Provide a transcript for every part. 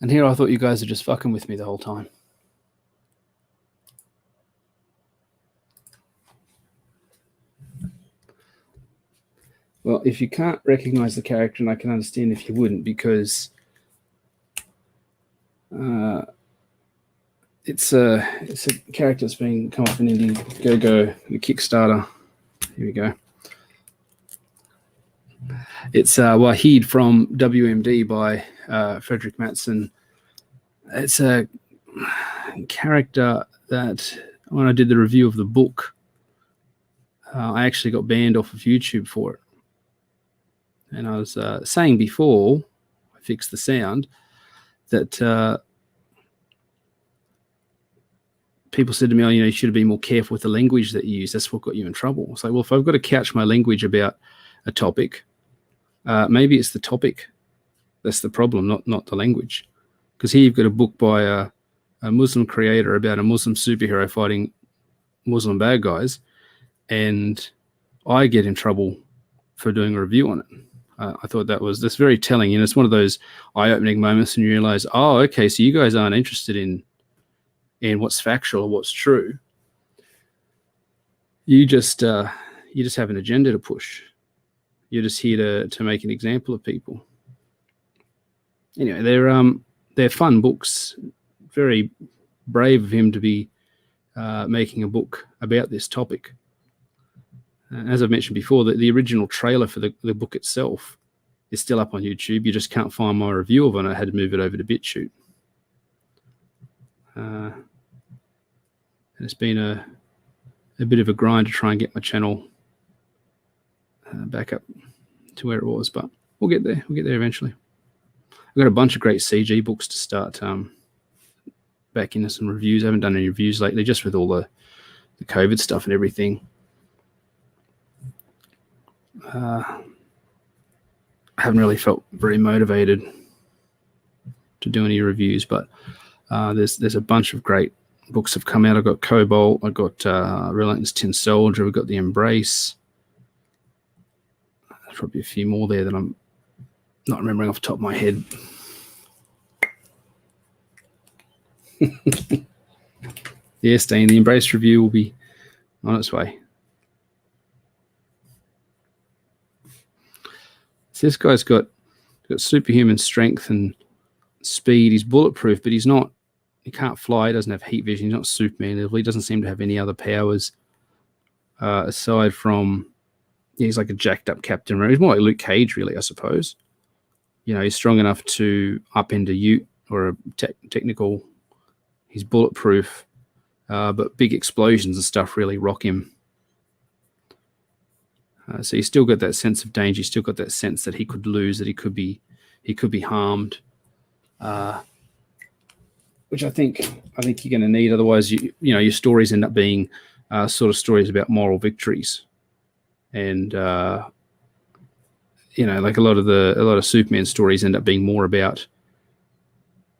And here I thought you guys are just fucking with me the whole time. Well, if you can't recognize the character, and I can understand if you wouldn't, because it's a character that's been come up in Indiegogo, the Kickstarter. Here we go. It's Wahid from WMD by Frederick Mattson. It's a character that when I did the review of the book, I actually got banned off of YouTube for it. And I was saying before I fixed the sound that people said to me, oh, you should have been more careful with the language that you use. That's what got you in trouble. It's like, well, if I've got to couch my language about a topic, maybe it's the topic that's the problem, not the language. Because here you've got a book by a Muslim creator about a Muslim superhero fighting Muslim bad guys, and I get in trouble for doing a review on it. I thought that's very telling. It's one of those eye-opening moments when you realize, oh, okay, so you guys aren't interested in what's factual or what's true. You just have an agenda to push. You're just here to make an example of people. Anyway, they're fun books. Very brave of him to be making a book about this topic. As I've mentioned before, the original trailer for the book itself is still up on YouTube. You just can't find my review of it. I had to move it over to BitChute. And it's been a bit of a grind to try and get my channel back up to where it was, but we'll get there. We'll get there eventually. I've got a bunch of great CG books to start back into some reviews. I haven't done any reviews lately, just with all the COVID stuff and everything. I haven't really felt very motivated to do any reviews, but there's a bunch of great books have come out. I've got Cobalt, I've got Relentless Tin Soldier, we've got The Embrace. There's probably a few more there that I'm not remembering off the top of my head. Yes, Dean, the Embrace review will be on its way. So this guy's got superhuman strength and speed. He's bulletproof, but he's not. He can't fly. He doesn't have heat vision. He's not Superman. He doesn't seem to have any other powers aside from he's like a jacked up Captain. He's more like Luke Cage, really, I suppose. He's strong enough to upend a ute or a technical. He's bulletproof, but big explosions and stuff really rock him. So he's still got that sense of danger. He's still got that sense that he could lose, that he could be harmed, which I think you're going to need. Otherwise, your stories end up being sort of stories about moral victories, and like a lot of Superman stories end up being more about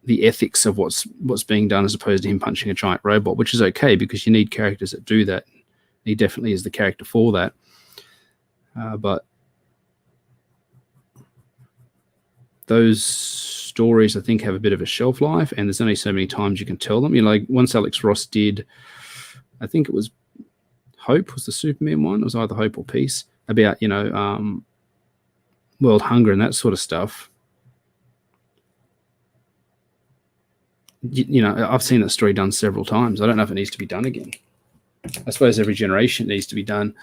the ethics of what's being done as opposed to him punching a giant robot, which is okay because you need characters that do that. He definitely is the character for that. But those stories, I think, have a bit of a shelf life, and there's only so many times you can tell them. Like once Alex Ross did, I think it was Hope was the Superman one. It was either Hope or Peace about world hunger and that sort of stuff. I've seen that story done several times. I don't know if it needs to be done again. I suppose every generation needs to be done.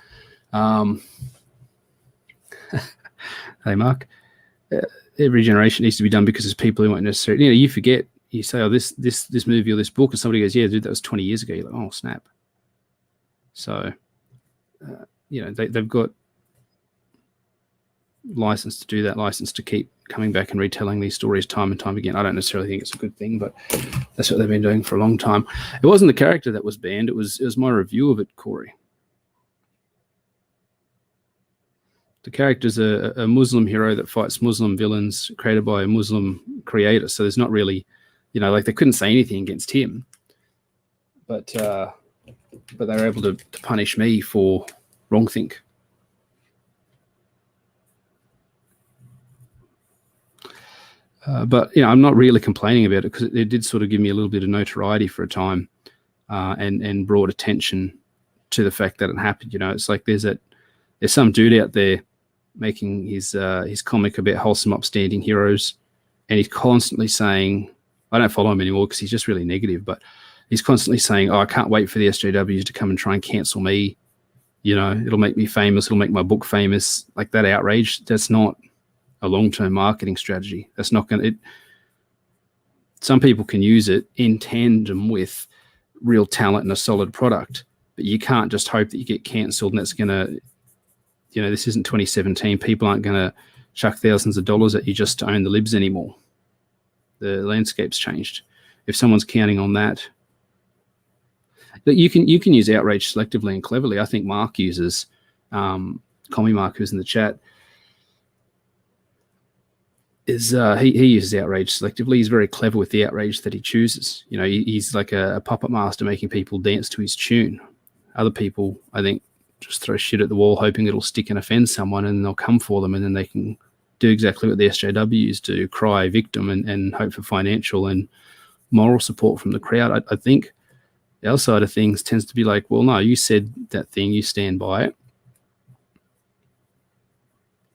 Hey, Mark. Every generation needs to be done because there's people who won't necessarily. You forget. You say, "Oh, this movie or this book," and somebody goes, "Yeah, dude, that was 20 years ago." You're like, "Oh, snap!" So, they've got license to do that, license to keep coming back and retelling these stories time and time again. I don't necessarily think it's a good thing, but that's what they've been doing for a long time. It wasn't the character that was banned; it was my review of it, Corey. The character's a Muslim hero that fights Muslim villains created by a Muslim creator. So there's not really, like they couldn't say anything against him. But they were able to punish me for wrongthink. But I'm not really complaining about it because it did sort of give me a little bit of notoriety for a time, and brought attention to the fact that it happened. It's like there's some dude out there making his comic about wholesome, upstanding heroes, and he's constantly saying, I don't follow him anymore because he's just really negative, but he's constantly saying, I can't wait for the SJWs to come and try and cancel me. It'll make me famous. It'll make my book famous. Like that outrage, that's not a long-term marketing strategy. That's not going to... Some people can use it in tandem with real talent and a solid product, but you can't just hope that you get cancelled and that's going to... this isn't 2017. People aren't going to chuck thousands of dollars at you just to own the libs anymore. The landscape's changed. If someone's counting on that, you can use outrage selectively and cleverly. I think Mark uses, Commie Mark, who's in the chat, he uses outrage selectively. He's very clever with the outrage that he chooses. He's like a puppet master making people dance to his tune. Other people, I think, just throw shit at the wall hoping it'll stick and offend someone, and they'll come for them, and then they can do exactly what the SJWs do, cry victim and hope for financial and moral support from the crowd. I think the other side of things tends to be like, well, no, you said that thing, you stand by it.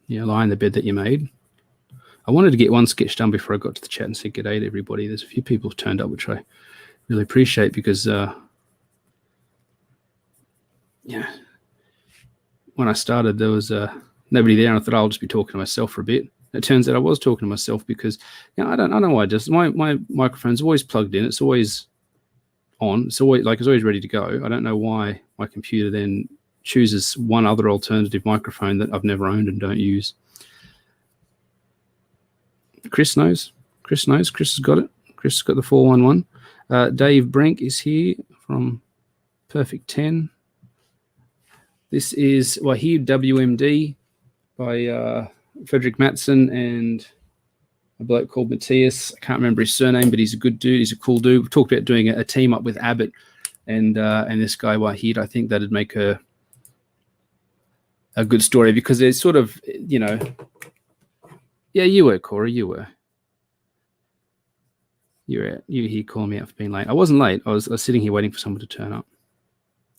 Lie in the bed that you made. I wanted to get one sketch done before I got to the chat and say g'day to everybody. There's a few people who've turned up, which I really appreciate because, when I started, there was nobody there, and I thought I'll just be talking to myself for a bit. It turns out I was talking to myself because I don't know why. Just my microphone's always plugged in. It's always on. It's always ready to go. I don't know why my computer then chooses one other alternative microphone that I've never owned and don't use. Chris knows. Chris has got it. Chris has got the 411. Dave Brink is here from Perfect 10. This is Wahid WMD by Frederick Mattson and a bloke called Matthias. I can't remember his surname, but he's a good dude. He's a cool dude. We talked about doing a team up with Abbott and this guy Wahid. I think that'd make a good story because there's sort of, yeah, you were, Corey, you were. You here calling me out for being late. I wasn't late. I was sitting here waiting for someone to turn up.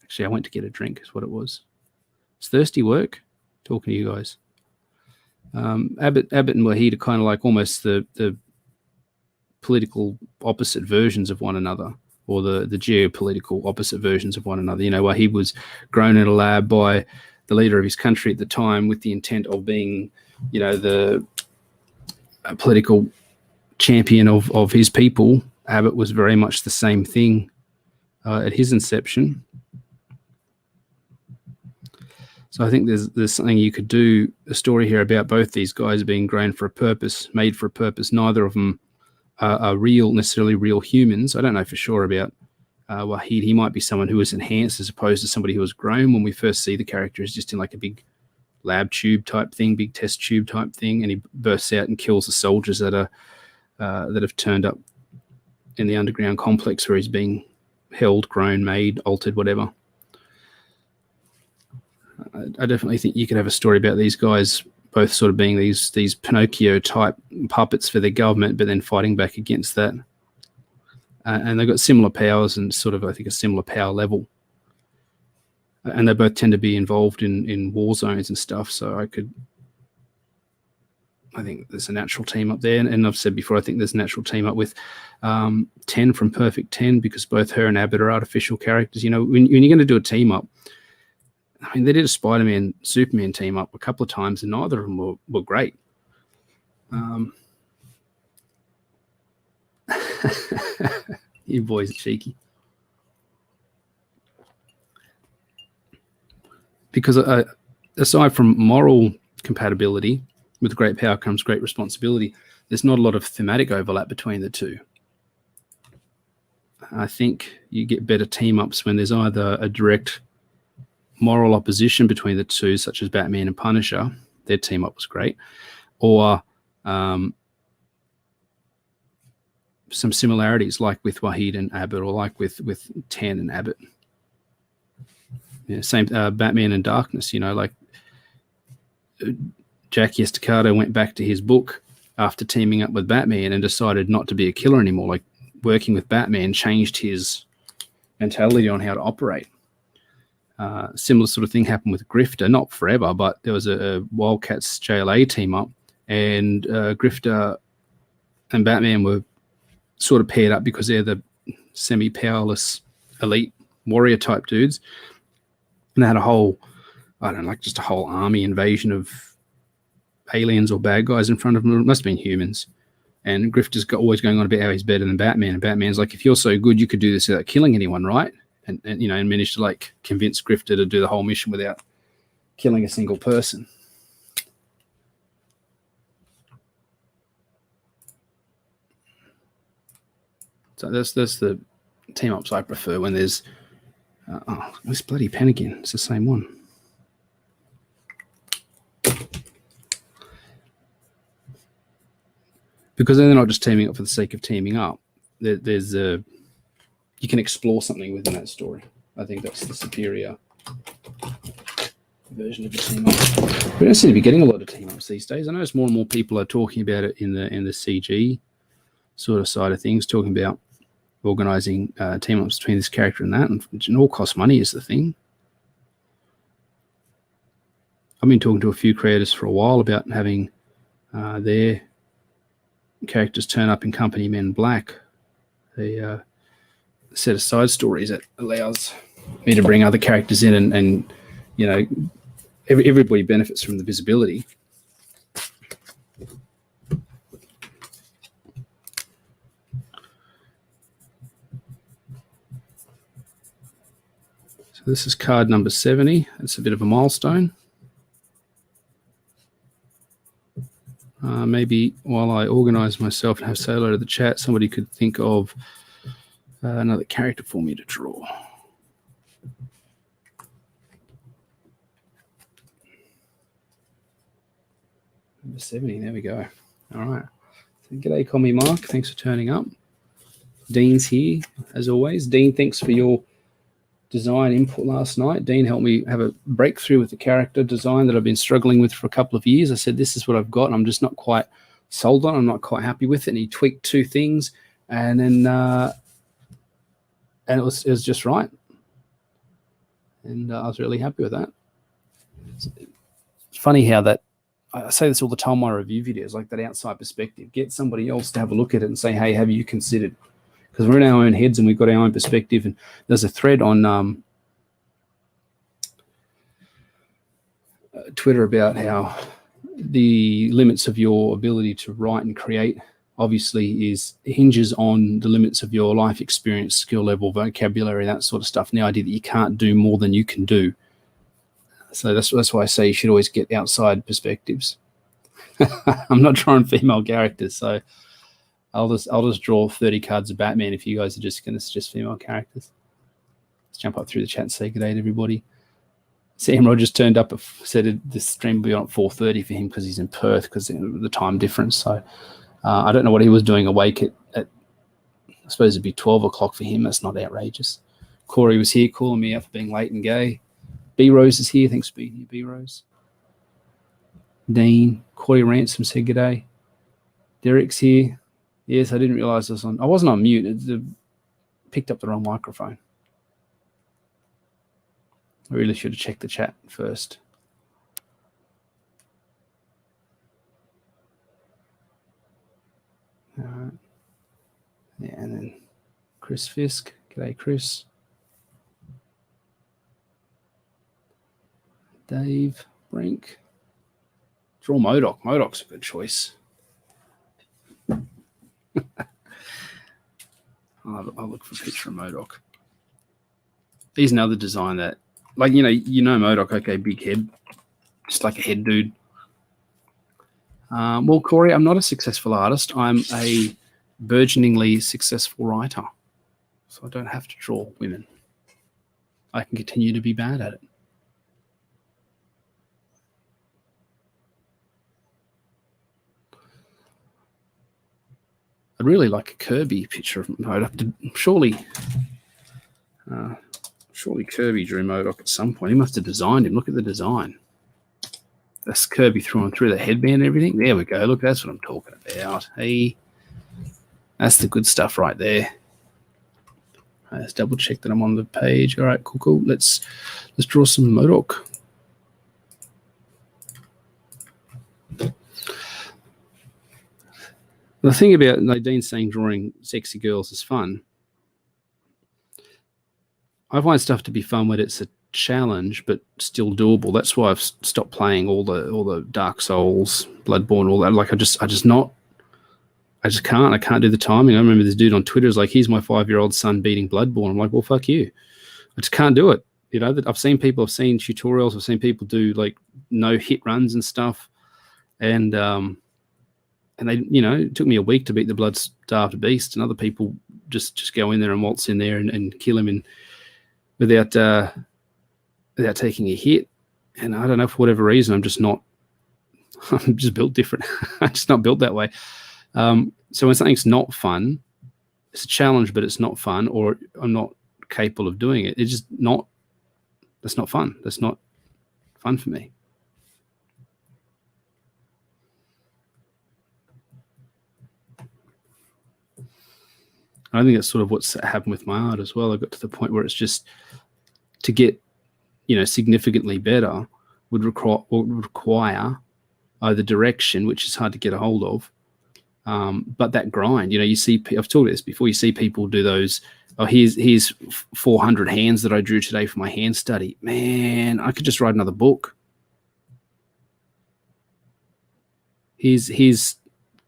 Actually, I went to get a drink is what it was. It's thirsty work talking to you guys. Abbott and Wahid are kind of like almost the political opposite versions of one another, or the geopolitical opposite versions of one another. Wahid was grown in a lab by the leader of his country at the time with the intent of being, the political champion of his people. Abbott was very much the same thing at his inception. So I think there's something you could do a story here about both these guys being grown for a purpose, made for a purpose. Neither of them are necessarily real humans. I don't know for sure about Wahid. He might be someone who was enhanced as opposed to somebody who was grown. When we first see the character is just in like a big lab tube type thing, big test tube type thing, and he bursts out and kills the soldiers that have turned up in the underground complex where he's being held, grown, made, altered, whatever. I definitely think you could have a story about these guys both sort of being these Pinocchio type puppets for their government, but then fighting back against that. And they've got similar powers and sort of, I think, a similar power level. And they both tend to be involved in war zones and stuff. So I think there's a natural team up there. And I've said before, I think there's a natural team up with 10 from Perfect 10, because both her and Abbott are artificial characters. When you're going to do a team up, I mean, they did a Spider-Man, Superman team up a couple of times, and neither of them were great. You boys are cheeky. Because aside from moral compatibility, with great power comes great responsibility, there's not a lot of thematic overlap between the two. I think you get better team-ups when there's either a direct moral opposition between the two, such as Batman and Punisher. Their team-up was great. Or some similarities, like with Wahid and Abbott, or like with Tan and Abbott. Same Batman and Darkness, like Jackie Estacado went back to his book after teaming up with Batman and decided not to be a killer anymore. Like, working with Batman changed his mentality on how to operate. Similar sort of thing happened with Grifter, not forever, but there was a Wildcats JLA team up, and Grifter and Batman were sort of paired up because they're the semi-powerless elite warrior type dudes. And they had a whole, I don't know, like just a whole army invasion of aliens or bad guys in front of them. It must have been humans. And Grifter's always going on about how he's better than Batman. And Batman's like, if you're so good, you could do this without killing anyone, right? And you know, and managed to like convince Grifter to do the whole mission without killing a single person. So that's the team ups I prefer when there's this bloody pen again. It's the same one. Because they're not just teaming up for the sake of teaming up. There's you can explore something within that story. I think that's the superior version of a team up. We don't seem to be getting a lot of team ups these days. I notice more and more people are talking about it in the CG sort of side of things, talking about organizing team ups between this character and that, and it all costs money is the thing. I've been talking to a few creators for a while about having their characters turn up in Company Men Black, a set of side stories that allows me to bring other characters in, and you know, everybody benefits from the visibility. So this is card number 70. It's a bit of a milestone. Maybe while I organize myself and have say hello to the chat, somebody could think of another character for me to draw. Number 70, there we go. All right. So, g'day, call me Mark. Thanks for turning up. Dean's here, as always. Dean, thanks for your design input last night. Dean helped me have a breakthrough with the character design that I've been struggling with for a couple of years. I said, this is what I've got, and I'm just not quite sold on. I'm not quite happy with it. And he tweaked 2 things, and then and it was just right. And I was really happy with that. It's funny how that, I say this all the time in my review videos, like that outside perspective. Get somebody else to have a look at it and say, hey, have you considered? Because we're in our own heads and we've got our own perspective. And there's a thread on Twitter about how the limits of your ability to write and create obviously hinges on the limits of your life experience, skill level, vocabulary, that sort of stuff. And the idea that you can't do more than you can do. So that's why I say you should always get outside perspectives. I'm not drawing female characters, so I'll just draw 30 cards of Batman if you guys are just going to suggest female characters. Let's jump up through the chat and say good day to everybody. Sam Rogers turned up, said this stream will be on at 4:30 for him because he's in Perth because of the time difference. So I don't know what he was doing awake at I suppose it'd be 12 o'clock for him. That's not outrageous. Corey was here calling me out for being late and gay. B Rose is here. Thanks for being here, B Rose. Dean, Corey Ransom said good day. Derek's here. Yes, I didn't realize this I wasn't on mute. It picked up the wrong microphone. I really should have checked the chat first. All right. Yeah, and then Chris Fisk. G'day, Chris. Dave Brink. Draw MODOK. MODOK's a good choice. I'll look for a picture of MODOK. He's another design that, like, you know MODOK, okay, big head, just like a head dude. Well, Corey, I'm not a successful artist. I'm a burgeoningly successful writer. So I don't have to draw women. I can continue to be bad at it. I'd really like a Kirby picture of MODOK. Surely Kirby drew MODOK at some point. He must have designed him. Look at the design. That's Kirby throwing through the headband and everything. There we go. Look, that's what I'm talking about. Hey, that's the good stuff right there. Let's double check that I'm on the page. All right, cool. Let's draw some MODOK. The thing about Nadine saying drawing sexy girls is fun. I find stuff to be fun when it's a challenge, but still doable. That's why I've stopped playing all the Dark Souls, Bloodborne, all that. Like I just can't. I can't do the timing. I remember this dude on Twitter was like, "Here's my 5-year-old son beating Bloodborne." I'm like, "Well, fuck you." I just can't do it. You know, I've seen tutorials. I've seen people do like no hit runs and stuff, and they, you know, it took me a week to beat the blood-starved beast, and other people just go in there and waltz in there and kill him without taking a hit. And I don't know, for whatever reason, I'm just built different. I'm just not built that way. So when something's not fun, it's a challenge, but it's not fun, or I'm not capable of doing it. It's just not. That's not fun. That's not fun for me. I think that's sort of what's happened with my art as well. I got to the point where it's just, to get, you know, significantly better would require either direction, which is hard to get a hold of, but that grind. You know, you see, I've told you this before, you see people do those, oh, here's 400 hands that I drew today for my hand study. Man, I could just write another book. Here's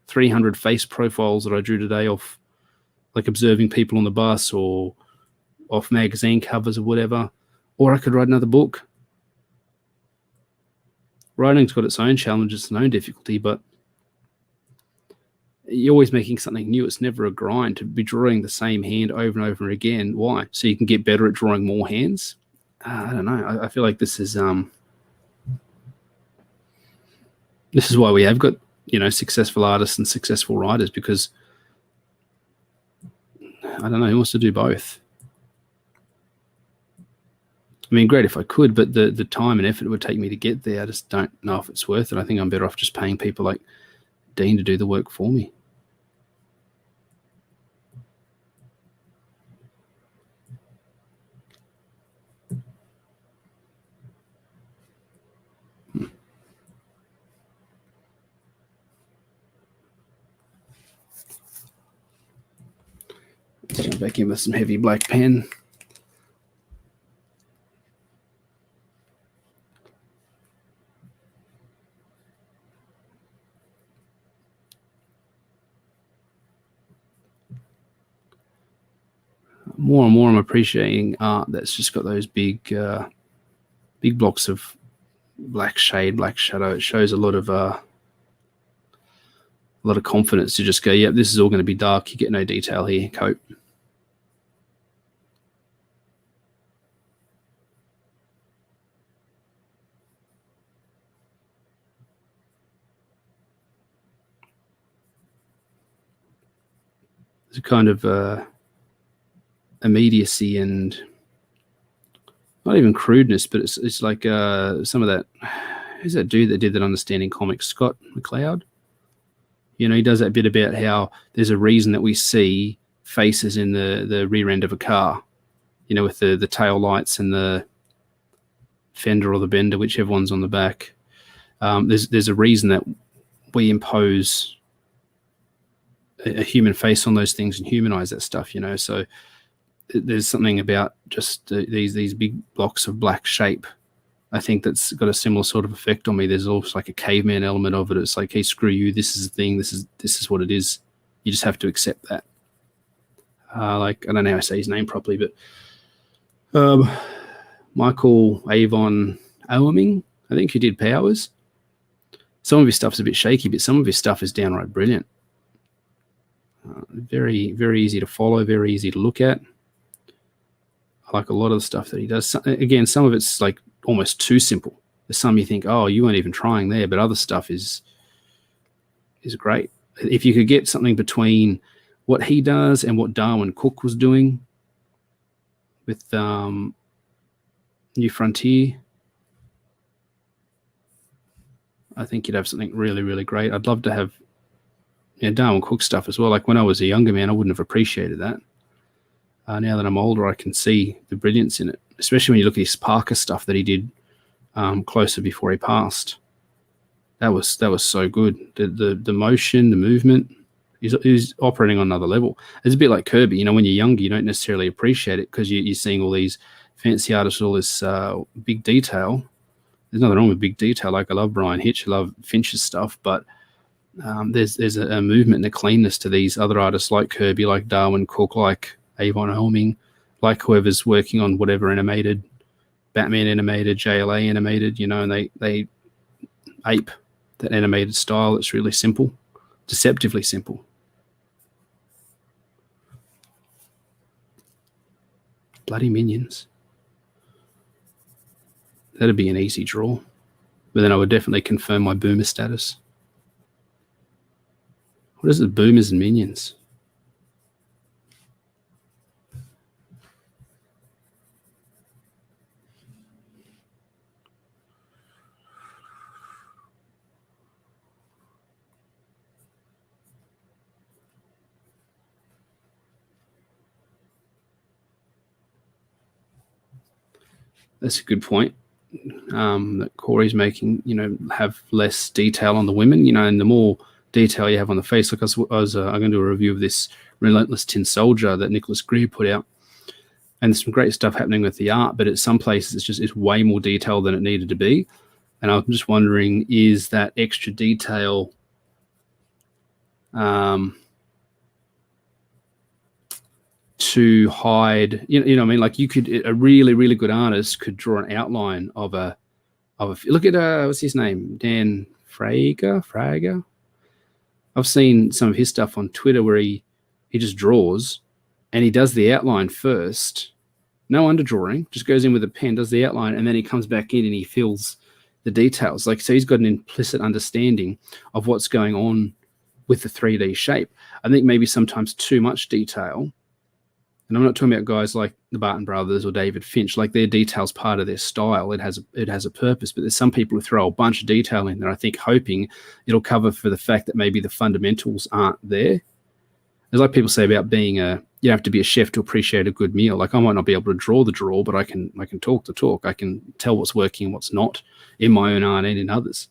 300 face profiles that I drew today off, like observing people on the bus or off magazine covers or whatever. Or I could write another book. Writing's got its own challenges and own difficulty, but you're always making something new. It's never a grind to be drawing the same hand over and over again. Why? So you can get better at drawing more hands? I don't know. I feel like this is why we have got, you know, successful artists and successful writers, because I don't know, who wants to do both? I mean, great if I could, but the time and effort it would take me to get there, I just don't know if it's worth it. I think I'm better off just paying people like Dean to do the work for me. Let's jump back in with some heavy black pen. More and more I'm appreciating art that's just got those big blocks of black shade, black shadow. It shows a lot of confidence to just go, yep, this is all going to be dark. You get no detail here, cope. There's a kind of immediacy and not even crudeness, but it's like some of that. Who's that dude that did that Understanding Comics? Scott McCloud. You know, he does that bit about how there's a reason that we see faces in the rear end of a car, you know, with the tail lights and the fender or the bender, whichever one's on the back. There's a reason that we impose a human face on those things and humanize that stuff, you know. So there's something about just these big blocks of black shape, I think, that's got a similar sort of effect on me. There's also like a caveman element of it. It's like, hey, screw you. This is the thing. This is what it is. You just have to accept that. Like, I don't know how I say his name properly, but Michael Avon Oeming, I think, who did Powers. Some of his stuff's a bit shaky, but some of his stuff is downright brilliant. Very, very easy to follow, very easy to look at. I like a lot of the stuff that he does. Again, some of it's like almost too simple. There's some you think, oh, you weren't even trying there, but other stuff is great. If you could get something between what he does and what Darwin Cook was doing with New Frontier, I think you'd have something really, really great. I'd love to have Darwin Cook stuff as well. Like when I was a younger man, I wouldn't have appreciated that. Now that I'm older, I can see the brilliance in it, especially when you look at his Parker stuff that he did closer before he passed. That was so good. The motion, the movement, he's operating on another level. It's a bit like Kirby. When you're younger, you don't necessarily appreciate it because you're seeing all these fancy artists, all this big detail. There's nothing wrong with big detail. Like I love Brian Hitch, I love Finch's stuff, but there's a movement and a cleanness to these other artists like Kirby, like Darwin Cook, like Avon Helming, like whoever's working on whatever animated, Batman animated, JLA animated, and they ape that animated style. It's really simple, deceptively simple. Bloody minions. That'd be an easy draw. But then I would definitely confirm my boomer status. What is it, boomers and minions? That's a good point that Corey's making, have less detail on the women, and the more detail you have on the face. Like I'm going to do a review of this Relentless Tin Soldier that Nicholas Greer put out. And there's some great stuff happening with the art, but at some places it's way more detail than it needed to be. And I'm just wondering, is that extra detail to hide, what I mean? Like a really, really good artist could draw an outline of a look at what's his name? Dan Frager. I've seen some of his stuff on Twitter where he just draws and he does the outline first, no underdrawing, just goes in with a pen, does the outline, and then he comes back in and he fills the details. Like, so he's got an implicit understanding of what's going on with the 3D shape. I think maybe sometimes too much detail. And I'm not talking about guys like the Barton brothers or David Finch, like their detail's part of their style. It has a purpose, but there's some people who throw a bunch of detail in there, I think, hoping it'll cover for the fact that maybe the fundamentals aren't there. There's like people say about being you have to be a chef to appreciate a good meal. Like I might not be able to draw the draw, but I can talk the talk. I can tell what's working and what's not in my own art and in others.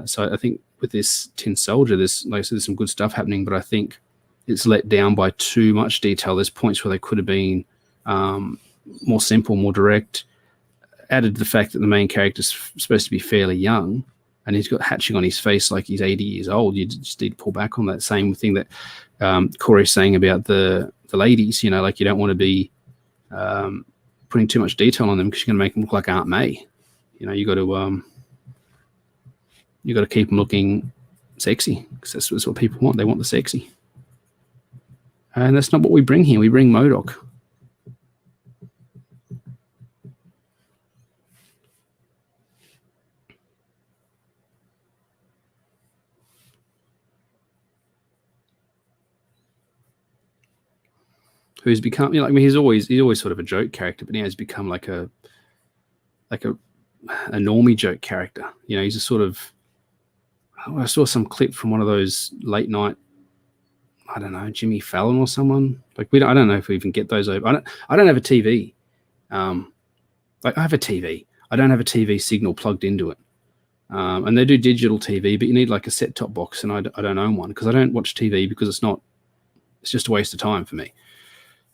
So I think with this Tin Soldier, there's some good stuff happening, but I think it's let down by too much detail. There's points where they could have been more simple, more direct. Added to the fact that the main character's supposed to be fairly young, and he's got hatching on his face like he's 80 years old. You just need to pull back on that. Same thing that Corey's saying about the ladies. Like you don't want to be putting too much detail on them because you're going to make them look like Aunt May. You got to keep them looking sexy because that's what people want. They want the sexy. And that's not what we bring here. We bring MODOK. Who's become, he's always sort of a joke character, but now he's become like a normie joke character. He's a sort of, I saw some clip from one of those late night, I don't know, Jimmy Fallon or someone. Like I don't know if we even get those over. I don't have a TV. I have a TV. I don't have a TV signal plugged into it. And they do digital TV, but you need like a set-top box, and I don't own one because I don't watch TV because it's just a waste of time for me.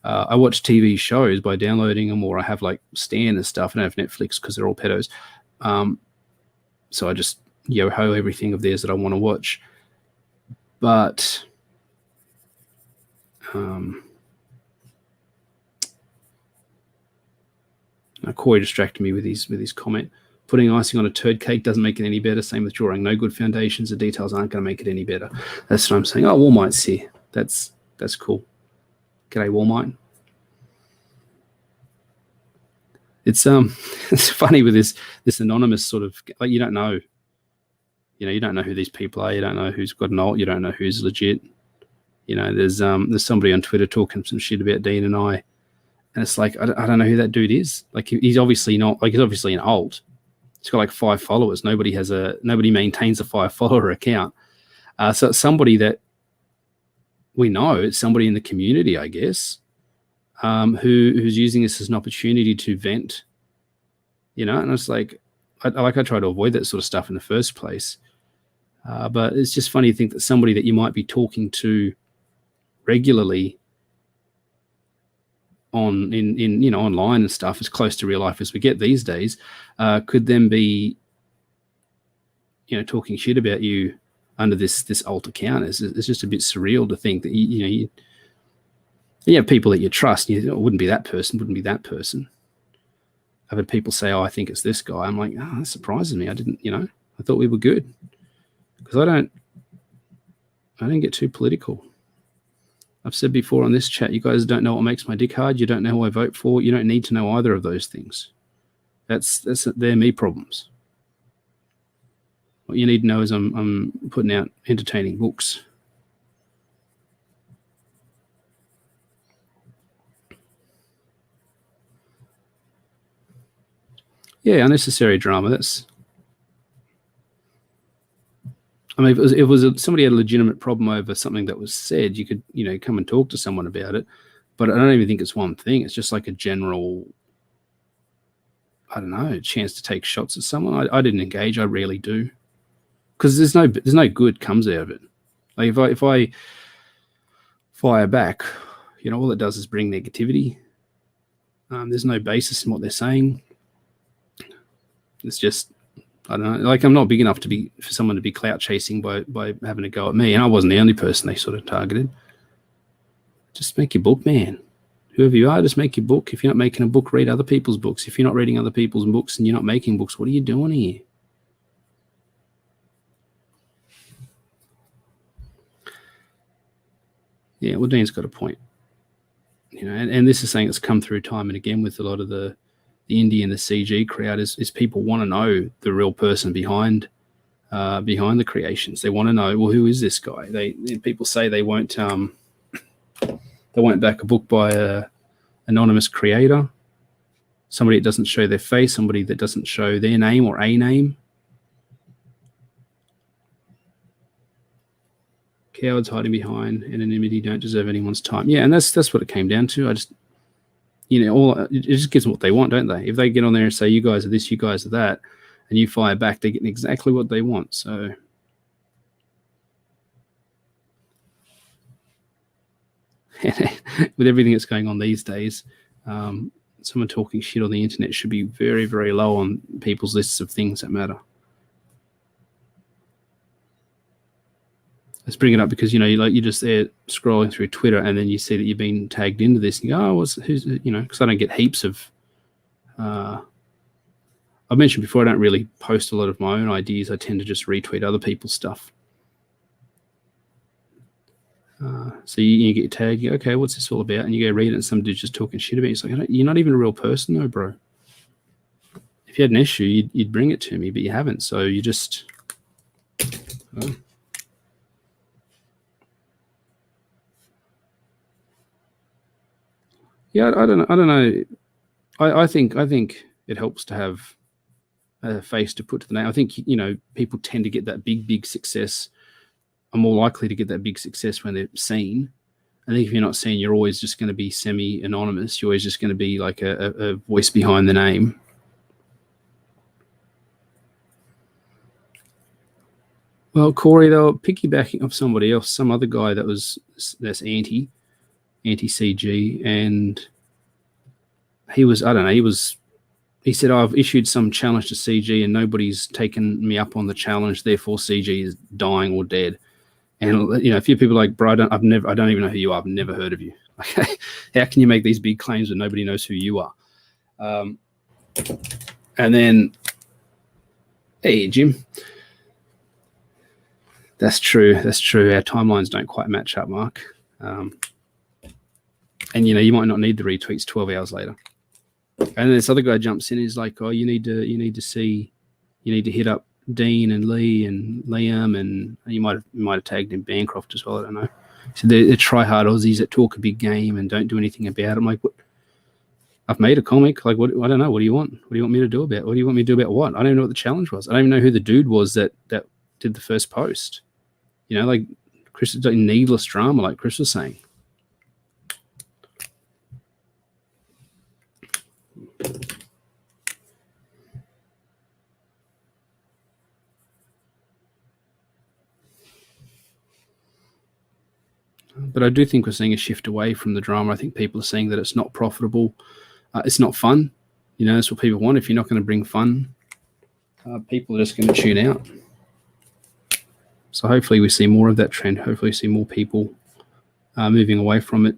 I watch TV shows by downloading them, or I have like Stan and stuff, and I have Netflix because they're all pedos. So I just yo-ho everything of theirs that I want to watch. But Corey distracted me with his comment. Putting icing on a turd cake doesn't make it any better. Same with drawing. No good foundations. The details aren't going to make it any better. That's what I'm saying. Oh, Walmite's here. That's cool. G'day, Walmite. It's it's funny with this anonymous sort of, like, you don't know. You don't know who these people are. You don't know who's got an alt. You don't know who's legit. There's somebody on Twitter talking some shit about Dean and I, and it's like I don't know who that dude is. Like he's obviously not. Like he's obviously an alt. It's got like 5 followers. Nobody maintains a 5-follower account. So it's somebody that we know. It's somebody in the community, I guess, who's using this as an opportunity to vent, and it's like, I try to avoid that sort of stuff in the first place. But it's just funny to think that somebody that you might be talking to regularly online and stuff, as close to real life as we get these days, could then be, talking shit about you under this alt account. It's just a bit surreal to think that you have people that you trust. It wouldn't be that person. I've had people say, "Oh, I think it's this guy." I'm like, "Oh, that surprises me. I didn't, I thought we were good." Because I don't get too political. I've said before on this chat, you guys don't know what makes my dick hard. You don't know who I vote for. You don't need to know either of those things. They're me problems. What you need to know is I'm putting out entertaining books. Yeah, unnecessary drama. If somebody had a legitimate problem over something that was said, you could, come and talk to someone about it. But I don't even think it's one thing. It's just like a general, I don't know, chance to take shots at someone. I didn't engage. I rarely do, because there's no good comes out of it. Like if I fire back, all it does is bring negativity. There's no basis in what they're saying. It's just, I don't know. Like, I'm not big enough for someone to be clout chasing by having a go at me, and I wasn't the only person they sort of targeted. Just make your book, man. Whoever you are, just make your book. If you're not making a book, read other people's books. If you're not reading other people's books and you're not making books, what are you doing here? Yeah, well, Dean's got a point. And this is something that's come through time and again with a lot of the indie and the CG crowd is people want to know the real person behind the creations. They want to know, well, who is this guy? People say they won't back a book by a anonymous creator, somebody that doesn't show their face, somebody that doesn't show their name or a name. Cowards hiding behind anonymity don't deserve anyone's time. Yeah, and that's what it came down to. I just, it just gives them what they want, don't they? If they get on there and say, you guys are this, you guys are that, and you fire back, they're getting exactly what they want. So with everything that's going on these days, someone talking shit on the internet should be very, very low on people's lists of things that matter. Let's bring it up because, you're just there scrolling through Twitter and then you see that you've been tagged into this and you go, who's, because I don't get heaps of, I've mentioned before, I don't really post a lot of my own ideas. I tend to just retweet other people's stuff. So you get tagged, you go, okay, what's this all about? And you go read it and some dude's just talking shit about you. It's like, you're not even a real person though, bro. If you had an issue, you'd bring it to me, but you haven't. So you just... Oh. Yeah, I don't know. I think it helps to have a face to put to the name. I think, people tend to get that big success, are more likely to get that big success when they're seen. I think if you're not seen, you're always just going to be semi-anonymous. You're always just going to be like a voice behind the name. Well, Corey, they were piggybacking off somebody else, some other guy that's anti-CG, and he was, I don't know, he said, I've issued some challenge to CG and nobody's taken me up on the challenge, therefore CG is dying or dead. And, a few people are like, bro, I don't even know who you are. I've never heard of you. Okay. How can you make these big claims when nobody knows who you are? And then, hey, Jim. That's true. Our timelines don't quite match up, Mark. And, you might not need the retweets 12 hours later. And this other guy jumps in and he's like, oh, you need to hit up Dean and Lee and Liam, and you might have tagged in Bancroft as well, I don't know. So they're try-hard Aussies that talk a big game and don't do anything about it. I'm like, what? I've made a comic. Like, what? I don't know. What do you want? What do you want me to do about? What do you want me to do about what? I don't even know what the challenge was. I don't even know who the dude was that did the first post. You know, like Chris, like needless drama, like Chris was saying. But I do think we're seeing a shift away from the drama. I think people are saying that it's not profitable. It's not fun. You know, that's what people want. If you're not going to bring fun, people are just going to tune out. So hopefully we see more of that trend. Hopefully we see more people moving away from it.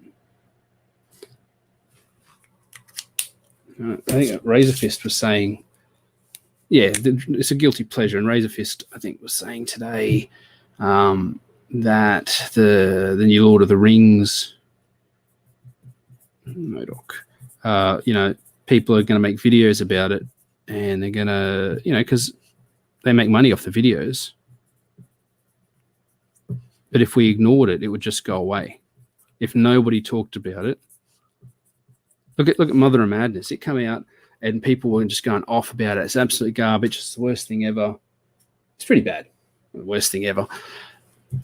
I think Razorfist was saying, yeah, it's a guilty pleasure. And Razorfist, I think, was saying today that the new Lord of the Rings, you know, people are going to make videos about it, and they're going to, you know, because they make money off the videos. But if we ignored it, it would just go away. If nobody talked about it, look at Mother of Madness. It came out, and people were just going off about it. It's absolute garbage. It's the worst thing ever. It's pretty bad. The worst thing ever.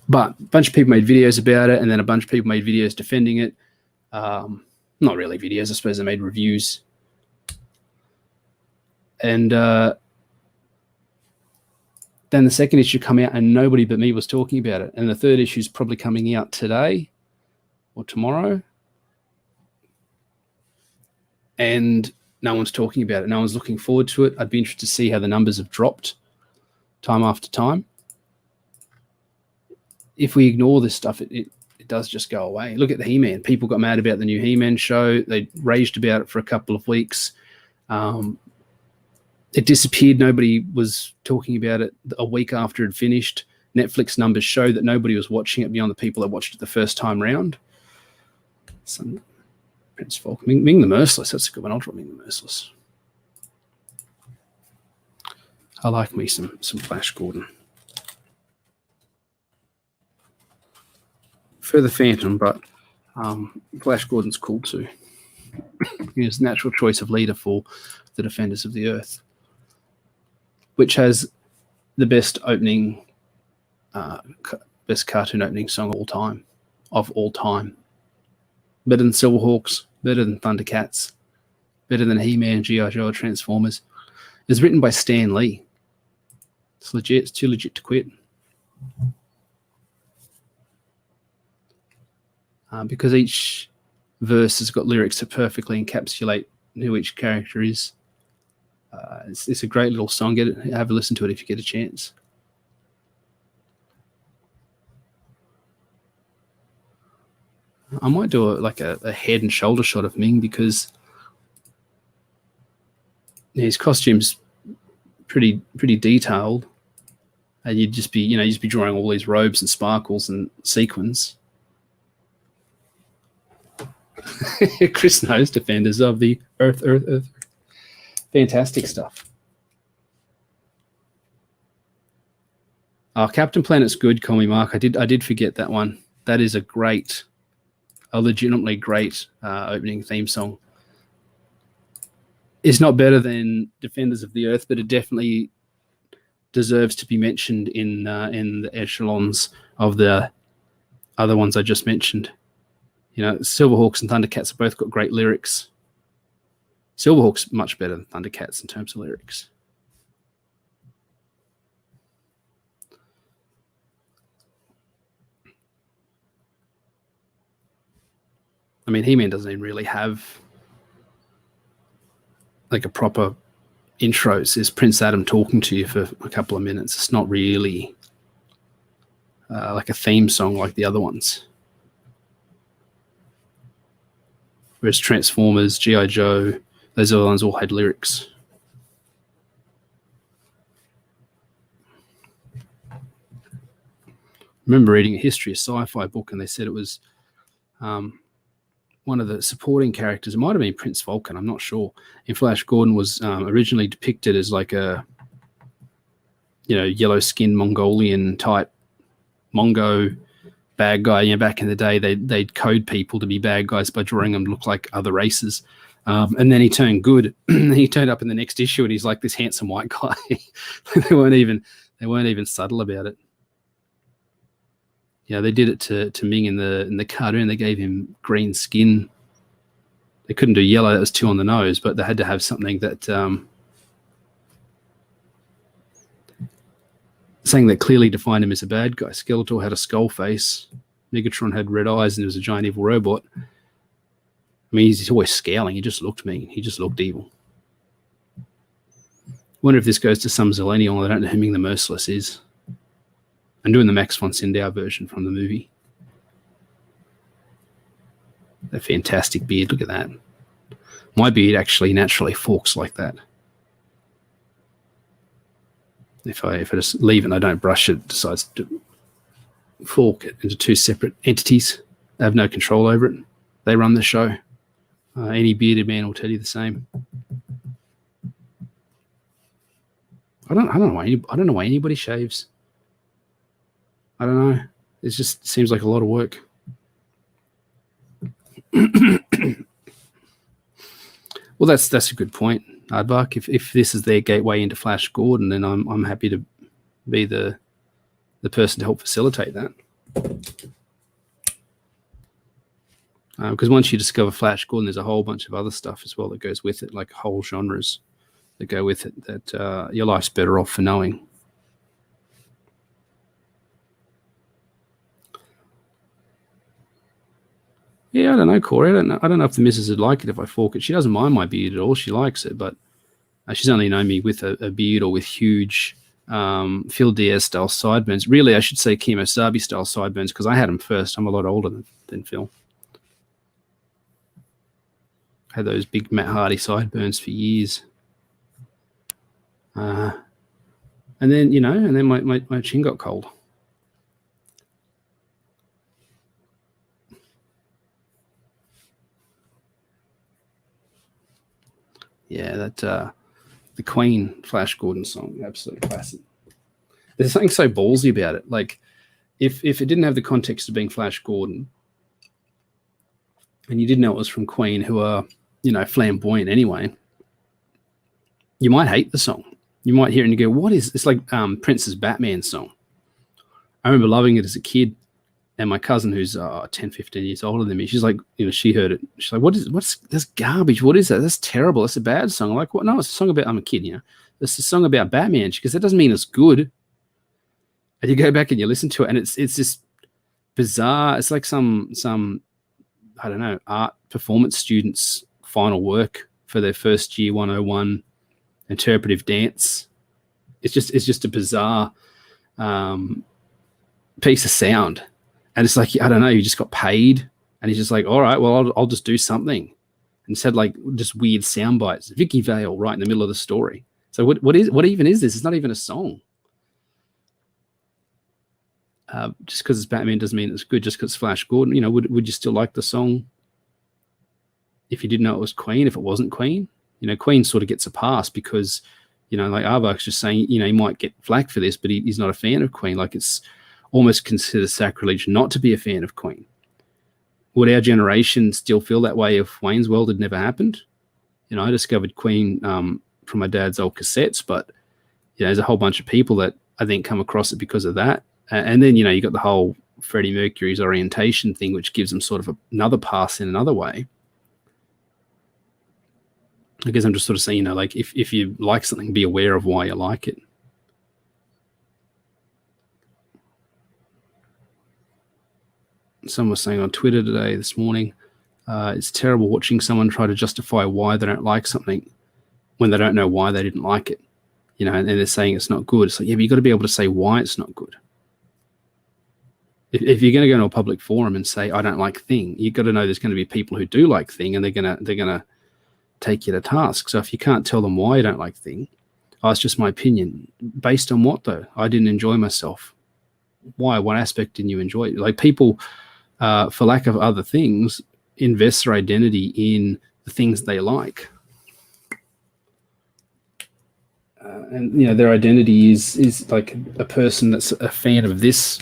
But a bunch of people made videos about it, and then a bunch of people made videos defending it. Not really videos. I suppose they made reviews. And then the second issue come out, and nobody but me was talking about it. And the third issue is probably coming out today or tomorrow. And no one's talking about it. No one's looking forward to it. I'd be interested to see how the numbers have dropped time after time. If we ignore this stuff, it does just go away. Look at the He-Man. People got mad about the new He-Man show. They raged about it for a couple of weeks. It disappeared. Nobody was talking about it a week after it finished. Netflix numbers show that nobody was watching it beyond the people that watched it the first time round. Prince Falk. Ming the Merciless. That's a good one. I'll draw Ming the Merciless. I like me some Flash Gordon. For the Phantom, but Flash Gordon's cool too. He's natural choice of leader for the Defenders of the Earth, which has the best opening, best cartoon opening song of all time. Better than Silverhawks, better than Thundercats, better than He-Man, G.I. Joe, Transformers. It's written by Stan Lee. It's legit. It's too legit to quit. Because each verse has got lyrics to perfectly encapsulate who each character is. It's a great little song. Have a listen to it if you get a chance. I might do a head and shoulder shot of Ming, because his costume's pretty detailed, and you'd just be drawing all these robes and sparkles and sequins. Chris knows Defenders of the Earth. Fantastic stuff. Oh, Captain Planet's good, call me Mark. I did forget that one. That is a legitimately great opening theme song. It's not better than Defenders of the Earth, but it definitely deserves to be mentioned in the echelons of the other ones I just mentioned. You know, Silverhawks and Thundercats have both got great lyrics. Silverhawks much better than Thundercats in terms of lyrics. I mean, He-Man doesn't even really have like a proper intro. It's Prince Adam talking to you for a couple of minutes. It's not really like a theme song like the other ones. Whereas Transformers, G.I. Joe, those other ones all had lyrics. I remember reading a history of sci-fi book, and they said it was one of the supporting characters. It might have been Prince Vulcan, I'm not sure. In Flash Gordon was originally depicted as like a, yellow-skinned Mongolian type Mongo bad guy. Back in the day, they'd code people to be bad guys by drawing them to look like other races. And then he turned good. He turned up in the next issue, and he's like this handsome white guy. they weren't even subtle about it. Yeah, they did it to Ming in the cartoon. They gave him green skin. They couldn't do yellow; that was too on the nose. But they had to have something that clearly defined him as a bad guy. Skeletor had a skull face. Megatron had red eyes, and he was a giant evil robot. I mean, he's always scowling. He just looked mean. He just looked evil. Wonder if this goes to some Zillennial. I don't know who Ming the Merciless is. I'm doing the Max von Sydow version from the movie. A fantastic beard. Look at that. My beard actually naturally forks like that. If I just leave it and I don't brush it, it decides to fork it into two separate entities. They have no control over it. They run the show. Any bearded man will tell you the same. I don't know why anybody shaves. I don't know. It just seems like a lot of work. Well, that's a good point, Aardvark. If this is their gateway into Flash Gordon, then I'm happy to be the person to help facilitate that. Because once you discover Flash Gordon, there's a whole bunch of other stuff as well that goes with it, like whole genres that go with it that your life's better off for knowing. Yeah, I don't know, Corey. I don't know if the missus would like it if I fork it. She doesn't mind my beard at all. She likes it, but she's only known me with a beard or with huge Phil Diaz-style sideburns. Really, I should say Kemosabe-style sideburns because I had them first. I'm a lot older than Phil. Had those big Matt Hardy sideburns for years. And then my chin got cold. Yeah, that the Queen Flash Gordon song, absolute classic. There's something so ballsy about it. Like, if it didn't have the context of being Flash Gordon, and you didn't know it was from Queen, who are, flamboyant anyway, you might hate the song. You might hear it and you go, what is... It's like Prince's Batman song. I remember loving it as a kid, and my cousin, who's 10, 15 years older than me, she's like, she heard it. She's like, what's this garbage? What is that? That's terrible. That's a bad song. I'm like, what? No, it's a song about... I'm a kid, It's a song about Batman. She goes, that doesn't mean it's good. And you go back and you listen to it, and it's just bizarre. It's like some I don't know, art performance students' final work for their first year 101 interpretive dance. It's just a bizarre piece of sound, and it's like, I don't know, you just got paid, and he's just like, all right, well, I'll just do something, and said like just weird sound bites. Vicky Vale right in the middle of the story. So what even is this? It's not even a song. Just because it's Batman doesn't mean it's good. Just because it's Flash Gordon, would you still like the song if you didn't know it was Queen? If it wasn't Queen, Queen sort of gets a pass because, like Arvark's just saying, he might get flack for this, but he's not a fan of Queen. Like, it's almost considered sacrilege not to be a fan of Queen. Would our generation still feel that way if Wayne's World had never happened? I discovered Queen from my dad's old cassettes, but there's a whole bunch of people that I think come across it because of that. And then, you got the whole Freddie Mercury's orientation thing, which gives them sort of another pass in another way. I guess I'm just sort of saying, like, if you like something, be aware of why you like it. Someone was saying on Twitter this morning, it's terrible watching someone try to justify why they don't like something when they don't know why they didn't like it. And they're saying it's not good. It's like, yeah, but you've got to be able to say why it's not good. If you're going to go into a public forum and say, I don't like Thing, you've got to know there's going to be people who do like Thing, and they're going to take you to task. So if you can't tell them why you don't like Thing, it's just my opinion. Based on what, though? I didn't enjoy myself. Why? What aspect didn't you enjoy? Like, people, for lack of other things, invest their identity in the things they like. And, their identity is like a person that's a fan of this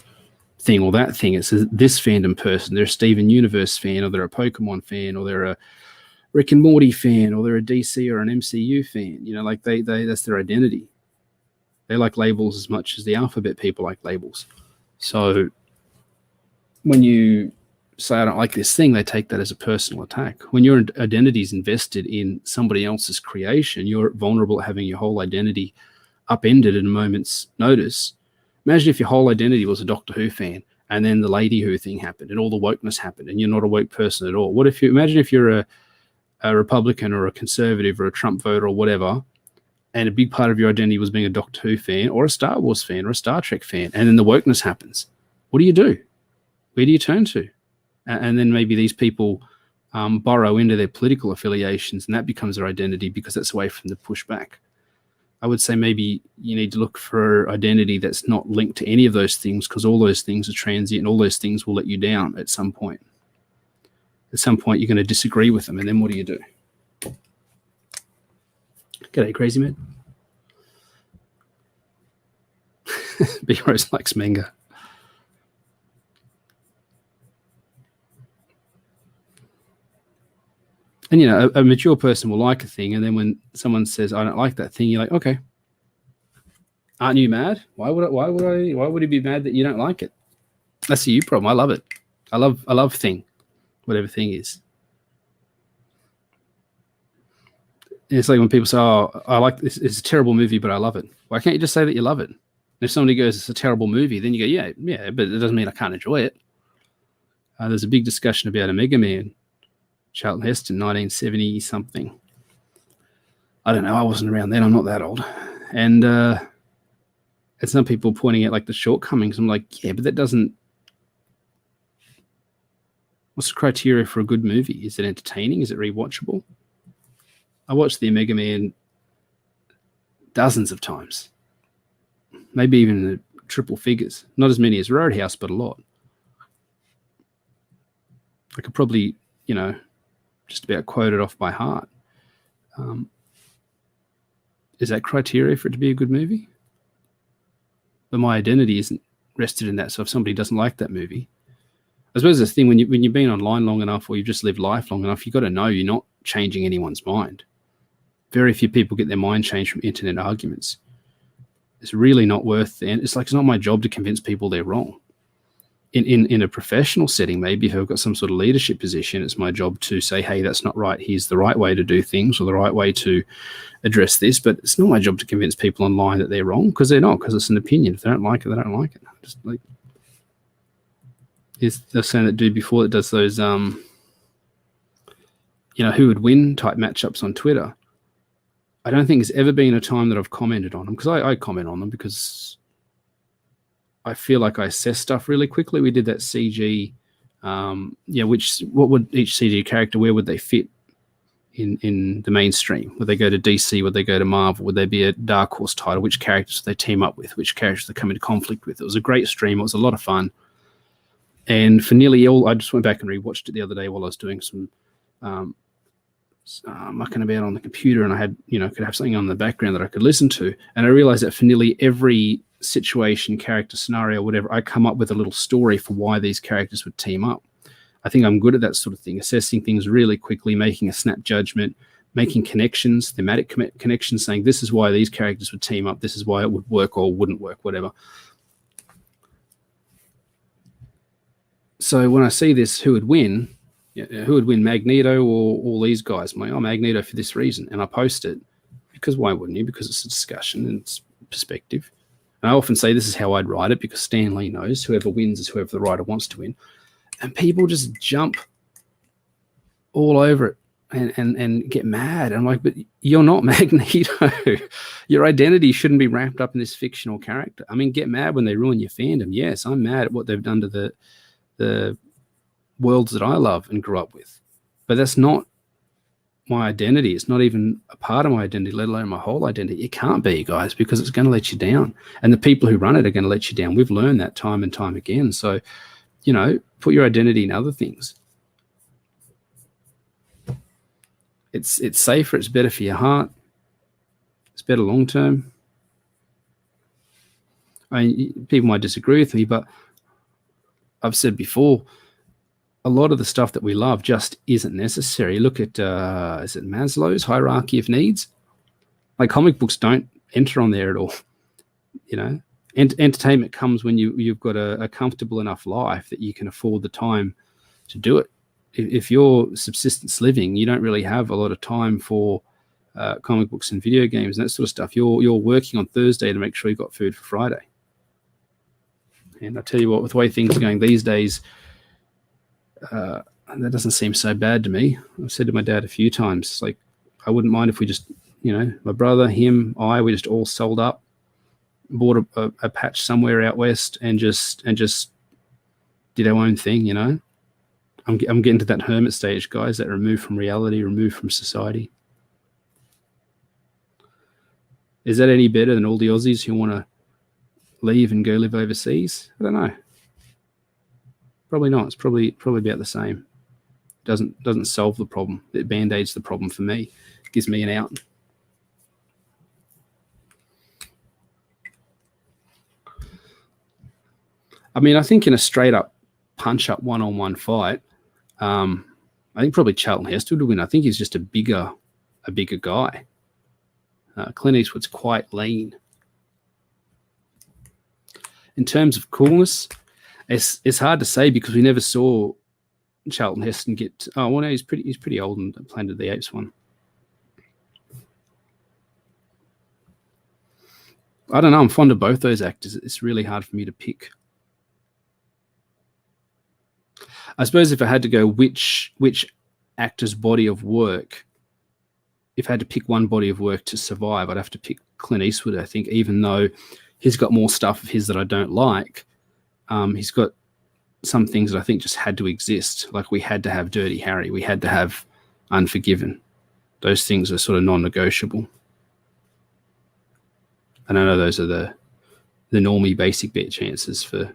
thing or that thing. It's this fandom person. They're a Steven Universe fan, or they're a Pokemon fan, or they're a Rick and Morty fan, or they're a DC or an MCU fan. You know, like they that's their identity. They like labels as much as the alphabet people like labels. So when you say, I don't like this thing, they take that as a personal attack. When your identity is invested in somebody else's creation, you're vulnerable to having your whole identity upended in a moment's notice. Imagine if your whole identity was a Doctor Who fan, and then the Lady Who thing happened, and all the wokeness happened, and you're not a woke person at all. What if you imagine if you're a Republican or a conservative or a Trump voter or whatever, and a big part of your identity was being a Doctor Who fan or a Star Wars fan or a Star Trek fan, and then the wokeness happens? What do you do? Where do you turn to? And then maybe these people borrow into their political affiliations, and that becomes their identity because that's away from the pushback. I would say maybe you need to look for identity that's not linked to any of those things, because all those things are transient, and all those things will let you down at some point. At some point, you're going to disagree with them, and then what do you do? G'day, Crazy Man. B-Rose likes manga. And, you know, a mature person will like a thing, and then when someone says, I don't like that thing, you're like, okay. Aren't you mad? Why would he be mad that you don't like it? That's a you problem. I love it. I love thing, whatever thing is. And it's like when people say, oh, I like this, it's a terrible movie, but I love it. Why can't you just say that you love it? And if somebody goes, it's a terrible movie, then you go, yeah, but it doesn't mean I can't enjoy it. There's a big discussion about a Mega Man, Charlton Heston, 1970-something. I don't know. I wasn't around then. I'm not that old. And some people pointing out like the shortcomings. I'm like, yeah, but that doesn't. What's the criteria for a good movie? Is it entertaining? Is it rewatchable? I watched the Mega Man dozens of times, maybe even in the triple figures. Not as many as Roadhouse, but a lot. I could probably, you know, just about quote it off by heart. Is that criteria for it to be a good movie? But my identity isn't rested in that. So if somebody doesn't like that movie, I suppose the thing when you've been online long enough, or you've just lived life long enough, you've got to know you're not changing anyone's mind. Very few people get their mind changed from internet arguments. It's really not worth it. It's like, it's not my job to convince people they're wrong. In a professional setting, maybe if I've got some sort of leadership position, it's my job to say, hey, that's not right. Here's the right way to do things, or the right way to address this. But it's not my job to convince people online that they're wrong, because they're not, because it's an opinion. If they don't like it, they don't like it. Just like, is the saying that dude before that does those, you know, who would win type matchups on Twitter. I don't think there's ever been a time that I've commented on them, because I comment on them because I feel like I assess stuff really quickly. We did that CG, what would each CG character, where would they fit in the mainstream? Would they go to DC? Would they go to Marvel? Would they be a Dark Horse title? Which characters would they team up with? Which characters they come into conflict with? It was a great stream. It was a lot of fun. And for nearly all, I just went back and rewatched it the other day while I was doing some mucking about on the computer, and I had, you know, could have something on the background that I could listen to. And I realized that for nearly every situation, character, scenario, whatever, I come up with a little story for why these characters would team up. I think I'm good at that sort of thing, assessing things really quickly, making a snap judgment, making connections, thematic connections, saying this is why these characters would team up, this is why it would work or wouldn't work, whatever. So when I see this, who would win, Magneto or all these guys? I'm like, oh, Magneto for this reason. And I post it because why wouldn't you? Because it's a discussion and it's perspective. And I often say this is how I'd write it, because Stan Lee knows whoever wins is whoever the writer wants to win. And people just jump all over it and get mad. I'm like, but you're not Magneto. Your identity shouldn't be wrapped up in this fictional character. I mean, get mad when they ruin your fandom. Yes, I'm mad at what they've done to the worlds that I love and grew up with. But that's not my identity. It's not even a part of my identity, let alone my whole identity. It can't be, guys, because it's going to let you down. And the people who run it are going to let you down. We've learned that time and time again. So, you know, put your identity in other things. It's safer. It's better for your heart. It's better long term. I mean, people might disagree with me, but I've said before, a lot of the stuff that we love just isn't necessary. Look at, is it Maslow's hierarchy of needs? Like comic books don't enter on there at all. Entertainment comes when you've got a comfortable enough life that you can afford the time to do it. If you're subsistence living, you don't really have a lot of time for comic books and video games and that sort of stuff. You're working on Thursday to make sure you've got food for Friday. And I tell you what, with the way things are going these days, that doesn't seem so bad to me. I've said to my dad a few times, like, I wouldn't mind if we just, my brother, him, we just all sold up, bought a patch somewhere out west and just did our own thing, I'm getting to that hermit stage, guys, that removed from reality, removed from society. Is that any better than all the Aussies who want to leave and go live overseas? I don't know. Probably not. It's probably about the same. Doesn't solve the problem. It band-aids the problem for me. It gives me an out. I mean, I think in a straight-up punch-up one-on-one fight, I think probably Charlton Heston would win. I think he's just a bigger guy. Clint Eastwood's quite lean. In terms of coolness, it's hard to say because we never saw Charlton Heston get. Oh, well, no, he's pretty old in Planet of the Apes one. I don't know. I'm fond of both those actors. It's really hard for me to pick. I suppose if I had to go which actor's body of work, if I had to pick one body of work to survive, I'd have to pick Clint Eastwood, I think, even though he's got more stuff of his that I don't like. He's got some things that I think just had to exist. Like we had to have Dirty Harry. We had to have Unforgiven. Those things are sort of non-negotiable. And I know those are the normie basic bet chances for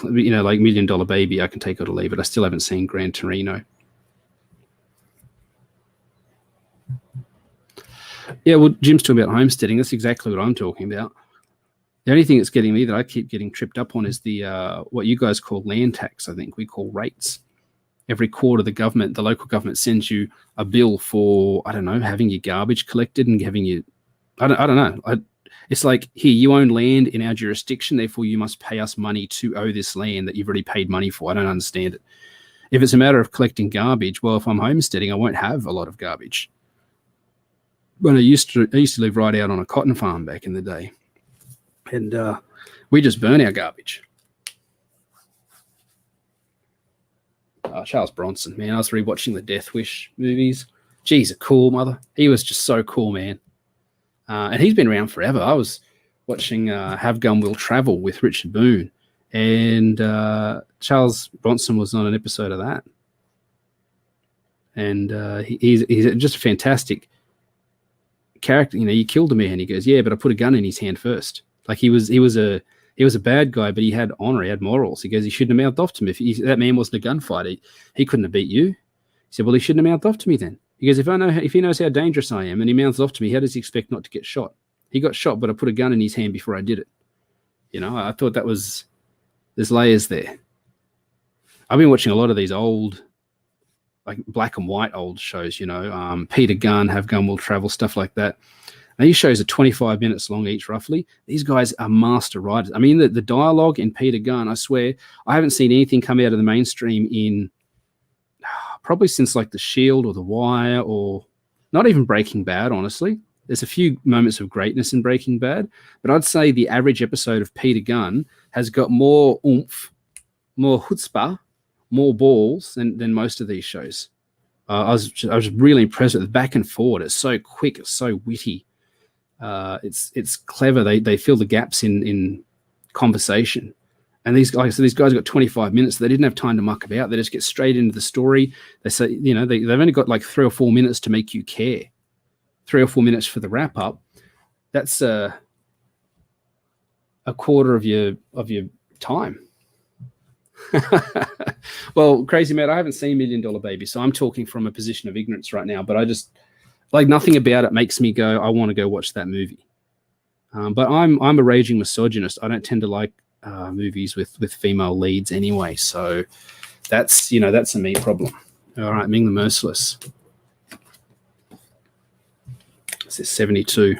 like $1 Million Baby, I can take it or leave it. I still haven't seen Gran Torino. Yeah, well, Jim's talking about homesteading. That's exactly what I'm talking about. The only thing that's getting me that I keep getting tripped up on is the what you guys call land tax. I think we call rates. Every quarter, the local government sends you a bill for, I don't know, having your garbage collected and having your, I don't know. It's like, here, you own land in our jurisdiction, therefore you must pay us money to owe this land that you've already paid money for. I don't understand it. If it's a matter of collecting garbage, well, if I'm homesteading, I won't have a lot of garbage. But I used to live right out on a cotton farm back in the day. And we just burn our garbage. Charles Bronson, man, I was rewatching the Death Wish movies. Geez, a cool mother. He was just so cool, man. And he's been around forever. I was watching Have Gun Will Travel with Richard Boone, and Charles Bronson was on an episode of that. And he's just a fantastic character. You killed a man. He goes, yeah, but I put a gun in his hand first. Like he was a bad guy, but he had honor, he had morals. He goes, he shouldn't have mouthed off to me. If that man wasn't a gunfighter, he couldn't have beat you. He said, well, he shouldn't have mouthed off to me then. He goes, if he knows how dangerous I am and he mouths off to me, how does he expect not to get shot? He got shot, but I put a gun in his hand before I did it. I thought there's layers there. I've been watching a lot of these old, like black and white old shows, Peter Gunn, Have Gun Will Travel, stuff like that. And these shows are 25 minutes long each, roughly. These guys are master writers. I mean, the dialogue in Peter Gunn, I swear, I haven't seen anything come out of the mainstream in probably since like The Shield or The Wire, or not even Breaking Bad, honestly. There's a few moments of greatness in Breaking Bad, but I'd say the average episode of Peter Gunn has got more oomph, more chutzpah, more balls than most of these shows. I was really impressed with the back and forward. It's so quick. It's so witty. It's clever. They fill the gaps in conversation. And these guys got 25 minutes. So they didn't have time to muck about. They just get straight into the story. They say, they've only got like 3 or 4 minutes to make you care. 3 or 4 minutes for the wrap up. That's a quarter of your time. Well, crazy Matt, I haven't seen $1 Million Baby, so I'm talking from a position of ignorance right now. But I just like nothing about it makes me go, I want to go watch that movie. But I'm a raging misogynist. I don't tend to like movies with female leads anyway. So That's, you know, that's a me problem. All right, Ming the Merciless. This is 72.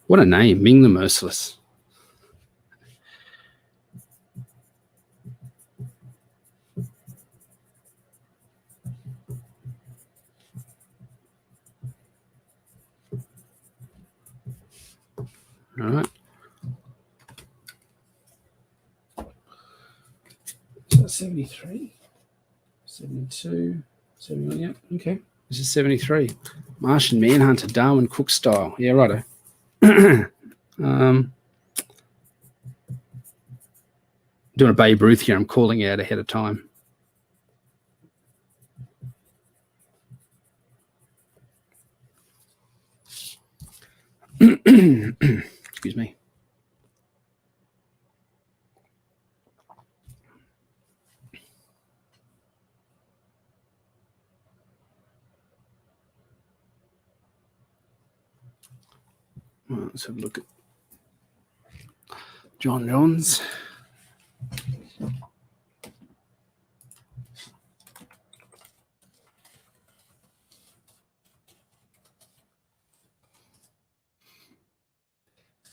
What a name, Ming the Merciless. All right. So 73, 72, 71, yeah, okay. This is 73. Martian Manhunter, Darwin Cook style. Yeah, righto. Doing a Babe Ruth here. I'm calling out ahead of time. Excuse me. Well, let's have a look at John Johns.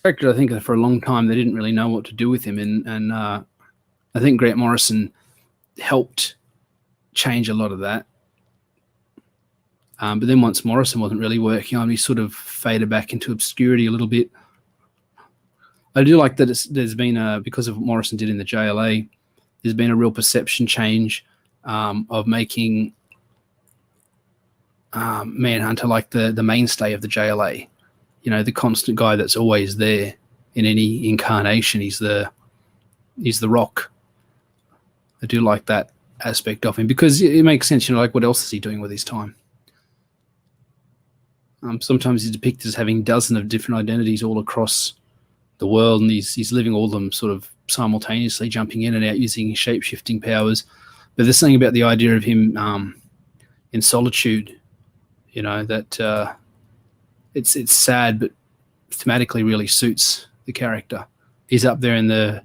Character, I think for a long time they didn't really know what to do with him, and I think Grant Morrison helped change a lot of that. But then once Morrison wasn't really working on, he sort of faded back into obscurity a little bit. I do like that there's been because of what Morrison did in the JLA, there's been a real perception change of making Manhunter like the mainstay of the JLA. You know, the constant guy that's always there in any incarnation. He's the Rock. I do like that aspect of him because it makes sense. You know, like what else is he doing with his time? Sometimes he's depicted as having dozens of different identities all across the world, and he's living all of them sort of simultaneously, jumping in and out using shape-shifting powers. But there's something about the idea of him in solitude, you know, that it's sad, but thematically really suits the character. He's up there in the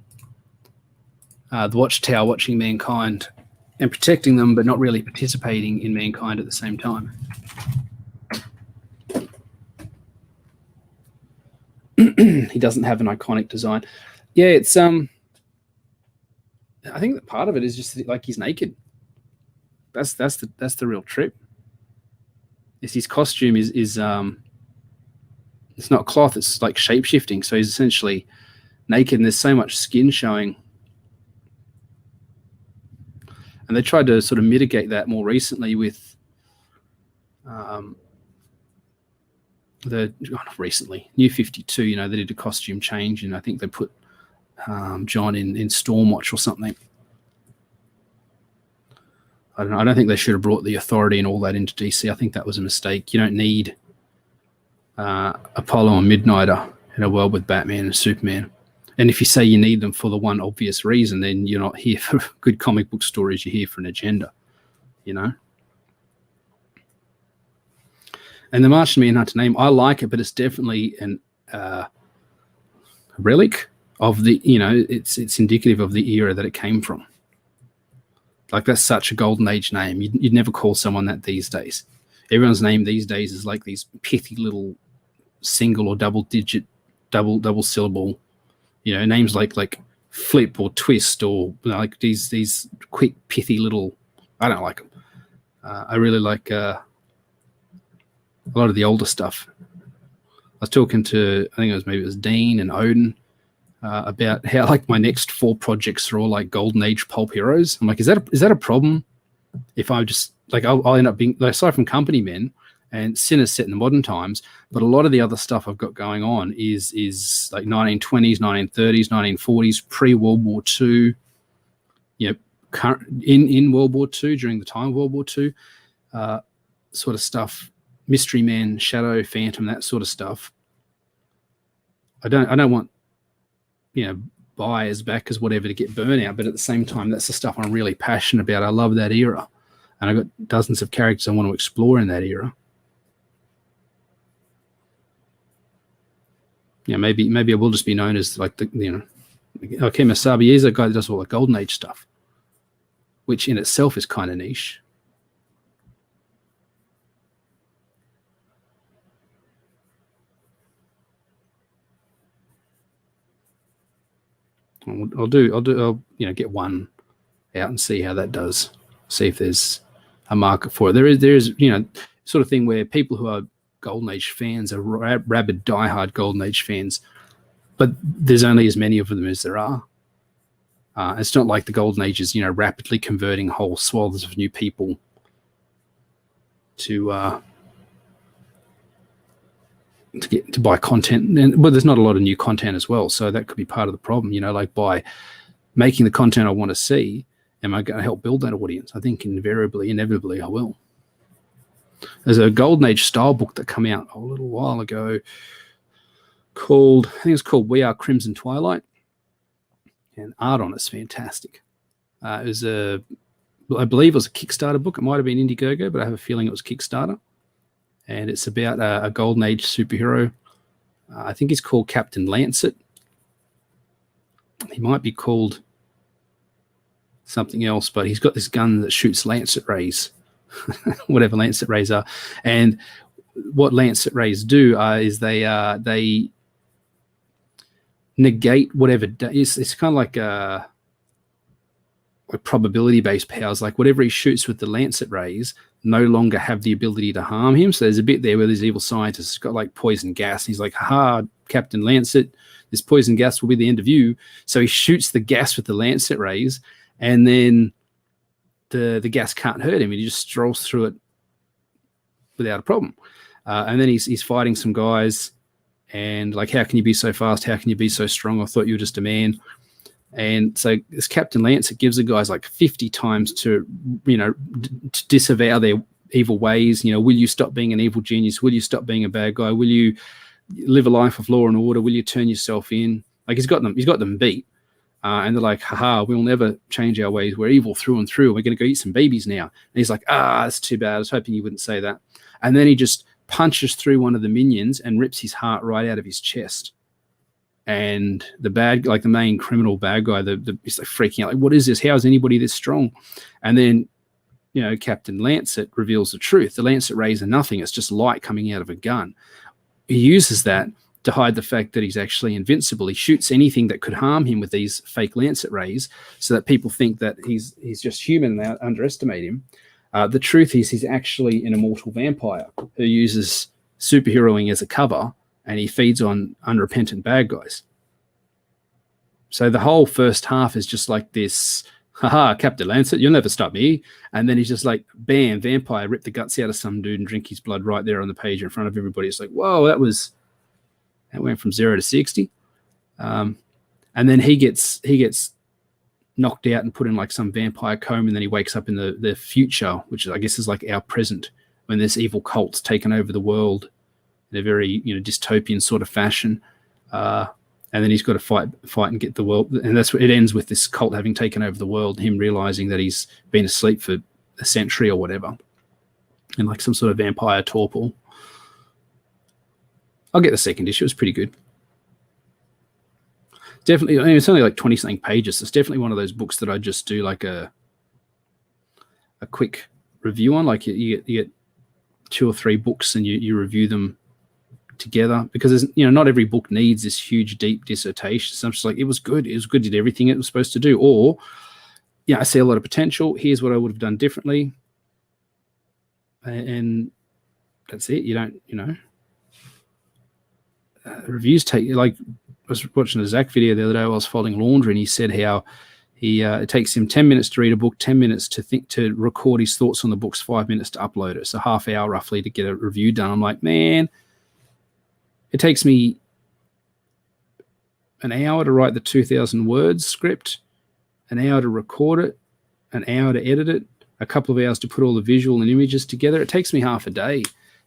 watchtower watching mankind and protecting them, but not really participating in mankind at the same time. He doesn't have an iconic design. Yeah, it's I think that part of it is just like he's naked. That's the real trip. Is his costume is it's not cloth, it's like shape shifting. So he's essentially naked and there's so much skin showing. And they tried to sort of mitigate that more recently with New 52, you know, they did a costume change and I think they put John in Stormwatch or something. I don't know. I don't think they should have brought the Authority and all that into DC. I think that was a mistake. You don't need Apollo and Midnighter in a world with Batman and Superman. And if you say you need them for the one obvious reason, then you're not here for good comic book stories. You're here for an agenda, you know? And the Martian Manhunter name, I like it, but it's definitely a relic of the, you know, it's indicative of the era that it came from. Like, that's such a golden age name. You'd never call someone that these days. Everyone's name these days is like these pithy little single or double syllable, you know, names like Flip or Twist or like these quick pithy little. I don't like them. I really like a lot of the older stuff. I was talking to, I think it was Dean and Odin about how like my next 4 projects are all like golden age pulp heroes. I'm like, is that a problem? If I just like, I'll end up being, like, aside from Company Men and Sinner's set in the modern times, but a lot of the other stuff I've got going on is like 1920s, 1930s, 1940s, pre-World War II, you know, in World War II, during the time of World War II, sort of stuff, Mystery Man, Shadow, Phantom, that sort of stuff. I don't want, you know, buyers, backers, whatever, to get burnt out, but at the same time, that's the stuff I'm really passionate about. I love that era, and I've got dozens of characters I want to explore in that era. maybe I will just be known as like okay, Masabi is a guy that does all the Golden Age stuff, which in itself is kind of niche. I'll get one out and see how that does. See if there's a market for it. There is sort of thing where people who are Golden Age fans are rabid, diehard Golden Age fans, but there's only as many of them as there are. It's not like the Golden Age is rapidly converting whole swaths of new people to buy content. And there's not a lot of new content as well, so that could be part of the problem. Like by making the content I want to see, am I going to help build that audience? I think inevitably I will. There's a Golden Age style book that came out a little while ago called We Are Crimson Twilight, and art on it's fantastic. I believe it was a Kickstarter book. It might have been Indiegogo, but I have a feeling it was Kickstarter. And it's about a Golden Age superhero. I think he's called Captain Lancet. He might be called something else, but he's got this gun that shoots lancet rays, whatever lancet rays are. And what lancet rays do is they negate whatever. It's kind of like probability-based powers. Like whatever he shoots with the lancet rays no longer have the ability to harm him. So there's a bit there where this evil scientist has got like poison gas. And he's like, "Ha, Captain Lancet, this poison gas will be the end of you." So he shoots the gas with the lancet rays, and then the gas can't hurt him. He just strolls through it without a problem. And then he's fighting some guys, and like, "How can you be so fast? How can you be so strong? I thought you were just a man." And so this Captain Lancet gives the guys like 50 times to disavow their evil ways. Will you stop being an evil genius? Will you stop being a bad guy? Will you live a life of law and order? Will you turn yourself in? Like he's got them beat. And they're like, "Haha, we'll never change our ways. We're evil through and through. We're going to go eat some babies now." And he's like, "That's too bad. I was hoping you wouldn't say that." And then he just punches through one of the minions and rips his heart right out of his chest. And the main criminal bad guy, he's like freaking out, like, "What is this? How is anybody this strong?" And then, Captain Lancet reveals the truth. The lancet rays are nothing. It's just light coming out of a gun. He uses that to hide the fact that he's actually invincible. He shoots anything that could harm him with these fake lancet rays so that people think that he's just human and they underestimate him. The truth is he's actually an immortal vampire who uses superheroing as a cover, and he feeds on unrepentant bad guys. So the whole first half is just like this, "Haha, Captain Lancet, you'll never stop me." And then he's just like, bam, vampire, rip the guts out of some dude and drink his blood right there on the page in front of everybody. It's like, whoa, that went from 0 to 60. And then he gets knocked out and put in like some vampire coma, and then he wakes up in the future, which I guess is like our present, when this evil cult's taken over the world in a very dystopian sort of fashion, and then he's got to fight and get the world, and that's what it ends with, this cult having taken over the world, him realizing that he's been asleep for a century or whatever, in like some sort of vampire torpor. I'll get the second issue. It's pretty good. Definitely, it's only like 20-something pages. So it's definitely one of those books that I just do like a quick review on. Like you get 2 or 3 books and you review them together, because there's not every book needs this huge deep dissertation. So I'm just like, it was good, did everything it was supposed to do, or I see a lot of potential, here's what I would have done differently, and that's it. You don't reviews take, like, I was watching a Zach video the other day while I was folding laundry, and he said how it takes him 10 minutes to read a book, 10 minutes to record his thoughts on the books, 5 minutes to upload it. So half hour roughly to get a review done. I'm like, man, it takes me an hour to write the 2,000 words script, an hour to record it, an hour to edit it, a couple of hours to put all the visual and images together. It takes me half a day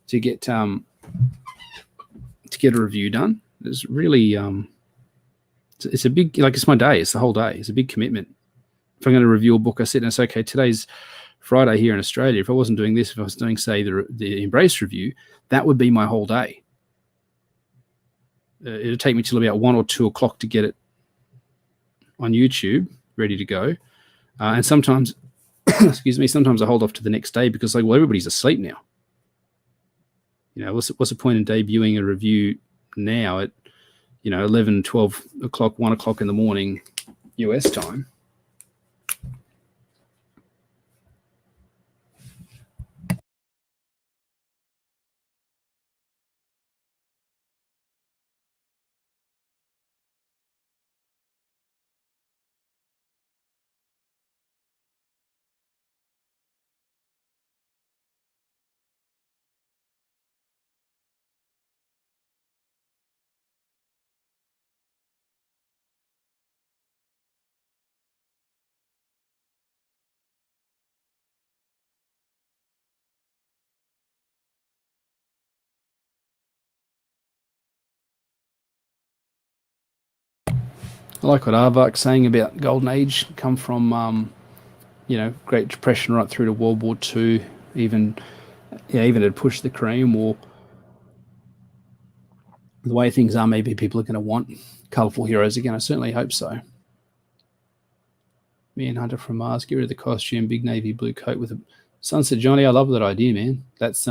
to get a review done. It's really it's a big, like, it's my day. It's the whole day. It's a big commitment. If I'm going to review a book, I sit and I say, okay, today's Friday here in Australia. If I wasn't doing this, if I was doing, say, the Embrace review, that would be my whole day. it'll take me till about 1 or 2 o'clock to get it on YouTube ready to go. And sometimes, excuse me, sometimes I hold off to the next day because, like, well, everybody's asleep now. What's the point in debuting a review now at 11, 12 o'clock, 1 o'clock in the morning US time? I like what Arvak's saying about Golden Age come from, Great Depression right through to World War II, even had pushed the Korean War. The way things are, maybe people are going to want colourful heroes again. I certainly hope so. Manhunter from Mars, get rid of the costume, big navy blue coat with a Sunset Johnny. I love that idea, man. That's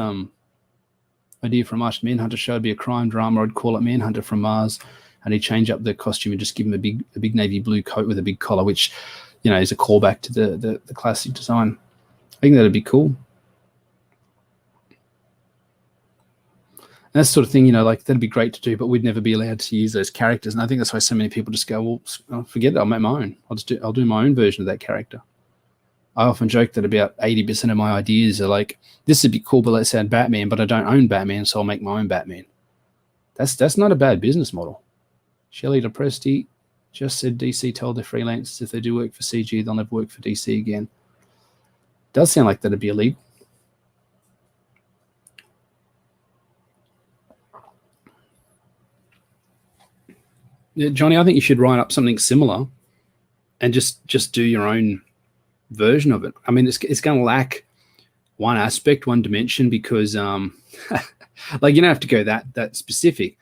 idea from Mars. Manhunter show would be a crime drama. I'd call it Manhunter from Mars, and he'd change up the costume and just give him a big navy blue coat with a big collar, which is a callback to the classic design. I think that'd be cool. And that sort of thing, that'd be great to do, but we'd never be allowed to use those characters. And I think that's why so many people just go, well, forget it. I'll make my own. I'll do my own version of that character. I often joke that about 80% of my ideas are like, this would be cool, but let's add Batman, but I don't own Batman, so I'll make my own Batman. That's not a bad business model. Shelley DePresti just said DC told their freelancers if they do work for CG, they'll never work for DC again. Does sound like that'd be illegal. Yeah, Johnny, I think you should write up something similar and just do your own version of it. I mean, it's going to lack one aspect, one dimension, because like, you don't have to go that specific,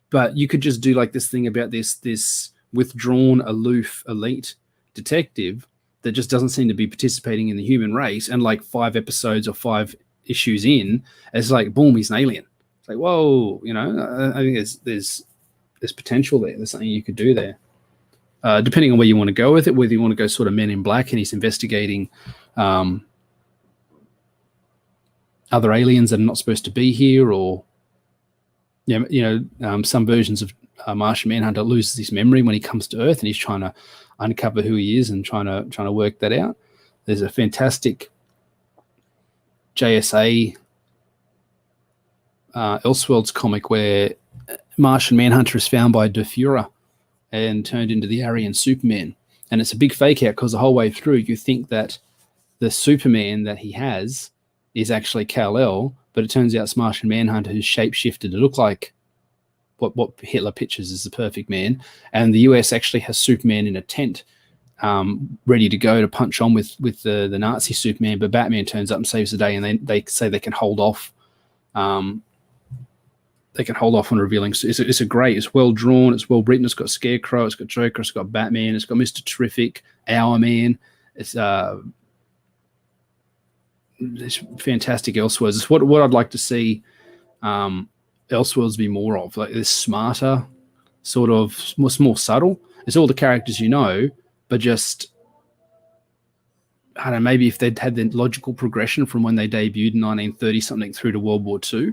but you could just do like this thing about this withdrawn, aloof, elite detective that just doesn't seem to be participating in the human race, and like 5 episodes or 5 issues in, it's like, boom, he's an alien. It's like, whoa, I think there's potential there. There's something you could do there. Depending on where you want to go with it, whether you want to go sort of Men in Black and he's investigating other aliens that are not supposed to be here, or some versions of Martian Manhunter loses his memory when he comes to Earth and he's trying to uncover who he is and trying to work that out. There's a fantastic JSA Elseworlds comic where Martian Manhunter is found by De Fuhrer and turned into the Aryan Superman. And it's a big fake out because the whole way through you think that the Superman that he has is actually Kal-El, but it turns out it's Martian Manhunter who's shapeshifted to look like what Hitler pictures as the perfect man. And the US actually has Superman in a tent ready to go to punch on with the Nazi Superman, but Batman turns up and saves the day, and they say they can hold off. They can hold off on revealing. It's well drawn, it's well written, it's got Scarecrow, it's got Joker, it's got Batman, it's got Mr. Terrific, Hourman. It's fantastic Elseworlds. It's what I'd like to see Elseworlds be more of, like this smarter, sort of more subtle. It's all the characters but just, I don't know, maybe if they'd had the logical progression from when they debuted in 1930 something through to World War II.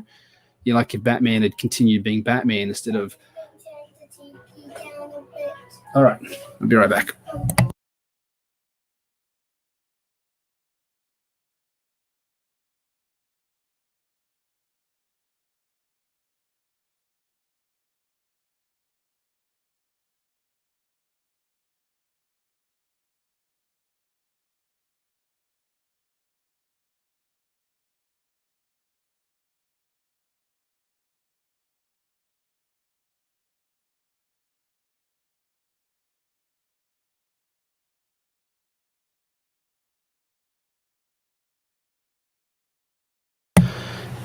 Like if Batman had continued being Batman instead of. All right, I'll be right back.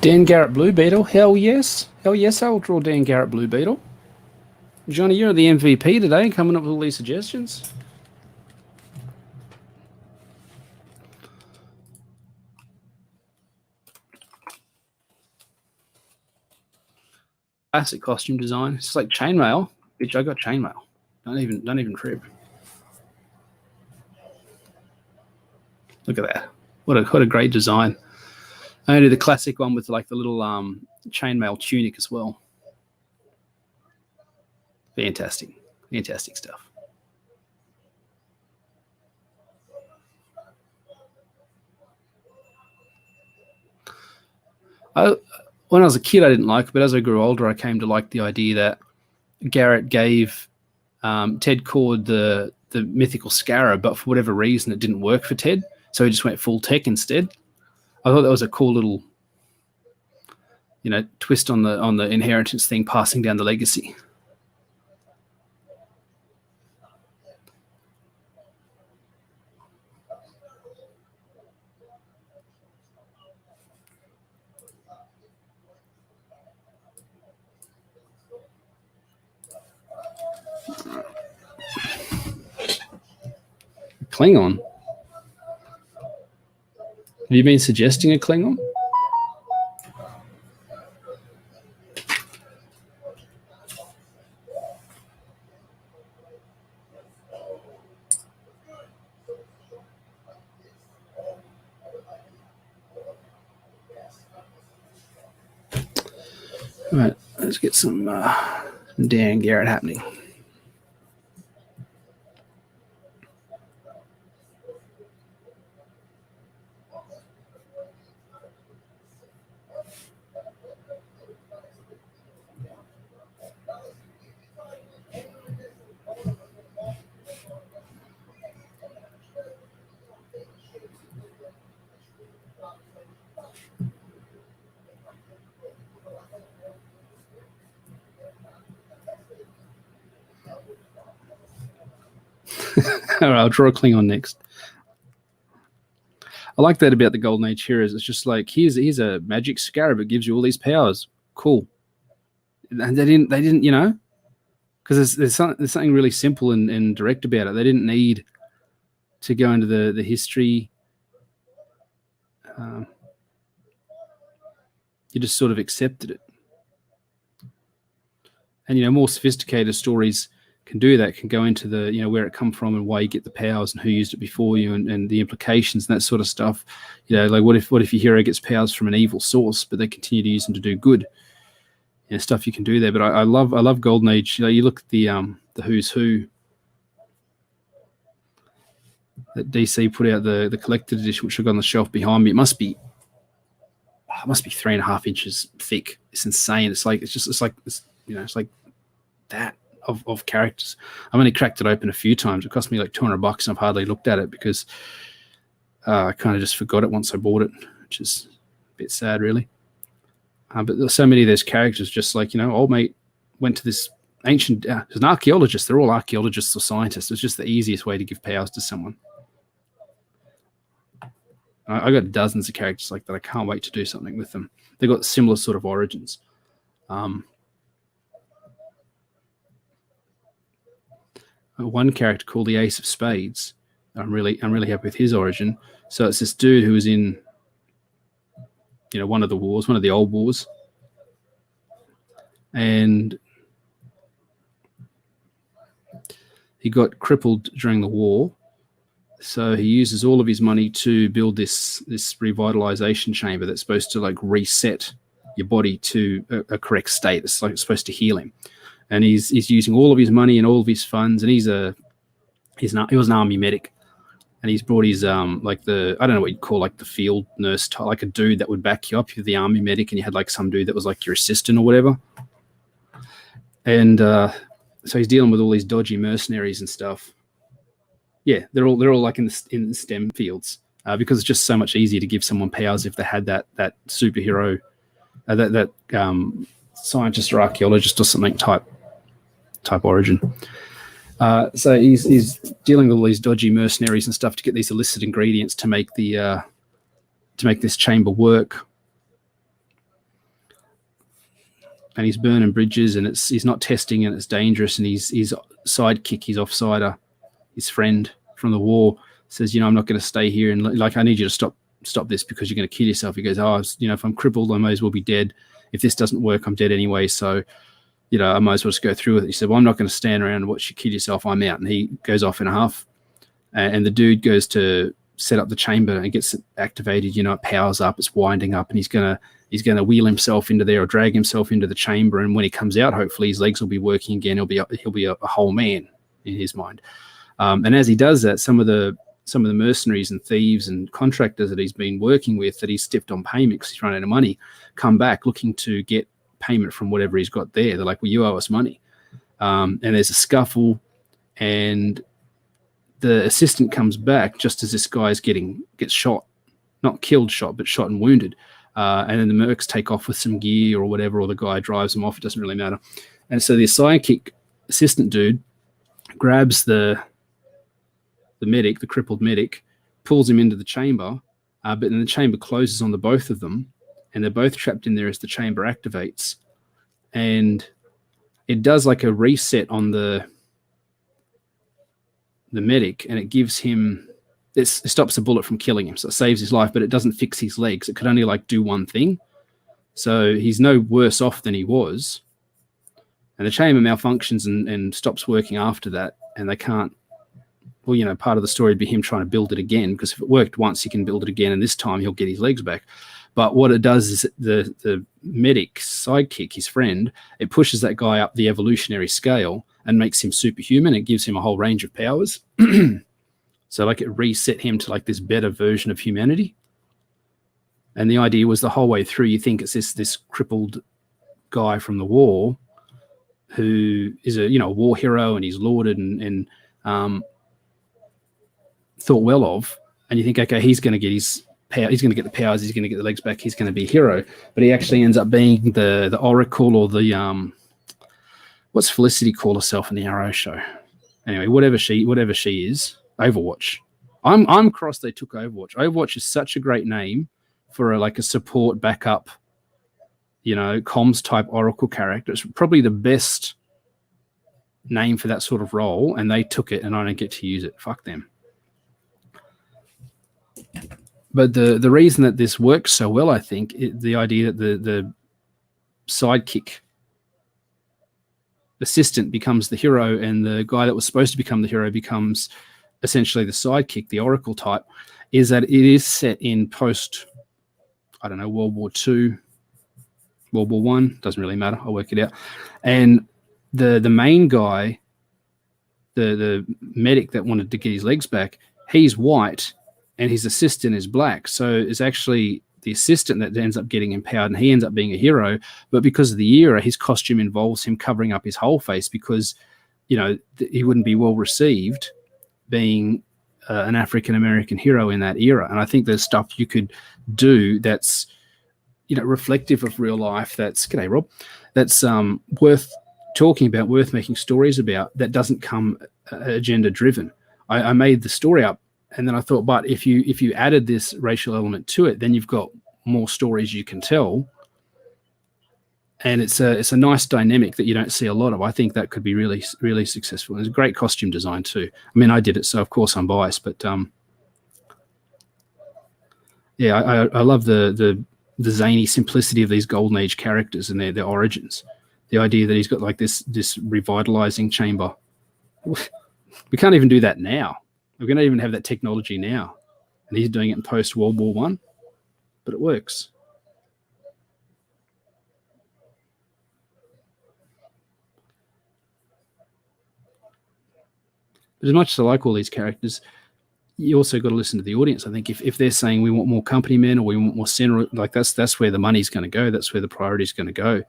Dan Garrett Blue Beetle. Hell yes. Hell yes, I will draw Dan Garrett Blue Beetle. Johnny, you're the MVP today, coming up with all these suggestions. Classic costume design. It's like chainmail. Bitch, I got chainmail. Don't even trip. Look at that. What a great design. I do the classic one with like the little chainmail tunic as well. Fantastic stuff. When I was a kid, I didn't like it, but as I grew older, I came to like the idea that Garrett gave Ted Cord the mythical scarab, but for whatever reason, it didn't work for Ted, so he just went full tech instead. I thought that was a cool little, twist on the inheritance thing, passing down the legacy. Klingon. Have you been suggesting a Klingon? All right, let's get some Dan Garrett happening. All right, I'll draw a Klingon next. I like that about the Golden Age heroes. It's just like, here's a magic scarab. It gives you all these powers. Cool. And they didn't, because there's something really simple and direct about it. They didn't need to go into the history. You just sort of accepted it. And, more sophisticated stories can do that, can go into the, where it come from and why you get the powers and who used it before you and the implications and that sort of stuff. Like what if your hero gets powers from an evil source, but they continue to use them to do good? Stuff you can do there. But I love Golden Age. You look at the Who's Who that DC put out, the collected edition, which I've got on the shelf behind me. It must be 3.5 inches thick. It's insane. It's like that of characters. I've only cracked it open a few times. It cost me like $200 and I've hardly looked at it because I kind of just forgot it once I bought it, which is a bit sad, really. But there's so many of those characters, just like, old mate went to this ancient, he's an archaeologist. They're all archaeologists or scientists. It's just the easiest way to give powers to someone. I got dozens of characters like that. I can't wait to do something with them. They've got similar sort of origins. One character called the Ace of Spades. I'm really happy with his origin. So it's this dude who was in, one of the wars, one of the old wars, and he got crippled during the war. So he uses all of his money to build this revitalization chamber that's supposed to like reset your body to a correct state. It's like it's supposed to heal him. And he's using all of his money and all of his funds, and he was an army medic, and he's brought his I don't know what you'd call like the field nurse type, like a dude that would back you up. You're the army medic, and you had like some dude that was like your assistant or whatever. And so he's dealing with all these dodgy mercenaries and stuff. Yeah, they're all like in the STEM fields because it's just so much easier to give someone powers if they had that superhero, that scientist or archaeologist or something type origin. So he's dealing with all these dodgy mercenaries and stuff to get these illicit ingredients to make this chamber work. and he's burning bridges, and he's not testing, and it's dangerous. And his sidekick, his offsider, his friend from the war, says, I'm not going to stay here, and like, I need you to stop this because you're going to kill yourself. He goes, if I'm crippled, I may as well be dead. If this doesn't work, I'm dead anyway. So, I might as well just go through with it. He said, well, I'm not going to stand around and watch you kill yourself. I'm out. And he goes off in a huff. And the dude goes to set up the chamber and gets it activated. It powers up, it's winding up, and he's gonna wheel himself into there or drag himself into the chamber. And when he comes out, hopefully his legs will be working again. He'll be a whole man in his mind. And as he does that, some of the mercenaries and thieves and contractors that he's been working with, that he's stiffed on payment because he's run out of money, come back looking to get payment from whatever he's got there. They're like, well, you owe us money. And there's a scuffle, and the assistant comes back just as this guy gets shot, not killed, but shot and wounded. And then the mercs take off with some gear or whatever, or the guy drives them off. It doesn't really matter. And so the sidekick assistant dude grabs the medic, the crippled medic, pulls him into the chamber, but then the chamber closes on the both of them, and they're both trapped in there as the chamber activates. And it does like a reset on the medic, and it gives him, it stops the bullet from killing him, so it saves his life, but it doesn't fix his legs. It could only do one thing. So he's no worse off than he was. And the chamber malfunctions and stops working after that, and they can't, part of the story would be him trying to build it again, because if it worked once, he can build it again, and this time he'll get his legs back. But what it does is the medic sidekick, his friend, it pushes that guy up the evolutionary scale and makes him superhuman. It gives him a whole range of powers. So it reset him to this better version of humanity. And the idea was the whole way through, you think it's this crippled guy from the war who is a war hero, and he's lauded and thought well of, and you think, okay, he's going to get his power, he's going to get the powers, he's going to get the legs back, he's going to be a hero. But he actually ends up being the oracle, or the what's Felicity call herself in the Arrow show? Anyway, whatever she is, Overwatch. I'm crossed they took Overwatch. Overwatch is such a great name for a support backup, comms type oracle character. It's probably the best name for that sort of role, and they took it, and I don't get to use it. Fuck them. But the reason that this works so well, I think, the idea that the sidekick assistant becomes the hero, and the guy that was supposed to become the hero becomes essentially the sidekick, the oracle type, is that it is set in post, World War II, World War One, doesn't really matter, I'll work it out. And the main guy, the medic that wanted to get his legs back, he's white, and his assistant is black. So it's actually the assistant that ends up getting empowered, and he ends up being a hero. But because of the era, his costume involves him covering up his whole face, because he wouldn't be well received being an African-American hero in that era. And I think there's stuff you could do that's reflective of real life, that's, g'day Rob, that's worth talking about, worth making stories about, that doesn't come agenda driven. I made the story up, and then I thought, but if you added this racial element to it, then you've got more stories you can tell, and it's a nice dynamic that you don't see a lot of. I think that could be really, really successful. And it's a great costume design too. I mean, I did it, so of course I'm biased, but yeah, I love the zany simplicity of these Golden Age characters and their origins. The idea that he's got this revitalizing chamber. We can't even do that now. We can't even have that technology now. And he's doing it in post-World War One, but it works. But as much as I like all these characters, you also got to listen to the audience. I think if they're saying we want more company men, or we want more center, that's where the money's going to go. That's where the priority is going to go.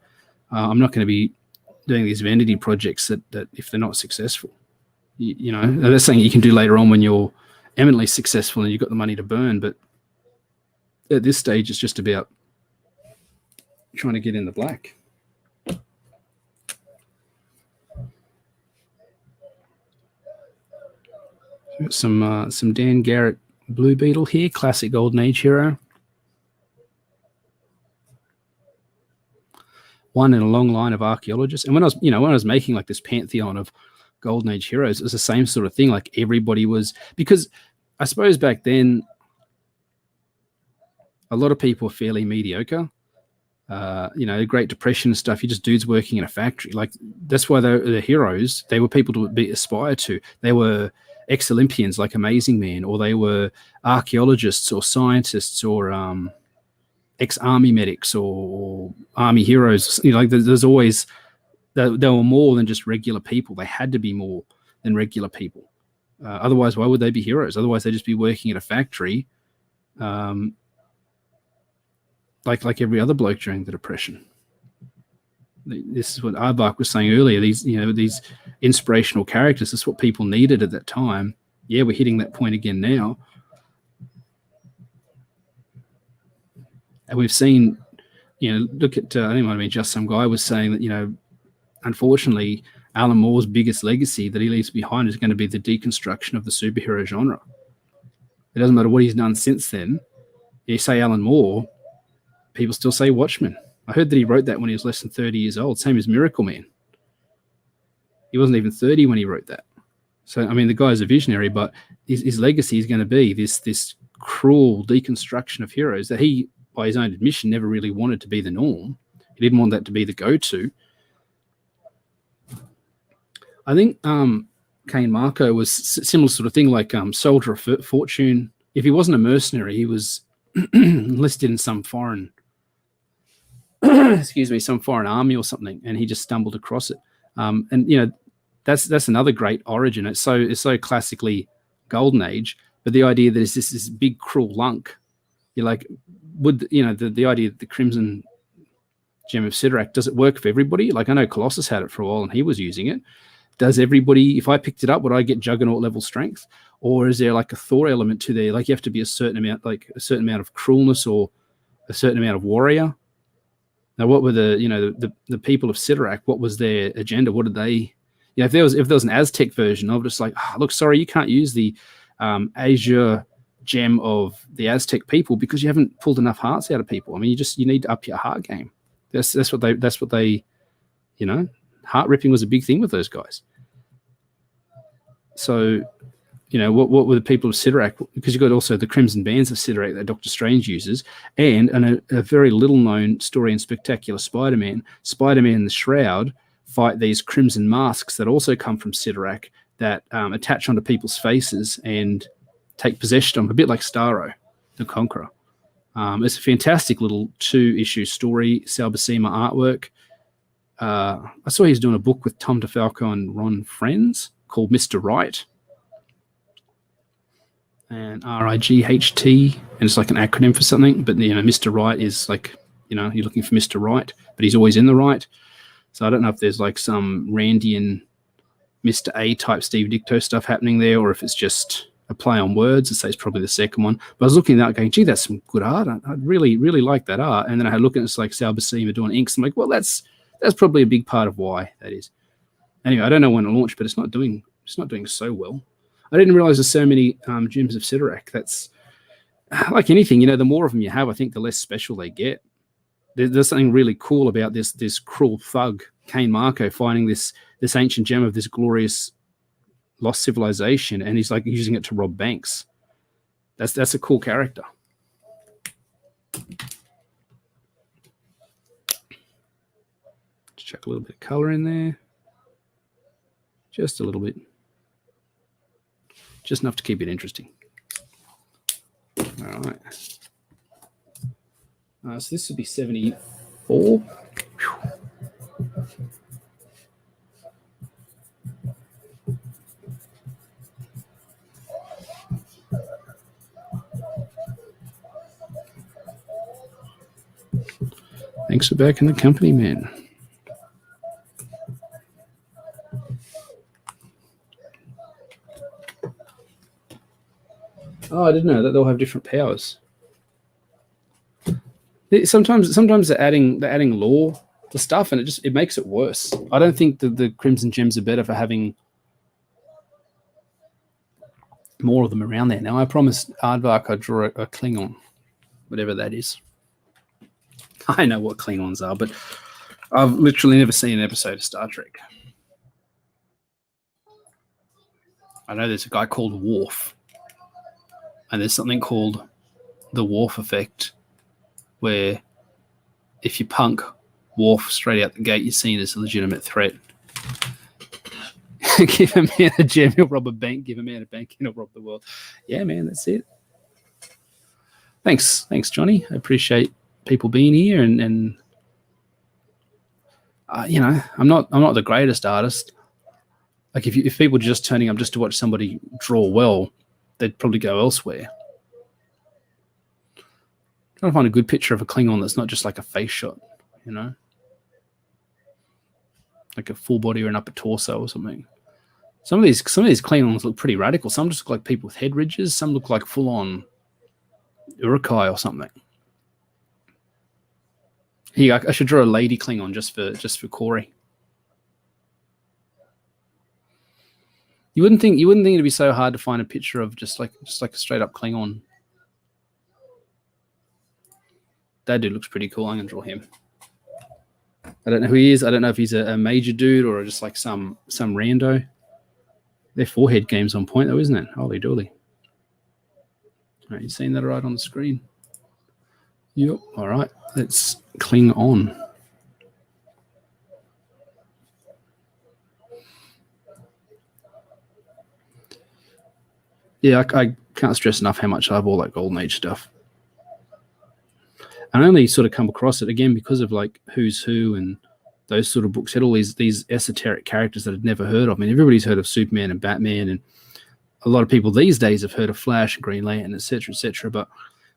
I'm not going to be doing these vanity projects that if they're not successful, that's something you can do later on when you're eminently successful and you've got the money to burn. But at this stage, it's just about trying to get in the black. Some Dan Garrett Blue Beetle here, classic Golden Age hero. one in a long line of archaeologists. And when I was making like this pantheon of Golden Age heroes, it was the same sort of thing. Like everybody was, because I suppose back then a lot of people were fairly mediocre. Great Depression and stuff. You're just dudes working in a factory. Like that's why they're heroes. They were people to be aspired to. They were ex-Olympians like Amazing Man, or they were archaeologists or scientists or ex-army medics or army heroes. There's always they were more than just regular people. They had to be more than regular people. Otherwise, why would they be heroes? Otherwise, they'd just be working at a factory, like every other bloke during the Depression. This is what Aardvark was saying earlier. These inspirational characters. This is what people needed at that time. Yeah, we're hitting that point again now. And we've seen, look at, I think it might have been Just Some Guy was saying that, unfortunately, Alan Moore's biggest legacy that he leaves behind is going to be the deconstruction of the superhero genre. It doesn't matter what he's done since then. You say Alan Moore, people still say Watchmen. I heard that he wrote that when he was less than 30 years old, same as Miracle Man. He wasn't even 30 when he wrote that. So, I mean, the guy's a visionary, but his legacy is going to be this cruel deconstruction of heroes that he, by his own admission, never really wanted to be the norm. He didn't want that to be the go-to. I think Kane Marco was similar sort of thing, like Soldier of Fortune. If he wasn't a mercenary, he was enlisted in some foreign some foreign army or something, and he just stumbled across it. That's another great origin. It's so classically Golden Age, but the idea that it's this big cruel lunk. You're like, the idea that the Crimson Gem of Sidorak, does it work for everybody? Like, I know Colossus had it for a while and he was using it. Does everybody, if I picked it up, would I get Juggernaut level strength? Or is there like a Thor element to there? Like you have to be a certain amount of cruelness or a certain amount of warrior. Now, what were the people of Sidorak? What was their agenda? What did they? If there was an Aztec version of it, it's like, look, sorry, you can't use the Azure gem of the Aztec people because you haven't pulled enough hearts out of people. I mean, you need to up your heart game. That's what they heart ripping was a big thing with those guys. So, what were the people of Sidorak? Because you've got also the Crimson Bands of Sidorak that Doctor Strange uses, and a very little known story in Spectacular Spider-Man. Spider-Man and the Shroud fight these crimson masks that also come from Sidorak that attach onto people's faces and take possession of them, a bit like Starro, the Conqueror. It's a fantastic little 2-issue story, Sal Buscema artwork. I saw he's doing a book with Tom DeFalco and Ron Friends called Mr. Right. And RIGHT, and it's like an acronym for something. But Mr. Right is like, you're looking for Mr. Right, but he's always in the right. So I don't know if there's like some Randian Mr. A type Steve Ditko stuff happening there, or if it's just a play on words. I'd say it's probably the second one. But I was looking at that going, gee, that's some good art. I really, really like that art. And then I had a look at it, it's like Sal Buscema doing inks. I'm like, well, that's probably a big part of why that is. Anyway, I don't know when it'll launch, but it's not doing so well. I didn't realize there's so many Gems of Sidorak. That's like anything, the more of them you have, I think the less special they get. There's something really cool about this cruel thug, Kane Marco, finding this ancient gem of this glorious lost civilization, and he's like using it to rob banks. That's a cool character. Let's chuck a little bit of color in there. Just a little bit. Just enough to keep it interesting. All right. So this would be 74. Whew. Thanks for backing the company, man. Oh, I didn't know that they'll have different powers. Sometimes they're adding lore to stuff, and it makes it worse. I don't think that the Crimson Gems are better for having more of them around there. Now, I promised Aardvark I'd draw a Klingon, whatever that is. I know what Klingons are, but I've literally never seen an episode of Star Trek. I know there's a guy called Worf, and there's something called the Worf effect, where if you punk Worf straight out the gate, you're seen as a legitimate threat. Give a man a gem, he'll rob a bank. Give a man a bank, he'll rob the world. Yeah, man, that's it. Thanks, Johnny. I appreciate people being here, and you know, I'm not the greatest artist. Like if people were just turning up just to watch somebody draw well, they'd probably go elsewhere. Trying to find a good picture of a Klingon that's not just like a face shot, you know, like a full body or an upper torso or something. Some of these Klingons look pretty radical. Some just look like people with head ridges. Some look like full on Urukai or something. Here, I should draw a lady Klingon just for Corey. You wouldn't think it'd be so hard to find a picture of just like a straight up Klingon. That dude looks pretty cool. I'm gonna draw him. I don't know who he is. I don't know if he's a major dude or just like some rando. Their forehead game's on point though, isn't it? Holy dooly. All right, you seen that right on the screen? Yep. All right, let's cling on. Yeah, I can't stress enough how much I love all that Golden Age stuff. And I only sort of come across it again because of like Who's Who and those sort of books had all these esoteric characters that I'd never heard of. I mean, everybody's heard of Superman and Batman, and a lot of people these days have heard of Flash and Green Lantern, etc., etc. But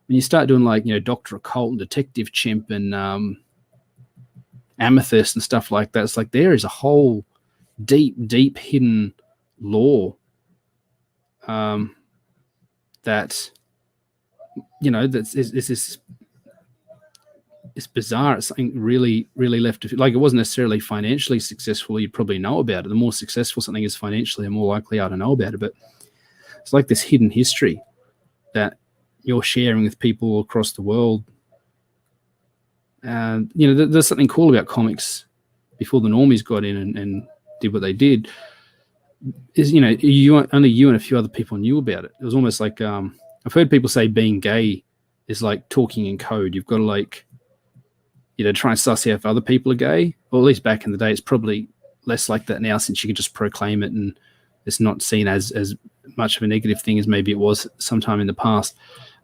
when you start doing like, you know, Dr. Occult and Detective Chimp and Amethyst and stuff like that, it's like there is a whole deep hidden lore that, you know, it's bizarre. It's something really left to, like, it wasn't necessarily financially successful. You'd probably know about it. The more successful something is financially, the more likely are to know about it. But it's like this hidden history that you're sharing with people across the world. And, you know, there's something cool about comics before the normies got in and did what they did. Is, you know, only you and a few other people knew about it. It was almost like I've heard people say being gay is like talking in code. You've got to, like, you know, try and suss out if other people are gay. Or at least back in the day, it's probably less like that now, since you can just proclaim it and it's not seen as much of a negative thing as maybe it was sometime in the past.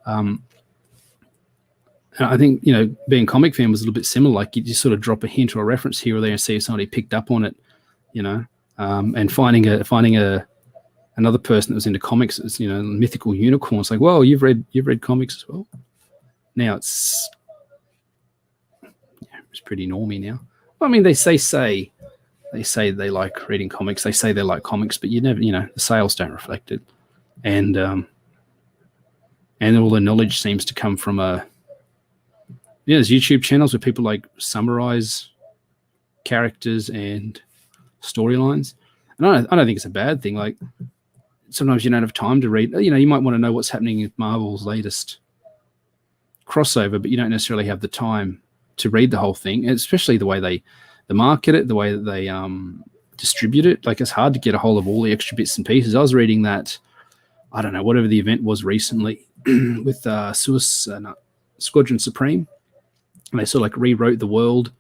And I think, you know, being a comic fan was a little bit similar. Like, you just sort of drop a hint or a reference here or there and see if somebody picked up on it, you know. And finding another person that was into comics, as, you know, mythical unicorns, like, well, you've read comics as well. Now it's pretty normy now. I mean, they say they like reading comics. They say they like comics, but you never, you know, the sales don't reflect it. And all the knowledge seems to come from there's YouTube channels where people like summarize characters and storylines. And I don't think it's a bad thing. Like, sometimes you don't have time to read. You know, you might want to know what's happening with Marvel's latest crossover, but you don't necessarily have the time to read the whole thing, and especially the way they market it, the way that they distribute it. Like, it's hard to get a hold of all the extra bits and pieces. I was reading that, I don't know, whatever the event was recently with Squadron Supreme, and they sort of like rewrote the world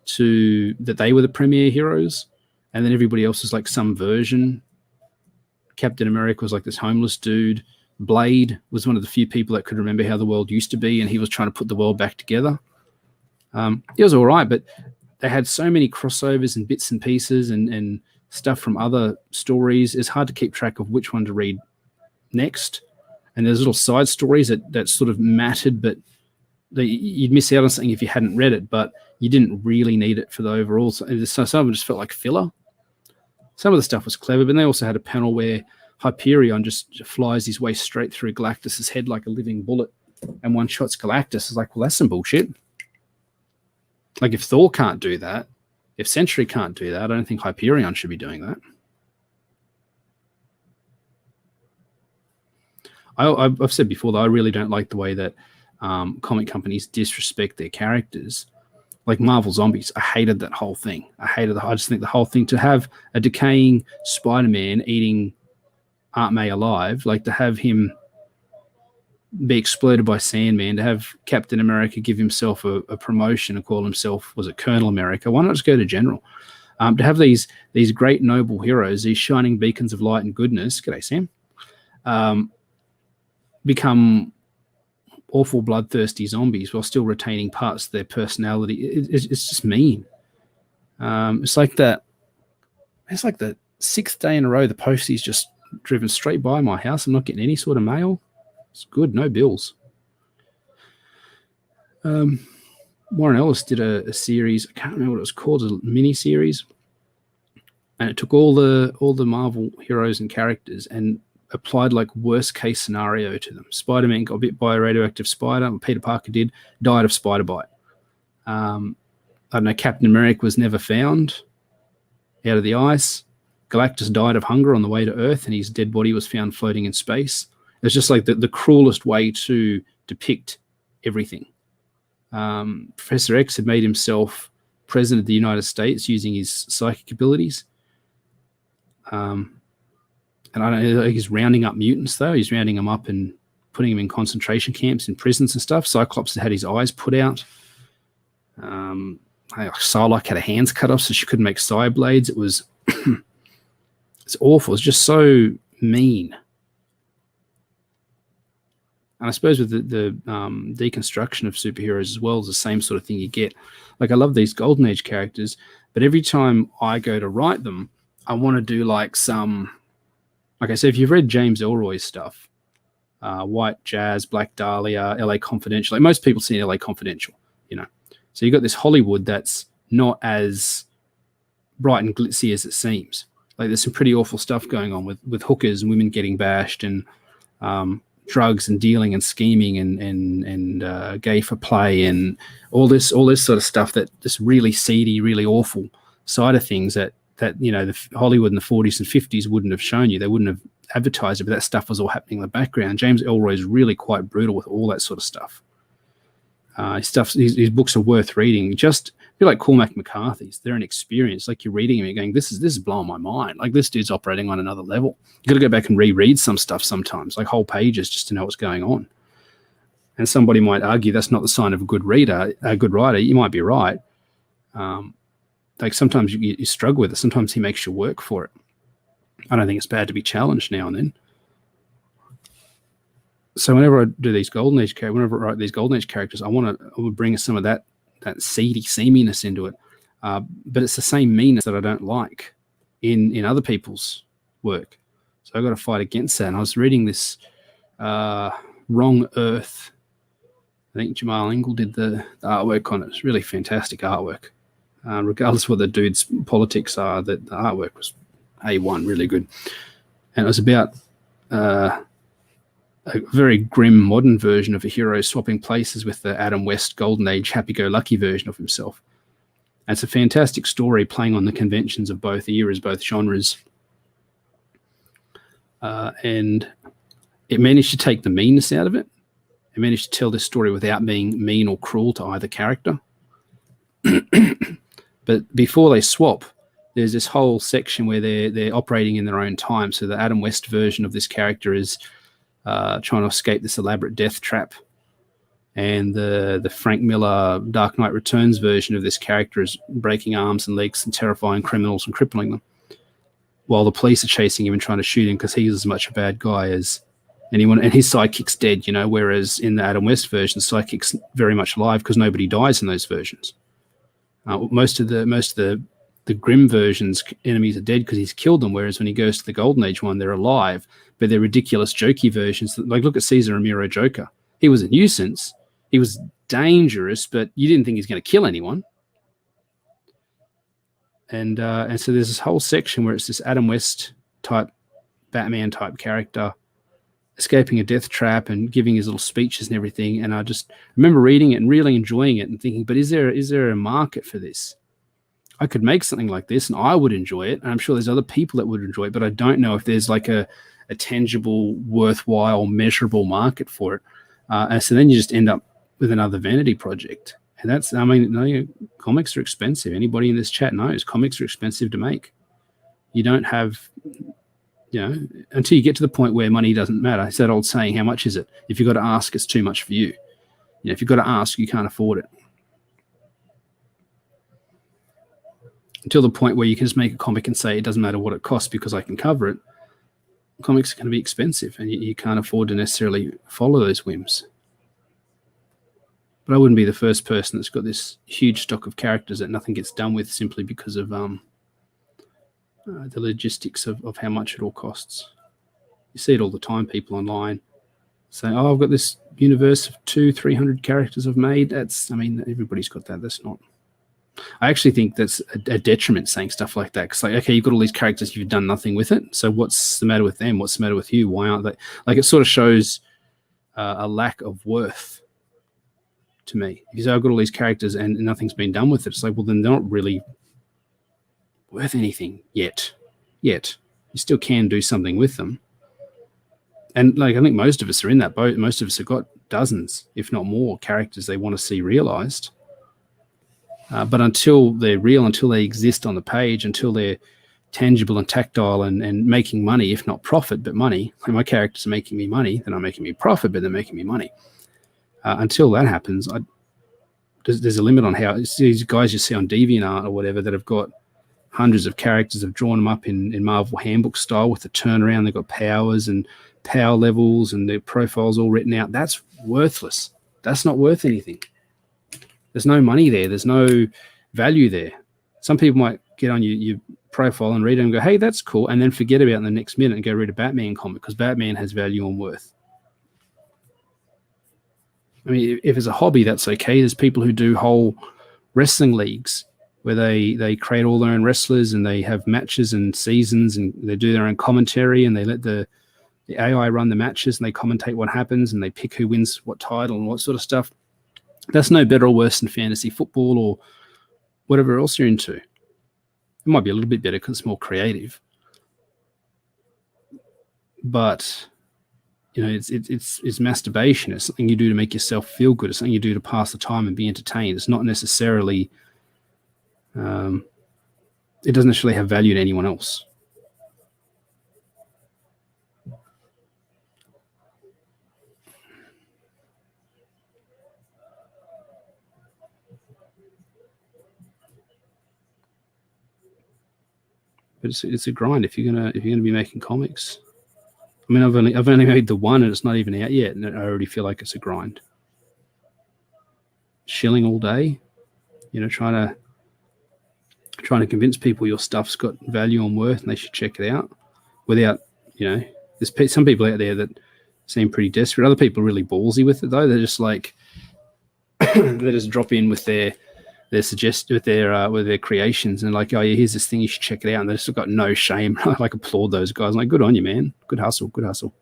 to that they were the premier heroes, and then everybody else was like some version. Captain America was like this homeless dude. Blade was one of the few people that could remember how the world used to be, and he was trying to put the world back together. It was all right, but they had so many crossovers and bits and pieces and stuff from other stories. It's hard to keep track of which one to read next. And there's little side stories that sort of mattered, but you'd miss out on something if you hadn't read it, but you didn't really need it for the overall. So some of them just felt like filler. Some of the stuff was clever, but they also had a panel where Hyperion just flies his way straight through Galactus's head like a living bullet, and one shots Galactus. It's like, well, that's some bullshit. Like, if Thor can't do that, if Sentry can't do that, I don't think Hyperion should be doing that. I've said before that I really don't like the way that comic companies disrespect their characters. like Marvel Zombies. I hated that whole thing. I just think the whole thing, to have a decaying Spider-Man eating Aunt May alive, like to have him be exploded by Sandman, to have Captain America give himself a promotion and call himself, was it Colonel America? Why not just go to General? To have these great noble heroes, these shining beacons of light and goodness, g'day Sam, become awful bloodthirsty zombies while still retaining parts of their personality. It's just mean. It's like the 6th day in a row the postie's just driven straight by my house. I'm not getting any sort of mail. It's good, no bills. Warren Ellis did a series, I can't remember what it was called, a mini series, and it took all the Marvel heroes and characters and applied like worst case scenario to them. Spider-Man got bit by a radioactive spider, Peter Parker died of spider bite. I don't know, Captain America was never found out of the ice. Galactus died of hunger on the way to Earth, and his dead body was found floating in space. It's just like the cruelest way to depict everything. Professor X had made himself president of the United States using his psychic abilities. And I don't know, he's rounding up mutants, though. He's rounding them up and putting them in concentration camps and prisons and stuff. Cyclops had his eyes put out. Psylocke had her hands cut off so she couldn't make Psy blades. It was it's awful. It's just so mean. And I suppose with the deconstruction of superheroes as well is the same sort of thing you get. Like, I love these Golden Age characters, but every time I go to write them, I want to do like some... Okay, so if you've read James Ellroy's stuff, White Jazz, Black Dahlia, LA Confidential, like most people see LA Confidential, you know. So you've got this Hollywood that's not as bright and glitzy as it seems. Like, there's some pretty awful stuff going on with hookers and women getting bashed and drugs and dealing and scheming and gay for play and all this sort of stuff, that this really seedy, really awful side of things that you know, the Hollywood in the 40s and 50s wouldn't have shown you. They wouldn't have advertised it, but that stuff was all happening in the background. James Ellroy is really quite brutal with all that sort of stuff. His books are worth reading. Just be like Cormac McCarthy's. They're an experience. Like, you're reading them and going, this is blowing my mind. Like, this dude's operating on another level. You got to go back and reread some stuff sometimes, like whole pages, just to know what's going on. And somebody might argue that's not the sign of a good reader, a good writer. You might be right. Like, sometimes you struggle with it. Sometimes he makes you work for it. I don't think it's bad to be challenged now and then. So whenever I do these Golden Age characters, whenever I write these Golden Age characters, I would bring some of that seedy seaminess into it. But it's the same meanness that I don't like in other people's work. So I've got to fight against that. And I was reading this Wrong Earth. I think Jamal Engel did the artwork on it. It's really fantastic artwork. Regardless of what the dude's politics are, the artwork was A1, really good. And it was about a very grim modern version of a hero swapping places with the Adam West Golden Age happy-go-lucky version of himself. And it's a fantastic story playing on the conventions of both eras, both genres. And it managed to take the meanness out of it. It managed to tell this story without being mean or cruel to either character. But before they swap, there's this whole section where they're operating in their own time. So the Adam West version of this character is trying to escape this elaborate death trap. And the Frank Miller Dark Knight Returns version of this character is breaking arms and legs and terrifying criminals and crippling them, while the police are chasing him and trying to shoot him because he's as much a bad guy as anyone. And his sidekick's dead, you know, whereas in the Adam West version, the sidekick's very much alive because nobody dies in those versions. Most of the grim versions, enemies are dead because he's killed them, whereas when he goes to the Golden Age one, they're alive, but they're ridiculous, jokey versions. Like, look at Cesar Romero Joker. He was a nuisance. He was dangerous, but you didn't think he's going to kill anyone. And so there's this whole section where it's this Adam West type, Batman type character escaping a death trap and giving his little speeches and everything. And I just remember reading it and really enjoying it and thinking, but is there a market for this? I could make something like this and I would enjoy it. And I'm sure there's other people that would enjoy it, but I don't know if there's like a tangible, worthwhile, measurable market for it. And so then you just end up with another vanity project. And that's, I mean, comics are expensive. Anybody in this chat knows comics are expensive to make. You don't have, until you get to the point where money doesn't matter. It's that old saying, how much is it? If you've got to ask, it's too much for you. If you've got to ask, you can't afford it. Until the point where you can just make a comic and say it doesn't matter what it costs because I can cover it, comics are going to be expensive and you can't afford to necessarily follow those whims. But I wouldn't be the first person that's got this huge stock of characters that nothing gets done with simply because of the logistics of how much it all costs. You see it all the time, people online say, oh, I've got this universe of 200-300 characters I've made. Everybody's got that. That's not... I actually think that's a detriment saying stuff like that. Because, okay, you've got all these characters, you've done nothing with it. So what's the matter with them? What's the matter with you? Why aren't they? It sort of shows a lack of worth to me. If you say, I've got all these characters and nothing's been done with it, it's well, then they're not really worth anything yet. You still can do something with them. And I think most of us are in that boat. Most of us have got dozens, if not more, characters they want to see realized. But until they're real, until they exist on the page, until they're tangible and tactile and making money, if not profit, but money, and my characters are making me money, they're not making me profit, but they're making me money. Until that happens, there's a limit on how these guys you see on DeviantArt or whatever that have got hundreds of characters, have drawn them up in Marvel Handbook style with the turnaround. They've got powers and power levels and their profiles all written out. That's worthless. That's not worth anything. There's no money there. There's no value there. Some people might get on your profile and read it and go, hey, that's cool, and then forget about it in the next minute and go read a Batman comic because Batman has value and worth. I mean, if it's a hobby, that's okay. There's people who do whole wrestling leagues where they create all their own wrestlers and they have matches and seasons and they do their own commentary and they let the AI run the matches and they commentate what happens and they pick who wins what title and what sort of stuff. That's no better or worse than fantasy football or whatever else you're into. It might be a little bit better because it's more creative. But, it's masturbation. It's something you do to make yourself feel good. It's something you do to pass the time and be entertained. It's not necessarily, it doesn't necessarily have value to anyone else. But it's a grind if you're gonna be making comics. I mean, I've only made the one and it's not even out yet, and I already feel like it's a grind. Shilling all day, trying to convince people your stuff's got value and worth and they should check it out. Without, there's some people out there that seem pretty desperate. Other people are really ballsy with it though. They're just like they just drop in with their with their creations and like, oh yeah, here's this thing, you should check it out, and they just got no shame. I applaud those guys. I'm like, good on you, man. Good hustle. Don't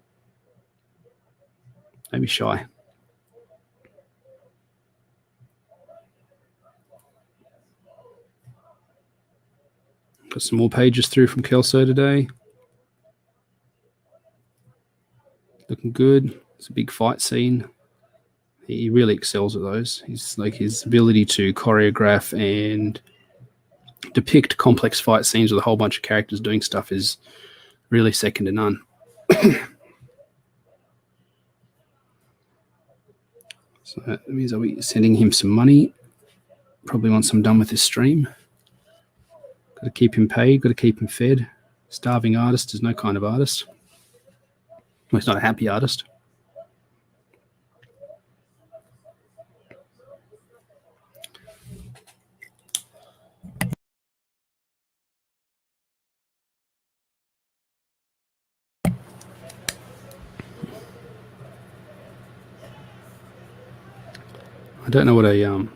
be shy. Got some more pages through from Kelso today. Looking good. It's a big fight scene. He really excels at those. He's like, his ability to choreograph and depict complex fight scenes with a whole bunch of characters doing stuff is really second to none. So that means I'll be sending him some money. Probably once I'm done with this stream. Got to keep him paid, got to keep him fed. Starving artist is no kind of artist. Well, he's not a happy artist. I don't know what a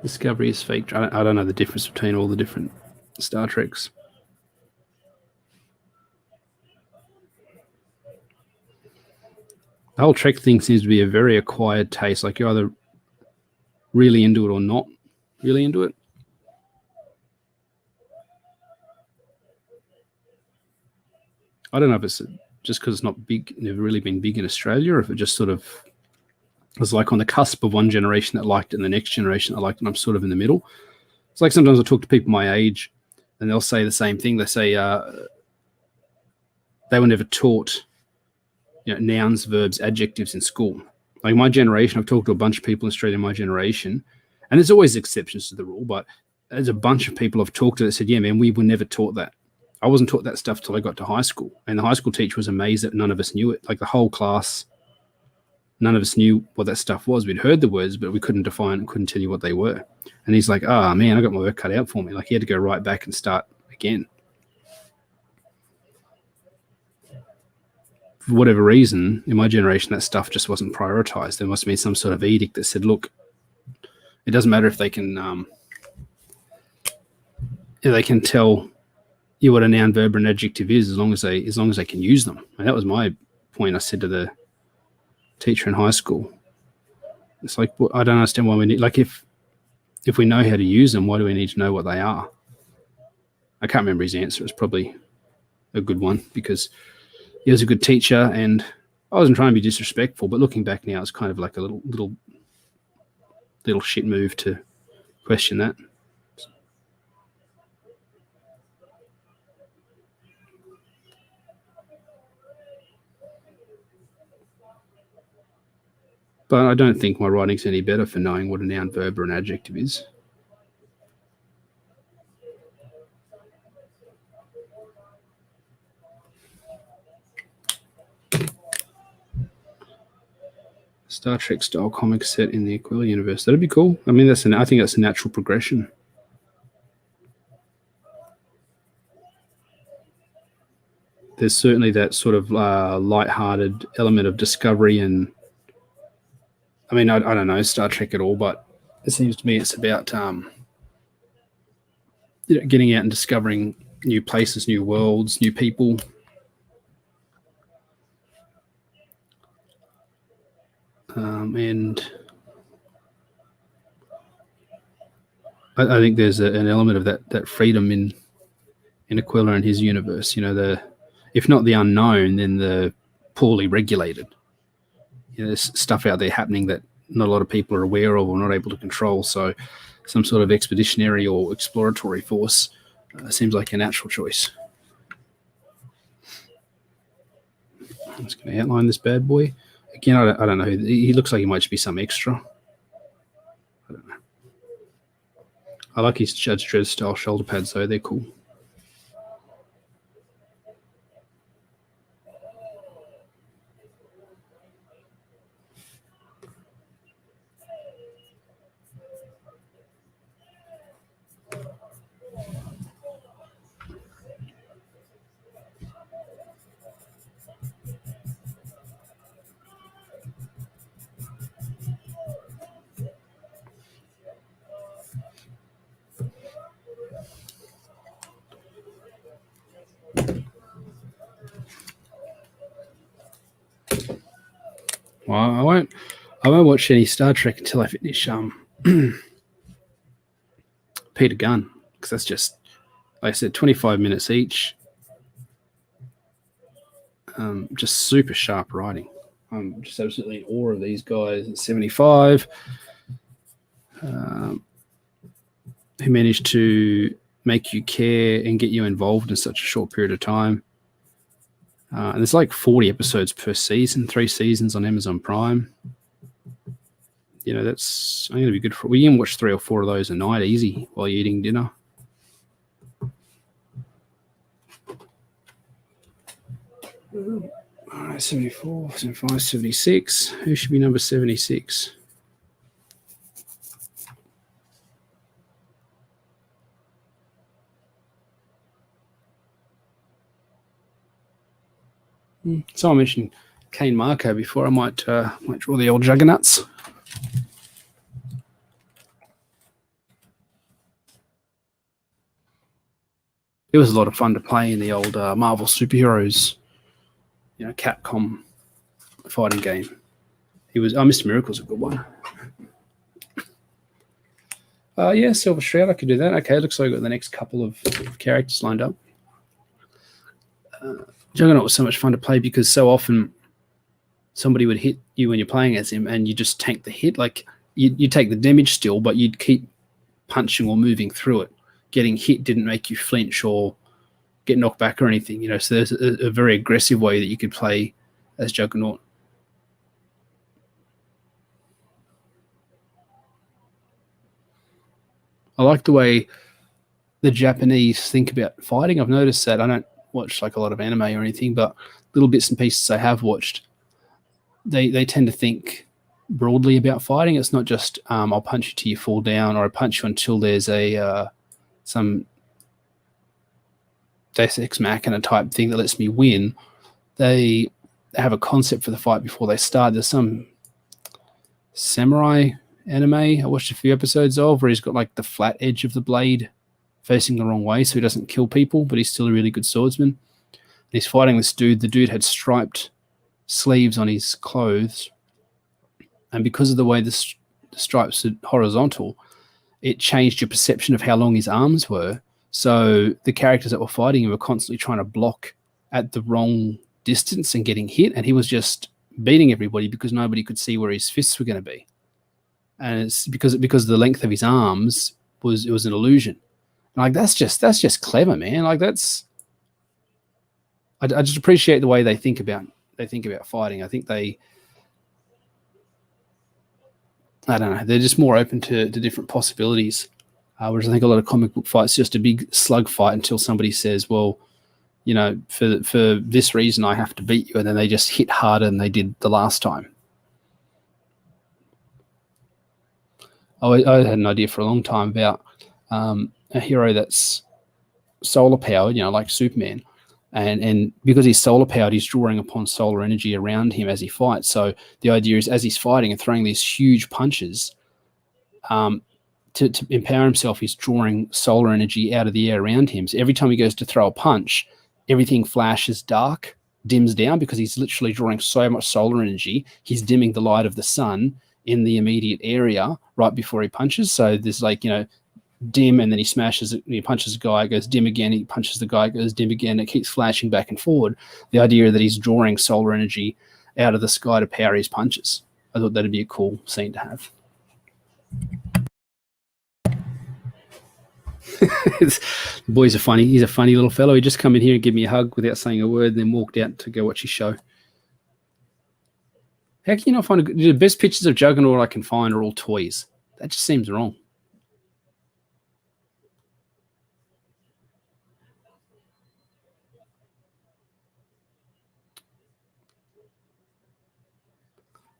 Discovery is fake. I don't know the difference between all the different Star Treks. The whole Trek thing seems to be a very acquired taste. Like you're either really into it or not really into it. I don't know if it's just because it's not big, never really been big in Australia, or if it just sort of I was like on the cusp of one generation that liked it and the next generation that liked it, and I'm sort of in the middle. It's like sometimes I talk to people my age and they'll say the same thing. They say they were never taught nouns, verbs, adjectives in school. Like my generation, I've talked to a bunch of people in Australia in my generation, and there's always exceptions to the rule, but there's a bunch of people I've talked to that said, yeah, man, we were never taught that. I wasn't taught that stuff till I got to high school. And the high school teacher was amazed that none of us knew it. Like the whole class, none of us knew what that stuff was. We'd heard the words, but we couldn't define and couldn't tell you what they were. And he's like, oh, man, I got my work cut out for me. Like he had to go right back and start again. For whatever reason, in my generation, that stuff just wasn't prioritized. There must have been some sort of edict that said, look, it doesn't matter if they can tell you what a noun, verb, or an adjective is, as long as they can use them. And that was my point. I said to the teacher in high school, it's like, well, I don't understand why we need, like, if we know how to use them, why do we need to know what they are? I can't remember his answer. It's probably a good one because he was a good teacher, and I wasn't trying to be disrespectful, but looking back now, it's kind of like a little shit move to question that. But I don't think my writing's any better for knowing what a noun, verb, or an adjective is. Star Trek style comic set in the Aquila universe. That'd be cool. I mean, I think that's a natural progression. There's certainly that sort of light-hearted element of discovery, and I mean, I don't know Star Trek at all, but it seems to me it's about getting out and discovering new places, new worlds, new people. And I think there's an element of that freedom in Aquila and his universe. If not the unknown, then the poorly regulated. There's stuff out there happening that not a lot of people are aware of or not able to control. So some sort of expeditionary or exploratory force seems like a natural choice. I'm just going to outline this bad boy. Again, I don't know. He looks like he might just be some extra. I don't know. I like his Judge Dredd style shoulder pads, though. They're cool. Well, I won't watch any Star Trek until I finish Peter Gunn, because that's just, like I said, 25 minutes each. Just super sharp writing. I'm just absolutely in awe of these guys at 75 who managed to make you care and get you involved in such a short period of time. And there's like 40 episodes per season, 3 seasons on Amazon Prime. That's going to be good for. We can watch 3 or 4 of those a night, easy, while you're eating dinner. All right, 74, 75, 76. Who should be number 76? So I mentioned Kane Marco before. I might draw the old juggernauts. It was a lot of fun to play in the old Marvel superheroes, Capcom fighting game. Mr. Miracle's a good one. Yeah, Silver Shroud, I could do that. Okay, looks like I've got the next couple of characters lined up. Juggernaut was so much fun to play because so often somebody would hit you when you're playing as him, and you just tank the hit. Like you take the damage still, but you'd keep punching or moving through it. Getting hit didn't make you flinch or get knocked back or anything, you know. So there's a very aggressive way that you could play as Juggernaut. I like the way the Japanese think about fighting. I've noticed that. I don't watch like a lot of anime or anything, but little bits and pieces I have watched, they tend to think broadly about fighting. It's not just I'll punch you till you fall down, or I punch you until there's a some Deus Ex Machina type thing that lets me win. They have a concept for the fight before they start. There's some samurai anime I watched a few episodes of where he's got like the flat edge of the blade facing the wrong way so he doesn't kill people, but he's still a really good swordsman. And he's fighting this dude. The dude had striped sleeves on his clothes, and because of the way the stripes are horizontal, it changed your perception of how long his arms were. So the characters that were fighting him were constantly trying to block at the wrong distance and getting hit, and he was just beating everybody because nobody could see where his fists were going to be. And it's because the length of his arms was an illusion. And like that's just clever, man. Like I just appreciate the way they think about fighting. I think I don't know, they're just more open to different possibilities. Whereas I think a lot of comic book fights just a big slug fight until somebody says, well, you know, for this reason I have to beat you, and then they just hit harder than they did the last time. I had an idea for a long time about a hero that's solar powered, you know, like Superman, and because he's solar powered, he's drawing upon solar energy around him as he fights. So the idea is, as he's fighting and throwing these huge punches, to empower himself, he's drawing solar energy out of the air around him. So every time he goes to throw a punch, everything flashes dark, dims down, because he's literally drawing so much solar energy. He's dimming the light of the sun in the immediate area right before he punches. So there's like, you know, dim, and then he smashes it, he punches the guy, it goes dim again, he punches the guy, it goes dim again, it keeps flashing back and forward. The idea that he's drawing solar energy out of the sky to power his punches. I thought that'd be a cool scene to have. The boy's he's a funny little fellow. He just come in here and give me a hug without saying a word, and then walked out to go watch his show. How can you not find the best pictures of Juggernaut I can find are all toys? That just seems wrong.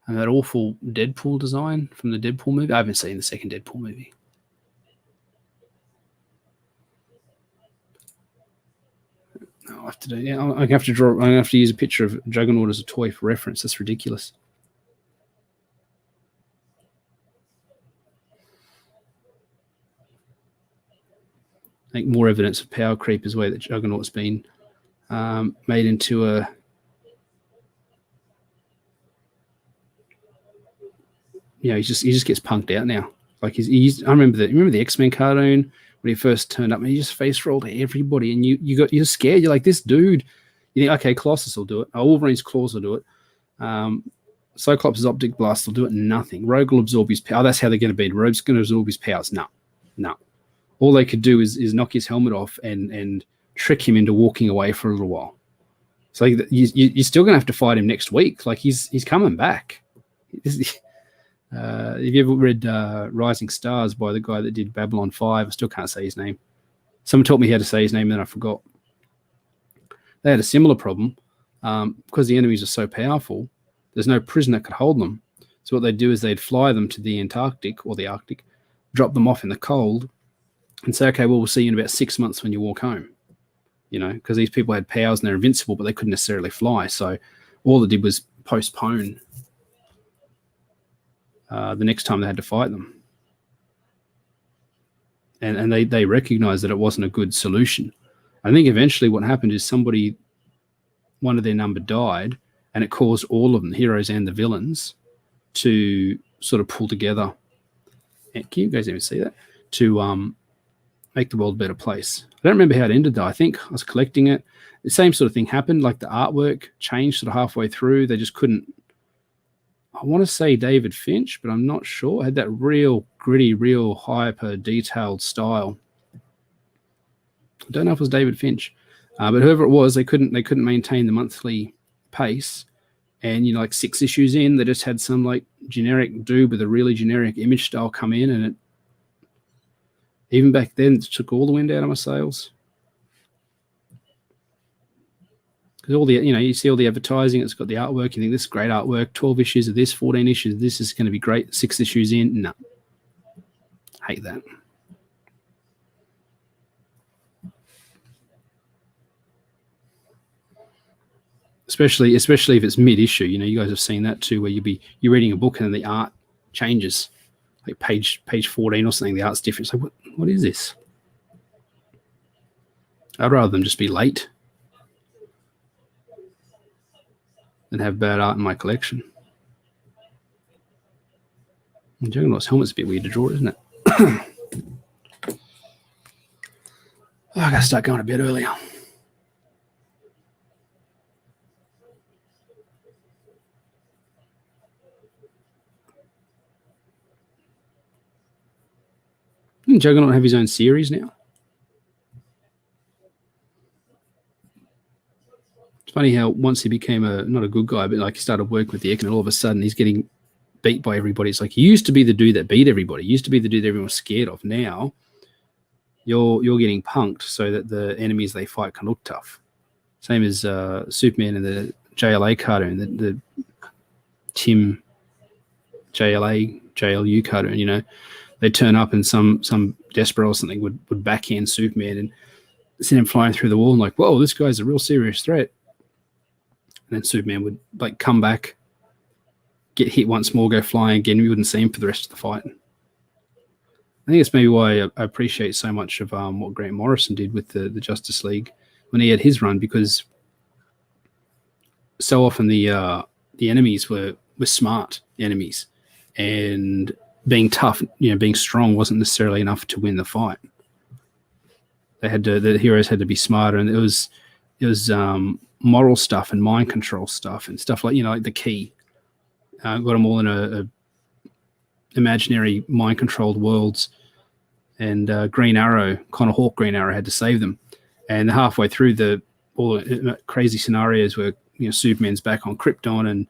And that awful Deadpool design from the Deadpool movie. I haven't seen the second Deadpool movie. I'll have to do. Yeah, I'm gonna have to draw. I'm gonna have to use a picture of Juggernaut as a toy for reference. That's ridiculous. I think more evidence of power creep is the way that Juggernaut's been made into a. You know, he just gets punked out now. Like he's I remember the X-Men cartoon when he first turned up, and he just face rolled everybody, and you're scared. You're like, this dude. You think, okay, Colossus will do it. Wolverine's claws will do it. Cyclops' optic blast will do it. Nothing. Rogue will absorb his power. That's how they're going to beat. Rogue's going to absorb his powers. No. All they could do is knock his helmet off and trick him into walking away for a little while. So you're still going to have to fight him next week. Like he's coming back. Have you ever read Rising Stars by the guy that did Babylon 5? I still can't say his name. Someone taught me how to say his name, and then I forgot. They had a similar problem because the enemies are so powerful. There's no prison that could hold them. So what they'd do is they'd fly them to the Antarctic or the Arctic, drop them off in the cold, and say, okay, well, we'll see you in about 6 months when you walk home. You know, because these people had powers and they're invincible, but they couldn't necessarily fly. So all they did was postpone the next time they had to fight them. And they recognized that it wasn't a good solution. I think eventually what happened is one of their number died, and it caused all of them, the heroes and the villains, to sort of pull together. And can you guys even see that? To make the world a better place. I don't remember how it ended, though. I think I was collecting it. The same sort of thing happened. Like the artwork changed sort of halfway through. They just couldn't I want to say David Finch, but I'm not sure. Had that real gritty, real hyper detailed style. I don't know if it was David Finch, but whoever it was, they couldn't maintain the monthly pace. And like 6 issues in, they just had some like generic dude with a really generic image style come in, and it even back then it took all the wind out of my sails. Because all the, you see all the advertising, it's got the artwork, you think this is great artwork, 12 issues of this, 14 issues of this is going to be great, 6 issues in, no. Hate that. Especially if it's mid-issue, you guys have seen that too, where you're reading a book and then the art changes, like page 14 or something, the art's different. It's like, what is this? I'd rather them just be late than have bad art in my collection. And Juggernaut's helmet's a bit weird to draw, isn't it? I gotta start going to bed earlier. Didn't Juggernaut have his own series now? It's funny how once he became not a good guy, but like he started working with the X-Men, all of a sudden he's getting beat by everybody. It's like he used to be the dude that beat everybody. He used to be the dude that everyone was scared of. Now you're getting punked so that the enemies they fight can look tough. Same as Superman in the JLA cartoon, the Tim JLU cartoon, they'd turn up and some desperate or something would backhand Superman and send him flying through the wall and like, whoa, this guy's a real serious threat. And then Superman would like come back, get hit once more, go flying again. We wouldn't see him for the rest of the fight. I think it's maybe why I appreciate so much of what Grant Morrison did with the Justice League when he had his run, because so often the enemies were smart enemies, and being tough, being strong wasn't necessarily enough to win the fight. The heroes had to be smarter, and it was moral stuff and mind control stuff and stuff like like the Key. Got them all in a imaginary mind controlled worlds, and Green Arrow, Connor Hawk Green Arrow, had to save them. And halfway through all the crazy scenarios where Superman's back on Krypton, and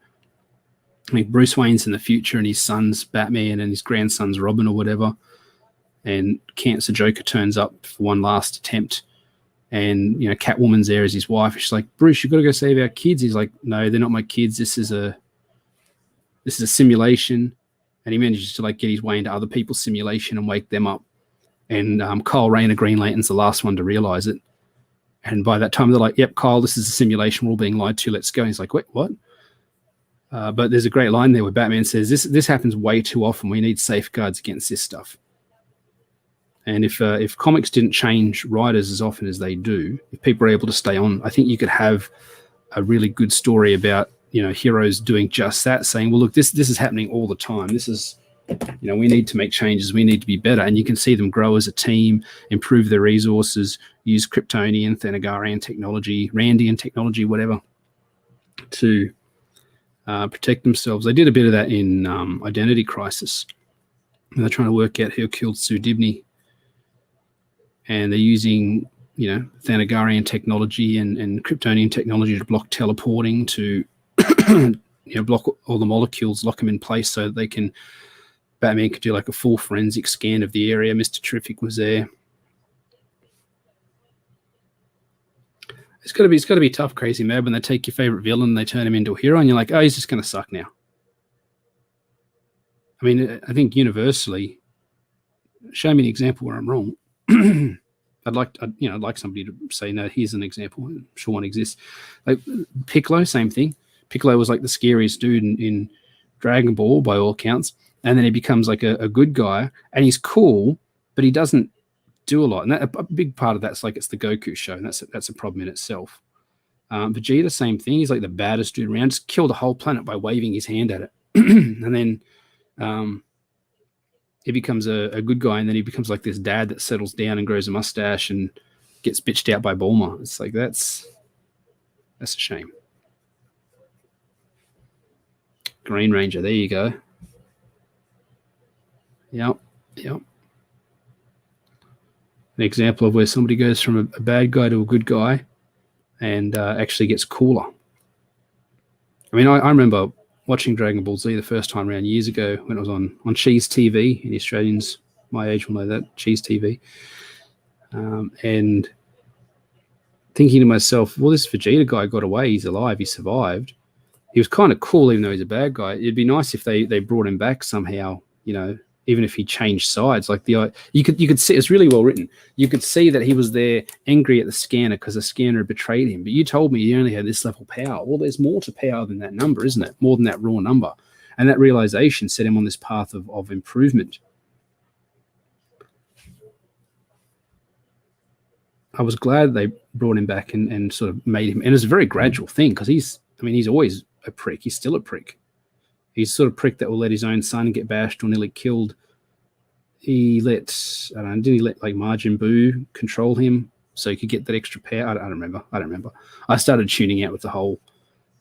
I think Bruce Wayne's in the future, and his son's Batman, and his grandson's Robin or whatever. And Cancer Joker turns up for one last attempt, and Catwoman's there as his wife. She's like, Bruce, you've got to go save our kids. He's like, no, they're not my kids. This is a simulation. And he manages to like get his way into other people's simulation and wake them up. And Kyle Rayner, Green Lantern's the last one to realize it. And by that time, they're like, yep, Kyle, this is a simulation. We're all being lied to. Let's go. And he's like, wait, what? But there's a great line there where Batman says, this happens way too often. We need safeguards against this stuff. And if comics didn't change writers as often as they do, if people were able to stay on, I think you could have a really good story about, heroes doing just that, saying, well, look, this is happening all the time. This is, we need to make changes. We need to be better. And you can see them grow as a team, improve their resources, use Kryptonian, Thanagarian technology, Randian technology, whatever, to protect themselves. They did a bit of that in Identity Crisis. And they're trying to work out who killed Sue Dibney. And they're using, Thanagarian technology and Kryptonian technology to block teleporting, to block all the molecules, lock them in place so that Batman could do like a full forensic scan of the area. Mr. Terrific was there. It's got to be tough, Crazy Mad, when they take your favorite villain and they turn him into a hero, and you're like, oh, he's just going to suck now. I mean, I think universally, show me an example where I'm wrong. I'd like somebody to say, no, here's an example. I'm sure one exists. Like Piccolo, same thing. Piccolo was like the scariest dude in Dragon Ball by all accounts, and then he becomes like a good guy, and he's cool, but he doesn't do a lot. And a big part of that's like it's the Goku show, and that's a problem in itself. Vegeta, same thing. He's like the baddest dude around. Just killed the whole planet by waving his hand at it, and then he becomes a good guy, and then he becomes like this dad that settles down and grows a mustache and gets bitched out by Bulma. It's like that's a shame. Green Ranger. There you go. Yep. An example of where somebody goes from a bad guy to a good guy and actually gets cooler. I mean, I remember watching Dragon Ball Z the first time around years ago when it was on Cheese TV. And the Australians my age will know that, Cheese TV. And thinking to myself, well, this Vegeta guy got away. He's alive. He survived. He was kind of cool, even though he's a bad guy. It'd be nice if they brought him back somehow, even if he changed sides. Like you could see, it's really well written. You could see that he was there angry at the scanner because the scanner had betrayed him. But you told me you only had this level power. Well, there's more to power than that number, isn't it? More than that raw number. And that realization set him on this path of improvement. I was glad they brought him back and sort of made him, and it's a very gradual thing because he's always a prick. He's still a prick. He's sort of prick that will let his own son get bashed or nearly killed. He didn't he let like Majin Buu control him so he could get that extra power? I don't remember. I started tuning out with the whole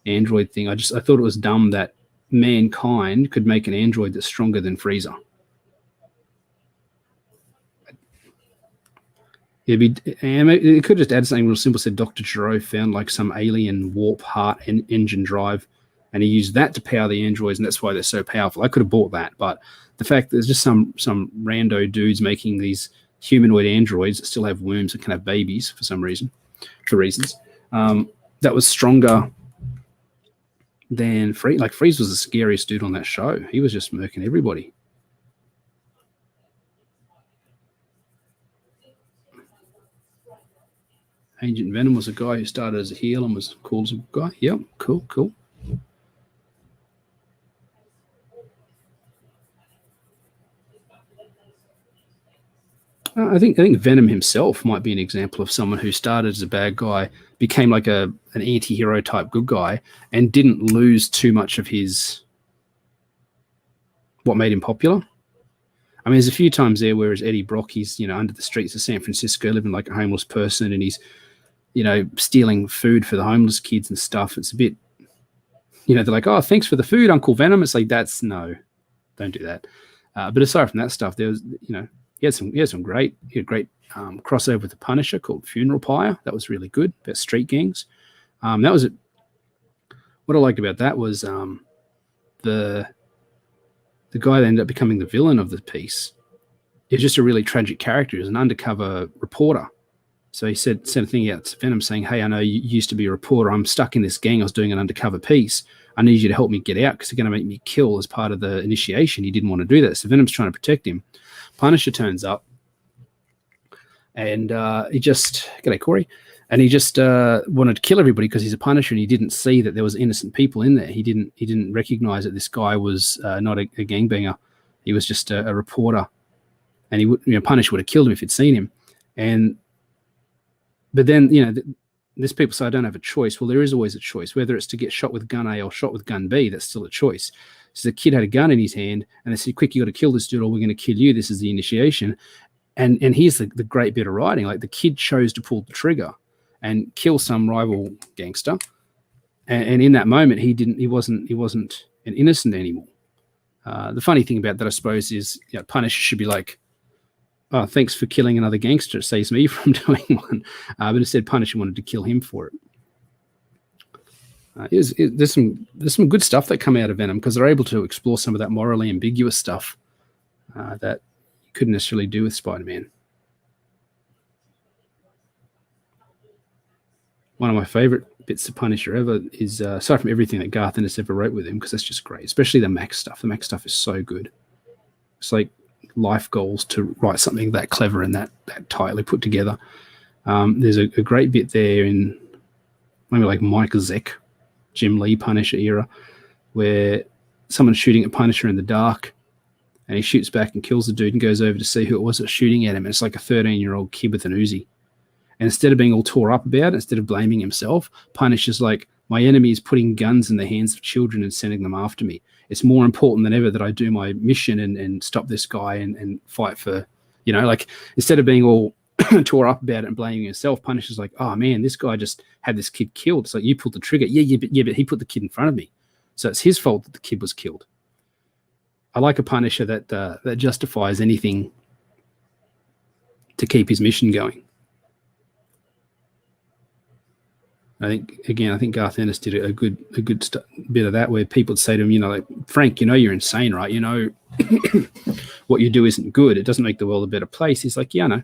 android thing. I thought it was dumb that mankind could make an android that's stronger than Frieza. It could just add something real simple. Said Dr. Gero found like some alien warp heart and engine drive, and he used that to power the androids, and that's why they're so powerful. I could have bought that, but the fact that there's just some rando dudes making these humanoid androids that still have wombs and can have babies for reasons, that was stronger than Freeze. Like Freeze was the scariest dude on that show. He was just murking everybody. Agent Venom was a guy who started as a heel and was cool as a guy. Yep, cool. I think Venom himself might be an example of someone who started as a bad guy, became like an anti-hero type good guy, and didn't lose too much of what made him popular. I mean, there's a few times there where as Eddie Brock, he's under the streets of San Francisco, living like a homeless person, and he's stealing food for the homeless kids and stuff. It's a bit, they're like, oh, thanks for the food, Uncle Venom. It's like, no, don't do that. But aside from that stuff, there was, he had a great crossover with the Punisher called Funeral Pyre. That was really good, about street gangs. That was it. What I liked about that was the guy that ended up becoming the villain of the piece is just a really tragic character. He was an undercover reporter. So he sent a thing out to Venom saying, hey, I know you used to be a reporter. I'm stuck in this gang. I was doing an undercover piece. I need you to help me get out because they're going to make me kill as part of the initiation. He didn't want to do that. So Venom's trying to protect him. Punisher turns up and g'day, Corey. And he just wanted to kill everybody because he's a Punisher, and he didn't see that there was innocent people in there. He didn't recognize that this guy was not a gangbanger. He was just a reporter, and Punisher would have killed him if he'd seen him. But then this people say I don't have a choice. Well, there is always a choice, whether it's to get shot with gun A or shot with gun B. That's still a choice. So the kid had a gun in his hand, and they said, "Quick, you got to kill this dude, or we're going to kill you. This is the initiation." And here's the great bit of writing: like the kid chose to pull the trigger and kill some rival gangster, and in that moment, he wasn't an innocent anymore. The funny thing about that, I suppose, is Punisher should be like, "Oh, thanks for killing another gangster. It saves me from doing one." But instead, Punisher wanted to kill him for it. There's some good stuff that come out of Venom because they're able to explore some of that morally ambiguous stuff that you couldn't necessarily do with Spider-Man. One of my favorite bits of Punisher ever is, aside from everything that Garth Ennis ever wrote with him, because that's just great, especially the Max stuff. The Max stuff is so good. It's like life goals to write something that clever and that tightly put together. There's a great bit there in maybe like Mike Zeck, Jim Lee Punisher era, where someone's shooting at Punisher in the dark, and he shoots back and kills the dude and goes over to see who it was that's shooting at him. And it's like a 13-year-old kid with an Uzi. And instead of being all tore up about it, instead of blaming himself, Punisher's like, my enemy is putting guns in the hands of children and sending them after me. It's more important than ever that I do my mission and stop this guy and fight for, like instead of being all tore up about it and blaming himself, Punisher's like, oh man, this guy just had this kid killed. It's like, you pulled the trigger. Yeah, but he put the kid in front of me. So it's his fault that the kid was killed. I like a Punisher that justifies anything to keep his mission going. I think Garth Ennis did a good bit of that, where people would say to him, like, Frank, you're insane, right? What you do isn't good. It doesn't make the world a better place. He's like, yeah, I know.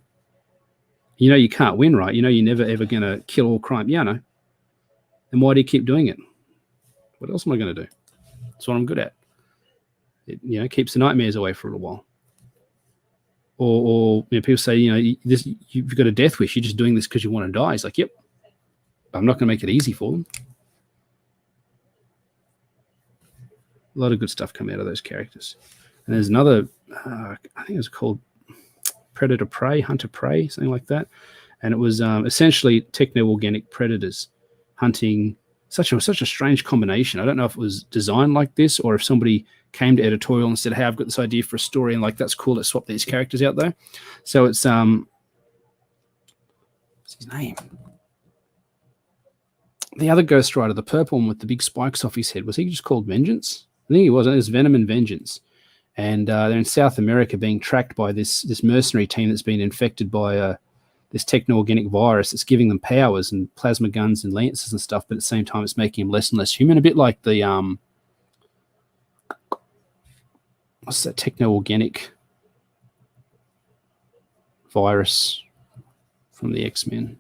You can't win, right? You're never ever going to kill all crime. Yeah, I know. Then why do you keep doing it? What else am I going to do? That's what I'm good at. It keeps the nightmares away for a little while. Or people say, you've got a death wish. You're just doing this because you want to die. He's like, yep. I'm not going to make it easy for them. A lot of good stuff come out of those characters. And there's another, I think it was called Predator Prey, Hunter Prey, something like that. And it was essentially techno-organic predators hunting. Such a strange combination. I don't know if it was designed like this, or if somebody came to editorial and said, hey, I've got this idea for a story, and like, that's cool, let's swap these characters out there. So it's what's his name? The other Ghost Rider, the purple one with the big spikes off his head, was he just called Vengeance? I think he was. It was Venom and Vengeance. And they're in South America being tracked by this mercenary team that's been infected by this techno-organic virus that's giving them powers and plasma guns and lances and stuff, but at the same time it's making them less and less human. A bit like the, what's that techno-organic virus from the X-Men?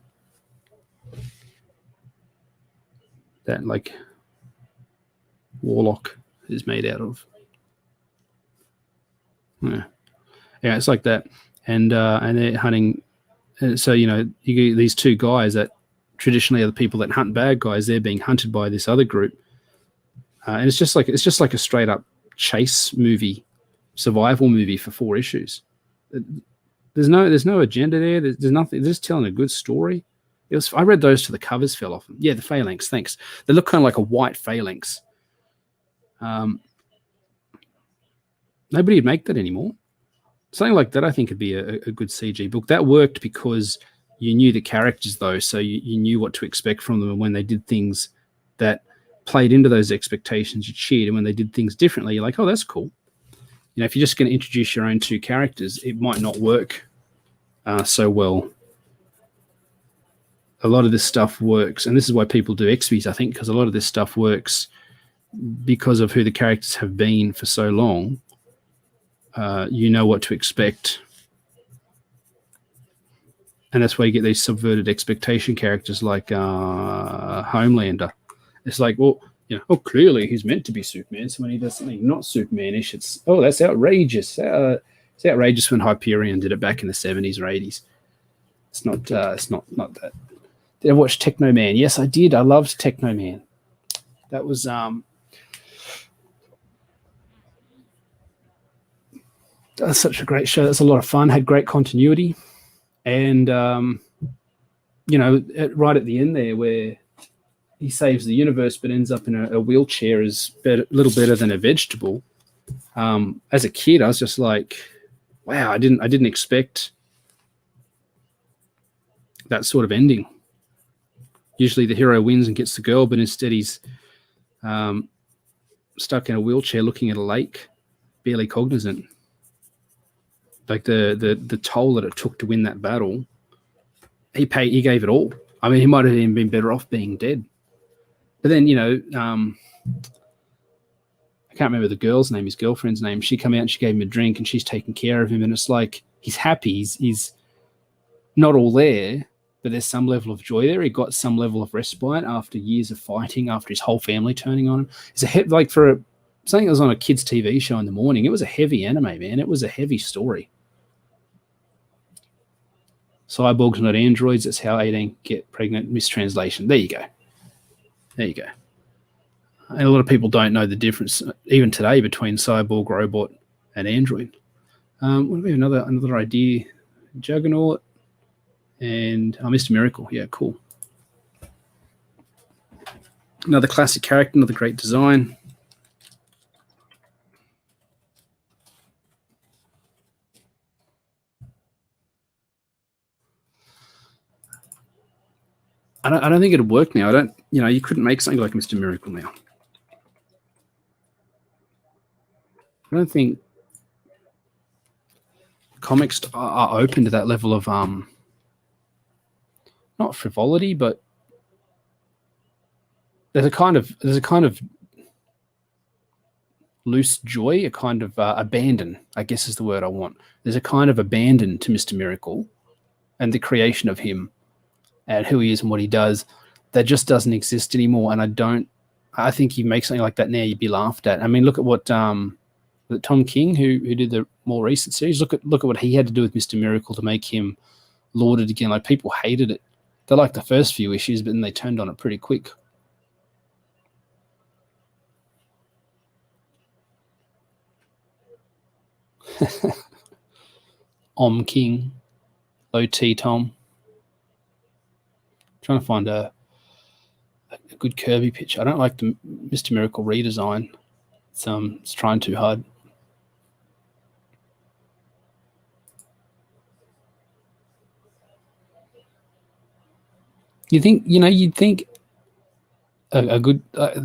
That like Warlock is made out of. Yeah, it's like that, and they're hunting. So you get these two guys that traditionally are the people that hunt bad guys. They're being hunted by this other group, and it's just like a straight up chase movie, survival movie for 4 issues. There's no agenda there. There's nothing. They're just telling a good story. I read those till the covers fell off them. Yeah, the phalanx, thanks. They look kind of like a white phalanx. Nobody would make that anymore. Something like that, I think, would be a good CG book. That worked because you knew the characters, though, so you knew what to expect from them. And when they did things that played into those expectations, you cheered. And when they did things differently, you're like, oh, that's cool. If you're just going to introduce your own 2 characters, it might not work so well. A lot of this stuff works, and this is why people do XPs, I think, because a lot of this stuff works because of who the characters have been for so long. You know what to expect. And that's why you get these subverted expectation characters like Homelander. It's like, well, clearly he's meant to be Superman, so when he does something not Supermanish, it's, oh, that's outrageous. It's outrageous when Hyperion did it back in the 70s or 80s. It's not that. Did I watch Techno Man? Yes, I did. I loved Techno Man. That was such a great show. That's a lot of fun. Had great continuity, and right at the end there, where he saves the universe but ends up in a wheelchair, is little better than a vegetable. As a kid, I was just like, wow, I didn't expect that sort of ending. Usually the hero wins and gets the girl, but instead he's stuck in a wheelchair looking at a lake, barely cognizant. Like the toll that it took to win that battle, he gave it all. I mean, he might have even been better off being dead. But then, I can't remember the girl's name, his girlfriend's name. She came out and she gave him a drink and she's taking care of him. And it's like, he's happy. He's not all there, but there's some level of joy there. He got some level of respite after years of fighting, after his whole family turning on him. It's something that was on a kids' TV show in the morning. It was a heavy anime, man. It was a heavy story. Cyborgs, not androids. That's how 18 get pregnant. Mistranslation. There you go. And a lot of people don't know the difference, even today, between cyborg, robot, and android. What do we have? Another idea? Juggernaut and Mr. Miracle. Yeah, cool. Another classic character, another great design. I don't think it'd work now. You couldn't make something like Mr. Miracle now. I don't think comics are open to that level of not frivolity, but there's a kind of loose joy, a kind of abandon, I guess is the word I want. There's a kind of abandon to Mr. Miracle and the creation of him and who he is and what he does that just doesn't exist anymore. And I think you make something like that now, you'd be laughed at. I mean, look at what Tom King, who did the more recent series, look at what he had to do with Mr. Miracle to make him lauded again. Like, people hated it. They liked the first few issues, but then they turned on it pretty quick. King, OT Tom. Trying to find a good Kirby picture. I don't like the Mr. Miracle redesign. It's trying too hard. You'd think a good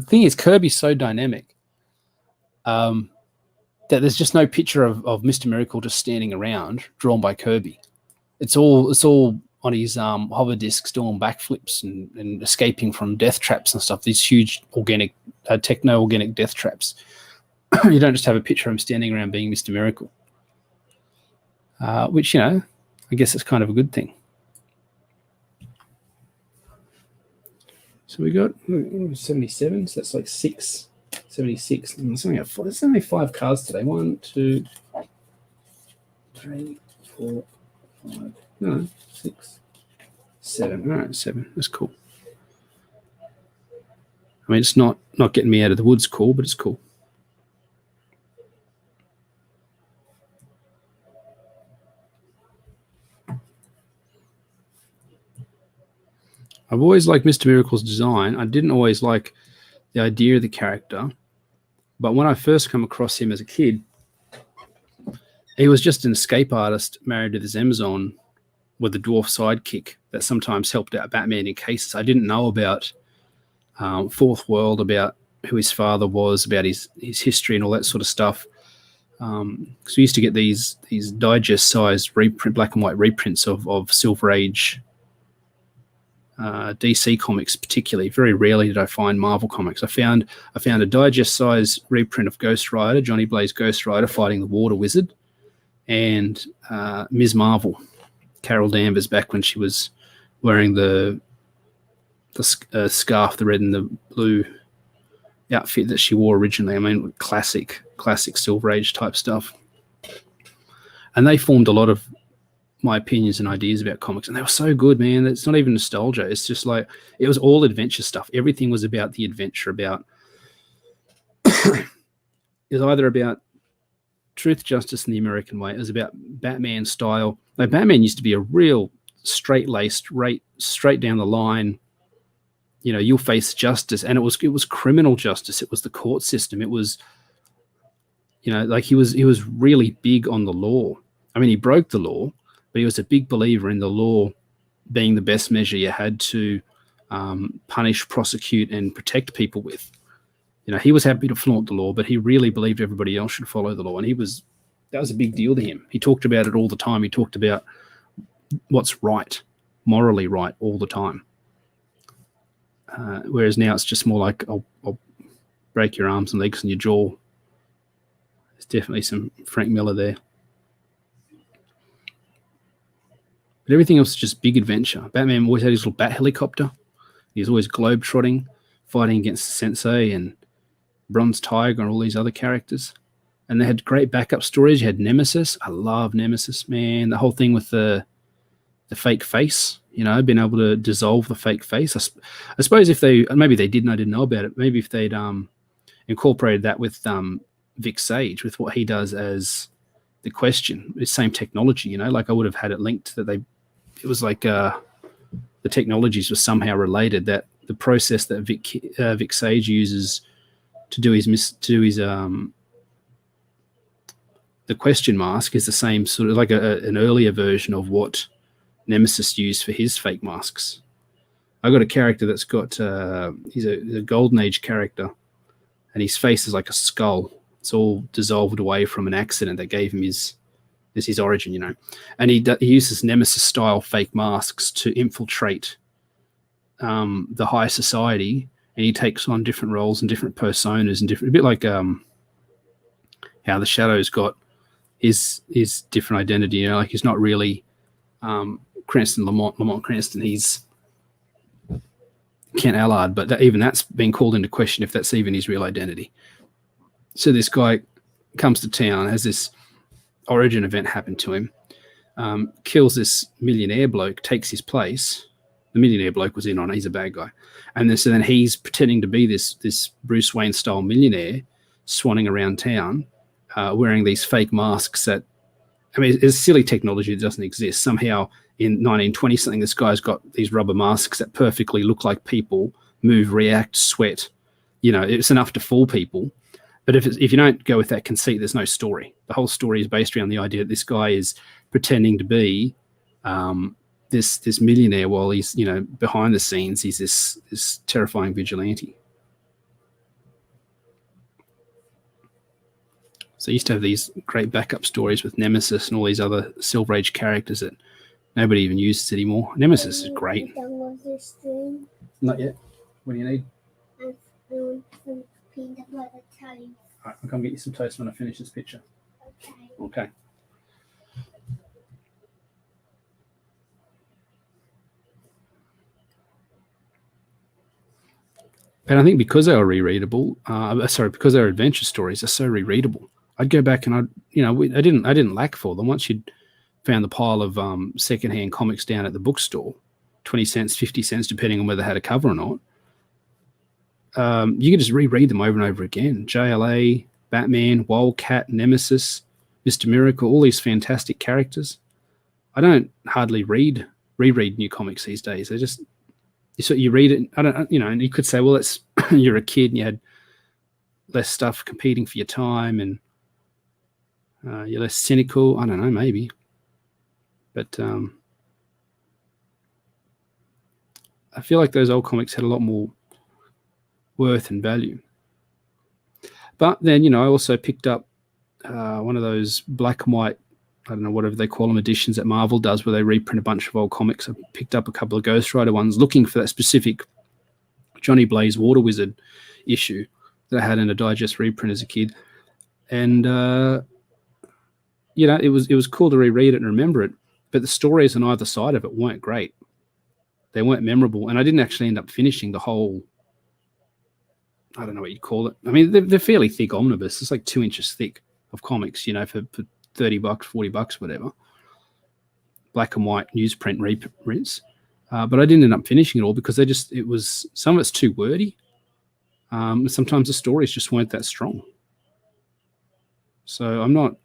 thing is Kirby's so dynamic that there's just no picture of Mr. Miracle just standing around drawn by Kirby. It's all on his hover discs doing backflips and escaping from death traps and stuff. These huge organic, techno-organic death traps. You don't just have a picture of him standing around being Mr. Miracle, which, I guess it's kind of a good thing. So we got 77, so that's like 6, 76. There's only 5 cards today. 1, 2, 3, 4, 5. No, 6, 7. All right, 7. That's cool. I mean, it's not getting me out of the woods cool, but it's cool. I've always liked Mr. Miracle's design. I didn't always like the idea of the character, but when I first come across him as a kid, he was just an escape artist married to this Amazon with a dwarf sidekick that sometimes helped out Batman in cases. I didn't know about Fourth World, about who his father was, about his history and all that sort of stuff. Because we used to get these digest-sized black and white reprints of Silver Age DC comics, particularly. Very rarely did I find Marvel comics. I found a digest-sized reprint of Ghost Rider, Johnny Blaze Ghost Rider fighting the Water Wizard, and Ms. Marvel, Carol Danvers, back when she was wearing the scarf, the red and the blue outfit that she wore originally. I mean, classic Silver Age type stuff. And they formed a lot of my opinions and ideas about comics, and they were so good, man. It's not even nostalgia. It's just like, it was all adventure stuff. Everything was about the adventure, about it was either about truth, justice, and the American way. It was about Batman style. Like, Batman used to be a real straight-laced, straight down the line, you'll face justice, and it was criminal justice. It was the court system. It was, like, he was really big on the law. I mean, he broke the law, but he was a big believer in the law being the best measure you had to punish, prosecute, and protect people with. He was happy to flaunt the law, but he really believed everybody else should follow the law, and that was a big deal to him. He talked about it all the time. He talked about what's right, morally right, all the time. Whereas now it's just more like, I'll break your arms and legs and your jaw. There's definitely some Frank Miller there. But everything else is just big adventure. Batman always had his little bat helicopter. He was always globe-trotting, fighting against Sensei and Bronze Tiger and all these other characters. And they had great backup stories. You had Nemesis. I love Nemesis, man. The whole thing with the fake face, being able to dissolve the fake face. I suppose maybe they didn't, I didn't know about it. Maybe if they'd incorporated that with Vic Sage, with what he does as the Question, the same technology, like I would have had it linked that it was like the technologies were somehow related, that the process that Vic Sage uses to do his the Question mask is the same sort of like an earlier version of what Nemesis used for his fake masks. I got a character that's got he's a Golden Age character, and his face is like a skull. It's all dissolved away from an accident that gave him his origin, you know. And he uses Nemesis-style fake masks to infiltrate the high society, and he takes on different roles and different personas and different, a bit like how the Shadow's got his different identity, you know, like he's not really Cranston Lamont Cranston, he's Kent Allard, but even that's been called into question if that's even his real identity. So this guy comes to town, has this origin event happen to him, kills this millionaire bloke, takes his place. The millionaire bloke was in on it, he's a bad guy. And so then he's pretending to be this Bruce Wayne style millionaire swanning around town, wearing these fake masks that, I mean, it's silly technology that doesn't exist. Somehow in 1920 something, this guy's got these rubber masks that perfectly look like people, move, react, sweat. You know, it's enough to fool people. But if you don't go with that conceit, there's no story. The whole story is based around the idea that this guy is pretending to be this millionaire while he's, you know, behind the scenes, he's this terrifying vigilante. So I used to have these great backup stories with Nemesis and all these other Silver Age characters that nobody even uses anymore. Nemesis is great. Not yet. What do you need? Some peanut butter toast. All right, I'll come get you some toast when I finish this picture. Okay. And I think because they were rereadable, because they were adventure stories, they're so rereadable. I'd go back and I didn't lack for them. Once you'd found the pile of secondhand comics down at the bookstore, 20 cents, 50 cents, depending on whether they had a cover or not, you could just reread them over and over again. JLA, Batman, Wildcat, Nemesis, Mr. Miracle, all these fantastic characters. I don't hardly reread new comics these days. They just, you read it, and you could say, well, it's you're a kid and you had less stuff competing for your time and you're less cynical. I don't know, maybe. But I feel like those old comics had a lot more worth and value. But then, I also picked up one of those black and white, I don't know, whatever they call them, editions that Marvel does, where they reprint a bunch of old comics. I picked up a couple of Ghost Rider ones looking for that specific Johnny Blaze Water Wizard issue that I had in a digest reprint as a kid. And, it was cool to reread it and remember it, but the stories on either side of it weren't great. They weren't memorable. And I didn't actually end up finishing the whole, I don't know what you'd call it. I mean, they're fairly thick omnibus. It's like 2 inches thick of comics, for $30, $40, whatever. Black and white newsprint reprints. But I didn't end up finishing it all because some of it's too wordy. Sometimes the stories just weren't that strong. So I'm not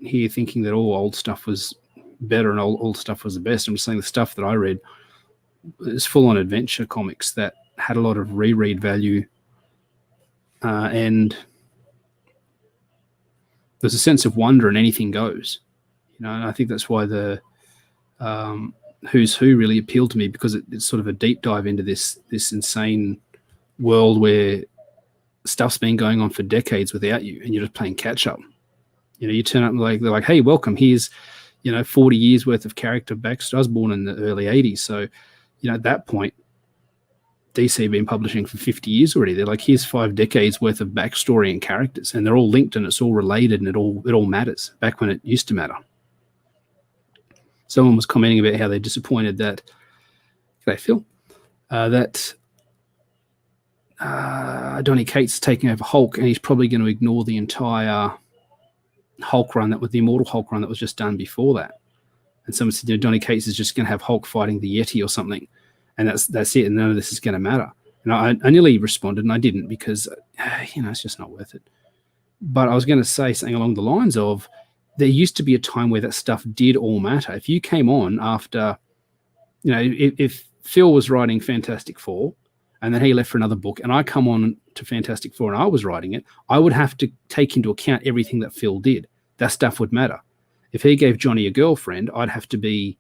here thinking that all old stuff was better and old stuff was the best. I'm just saying the stuff that I read is full-on adventure comics that had a lot of reread value, and there's a sense of wonder and anything goes. And I think that's why the Who's Who really appealed to me, because it's sort of a deep dive into this insane world where stuff's been going on for decades without you, and you're just playing catch up. You turn up and they're like, hey, welcome. Here's 40 years worth of character backstory. I was born in the early 80s, so at that point, DC had been publishing for 50 years already. They're like, here's 5 decades worth of backstory and characters, and they're all linked and it's all related and it all matters. Back when it used to matter. Someone was commenting about how they're disappointed that that Donny Cates taking over Hulk, and he's probably going to ignore the entire Hulk run, that was the Immortal Hulk run that was just done before that. And someone said, Donny Cates is just going to have Hulk fighting the Yeti or something, and that's it, and none of this is going to matter. And I nearly responded, and I didn't, because it's just not worth it. But I was going to say something along the lines of, there used to be a time where that stuff did all matter. If you came on after, if Phil was writing Fantastic Four and then he left for another book, and I come on to Fantastic Four and I was writing it, I would have to take into account everything that Phil did. That stuff would matter. If he gave Johnny a girlfriend, I'd have to be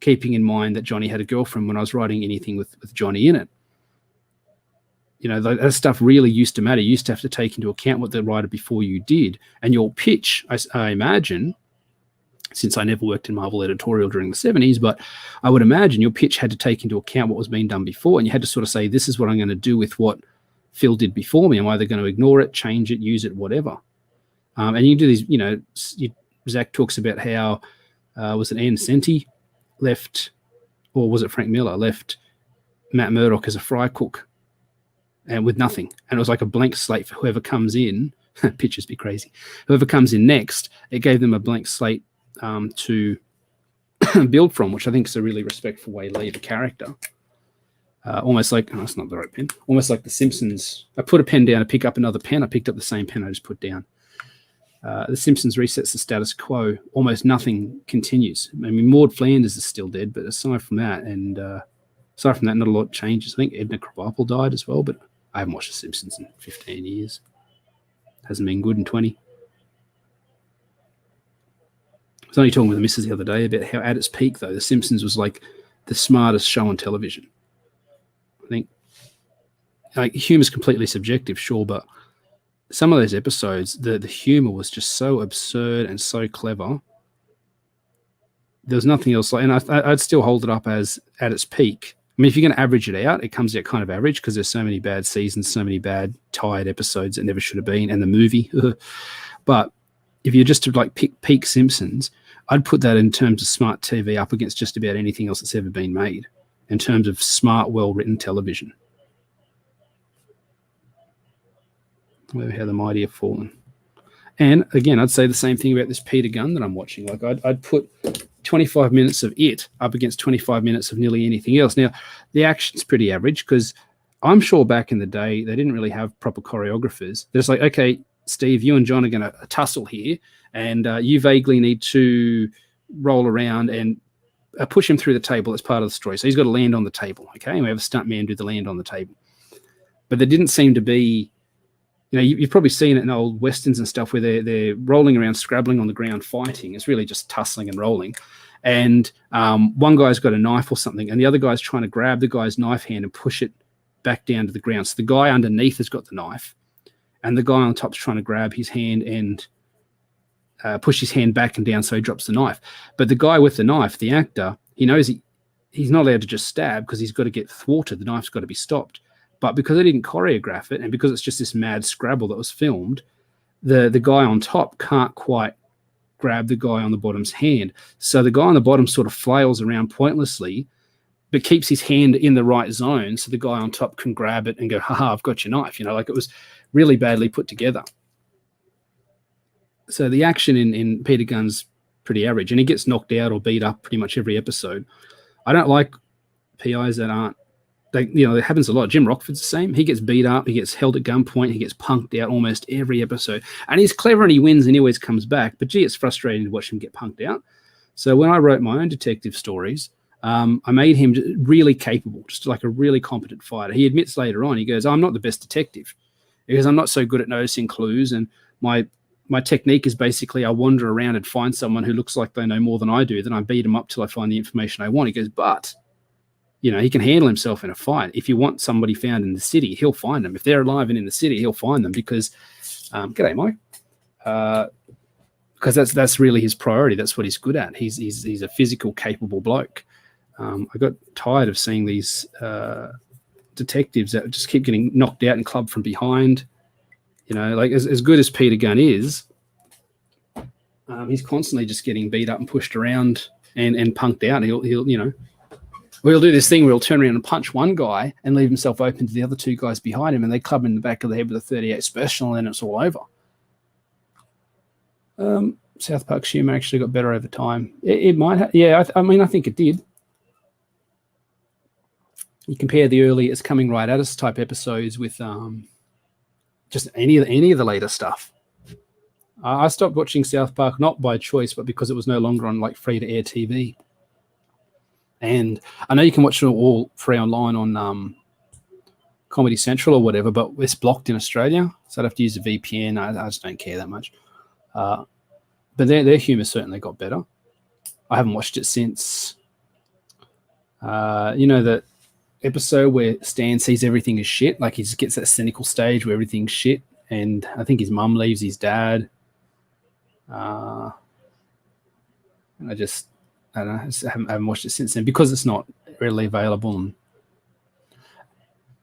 keeping in mind that Johnny had a girlfriend when I was writing anything with Johnny in it. that stuff really used to matter. You used to have to take into account what the writer before you did. And your pitch, I imagine, since I never worked in Marvel editorial during the 70s, but I would imagine your pitch had to take into account what was being done before. And you had to sort of say, this is what I'm going to do with what Phil did before me. I'm either going to ignore it, change it, use it, whatever. And you do these, Zach talks about how, was it Ann Senti left, or was it Frank Miller left Matt Murdock as a fry cook and with nothing. And it was like a blank slate for whoever comes in. Pitches be crazy. Whoever comes in next, it gave them a blank slate to build from, which I think is a really respectful way to leave a character. Almost like, that's not the right pen, almost like The Simpsons. I put a pen down to pick up another pen. I picked up the same pen I just put down. The Simpsons resets the status quo. Almost nothing continues. I mean, Maud Flanders is still dead, but aside from that, not a lot changes. I think Edna Krabappel died as well, but I haven't watched The Simpsons in 15 years. Hasn't been good in 20. I was only talking with the missus the other day about how at its peak, though, The Simpsons was like the smartest show on television. I think humor's completely subjective, sure, but some of those episodes, the humor was just so absurd and so clever. There was nothing else like, and I'd still hold it up as at its peak. I mean, if you're going to average it out, it comes out kind of average because there's so many bad seasons, so many bad tired episodes that never should have been, and the movie. But if you're just to like pick peak Simpsons, I'd put that in terms of smart TV up against just about anything else that's ever been made in terms of smart, well-written television. How the mighty have fallen. And again, I'd say the same thing about this Peter Gunn that I'm watching. Like I'd put 25 minutes of it up against 25 minutes of nearly anything else. Now, the action's pretty average because I'm sure back in the day they didn't really have proper choreographers. They're just like, okay, Steve, you and John are going to tussle here, and you vaguely need to roll around and push him through the table as part of the story. So he's got to land on the table, okay? And we have a stuntman do the land on the table. But there didn't seem to be, you've probably seen it in old westerns and stuff where they're rolling around, scrabbling on the ground, fighting. It's really just tussling and rolling. And one guy's got a knife or something, and the other guy's trying to grab the guy's knife hand and push it back down to the ground. So the guy underneath has got the knife, and the guy on top's trying to grab his hand and push his hand back and down so he drops the knife. But the guy with the knife, the actor, he knows he's not allowed to just stab because he's got to get thwarted. The knife's got to be stopped. But because they didn't choreograph it, and because it's just this mad scrabble that was filmed, the guy on top can't quite grab the guy on the bottom's hand. So the guy on the bottom sort of flails around pointlessly, but keeps his hand in the right zone so the guy on top can grab it and go, haha, I've got your knife. Like it was really badly put together. So the action in Peter Gunn's pretty average, and he gets knocked out or beat up pretty much every episode. I don't like PIs that aren't, it happens a lot. Jim Rockford's the same. He gets beat up, he gets held at gunpoint, he gets punked out almost every episode. And he's clever and he wins and he always comes back. But gee, it's frustrating to watch him get punked out. So when I wrote my own detective stories, I made him really capable, just like a really competent fighter. He admits later on, he goes, I'm not the best detective because I'm not so good at noticing clues. And my technique is basically I wander around and find someone who looks like they know more than I do. Then I beat them up till I find the information I want. He goes, but he can handle himself in a fight. If you want somebody found in the city, he'll find them. If they're alive and in the city, he'll find them because, g'day, Mike. Because that's really his priority. That's what he's good at. He's a physical, capable bloke. I got tired of seeing these detectives that just keep getting knocked out and clubbed from behind. Like as good as Peter Gunn is, he's constantly just getting beat up and pushed around and punked out. We'll do this thing where he'll turn around and punch one guy and leave himself open to the other two guys behind him, and they club him in the back of the head with a 38 special, and it's all over. South Park's humor actually got better over time. It might have. Yeah, I think it did. You compare the early It's Coming Right At Us type episodes with just any of the later stuff. I stopped watching South Park not by choice, but because it was no longer on like free-to-air TV. And I know you can watch it all free online on Comedy Central or whatever, but it's blocked in Australia, so I'd have to use a VPN. I just don't care that much. But their humor certainly got better. I haven't watched it since, that episode where Stan sees everything as shit. Like he just gets that cynical stage where everything's shit. And I think his mum leaves his dad. And I don't know. I haven't watched it since then because it's not readily available.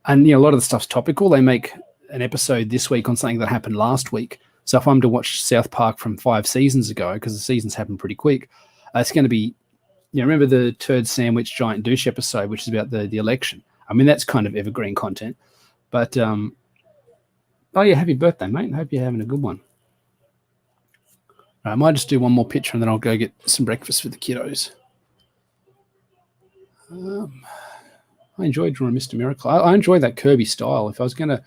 And a lot of the stuff's topical. They make an episode this week on something that happened last week. So if I'm to watch South Park from 5 seasons ago, because the seasons happen pretty quick, it's going to be, remember the turd sandwich giant douche episode, which is about the election. I mean, that's kind of evergreen content. But, oh yeah, happy birthday, mate. Hope you're having a good one. I might just do one more picture and then I'll go get some breakfast for the kiddos. I enjoyed drawing Mr. Miracle. I enjoy that Kirby style. If I was going to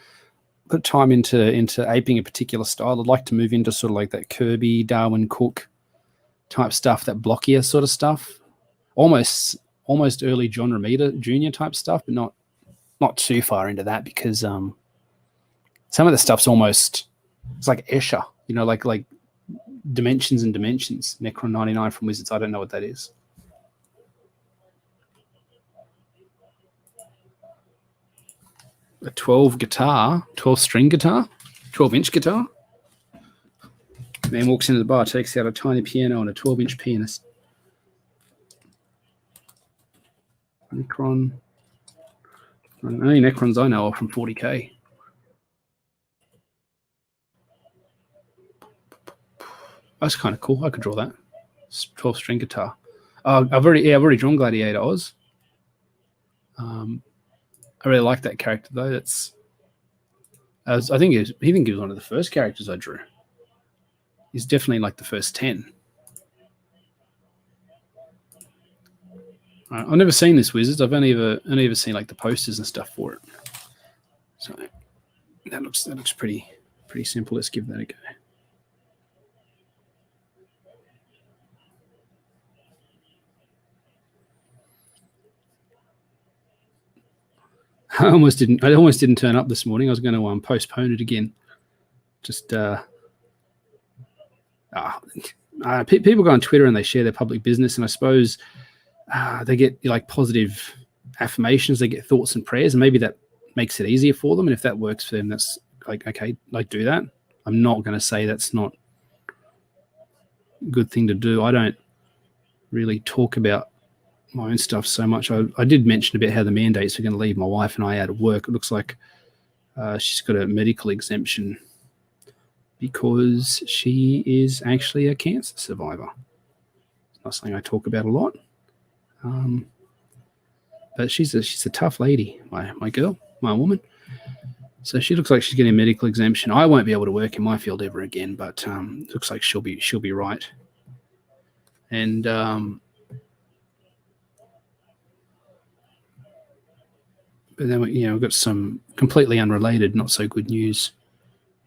put time into aping a particular style, I'd like to move into sort of like that Kirby, Darwin Cook type stuff, that blockier sort of stuff. Almost early John Romita Jr. type stuff, but not too far into that because some of the stuff's almost, it's like Escher, like Dimensions and Dimensions. Necron 99 from Wizards. I don't know what that is. A 12-string guitar, 12-inch guitar. Man walks into the bar, takes out a tiny piano and a 12-inch pianist. Necron. Only Necrons I know are from 40k. That's kind of cool. I could draw that. 12-string guitar. I've already drawn Gladiator Oz. I really like that character though. I think he was one of the first characters I drew. He's definitely like the first 10. I've never seen this Wizards. I've only ever seen like the posters and stuff for it. So that looks pretty simple. Let's give that a go. I almost didn't turn up this morning. I was going to postpone it again. Just people go on Twitter and they share their public business, and I suppose they get like positive affirmations, they get thoughts and prayers, and maybe that makes it easier for them. And if that works for them, that's like, okay, like do that. I'm not going to say that's not a good thing to do. I don't really talk about my own stuff so much. I did mention about how the mandates are going to leave my wife and I out of work. It looks like she's got a medical exemption because she is actually a cancer survivor. It's not something I talk about a lot. But she's a tough lady, my girl, my woman. So she looks like she's getting a medical exemption. I won't be able to work in my field ever again, but looks like she'll be right. And but then we've got some completely unrelated, not so good news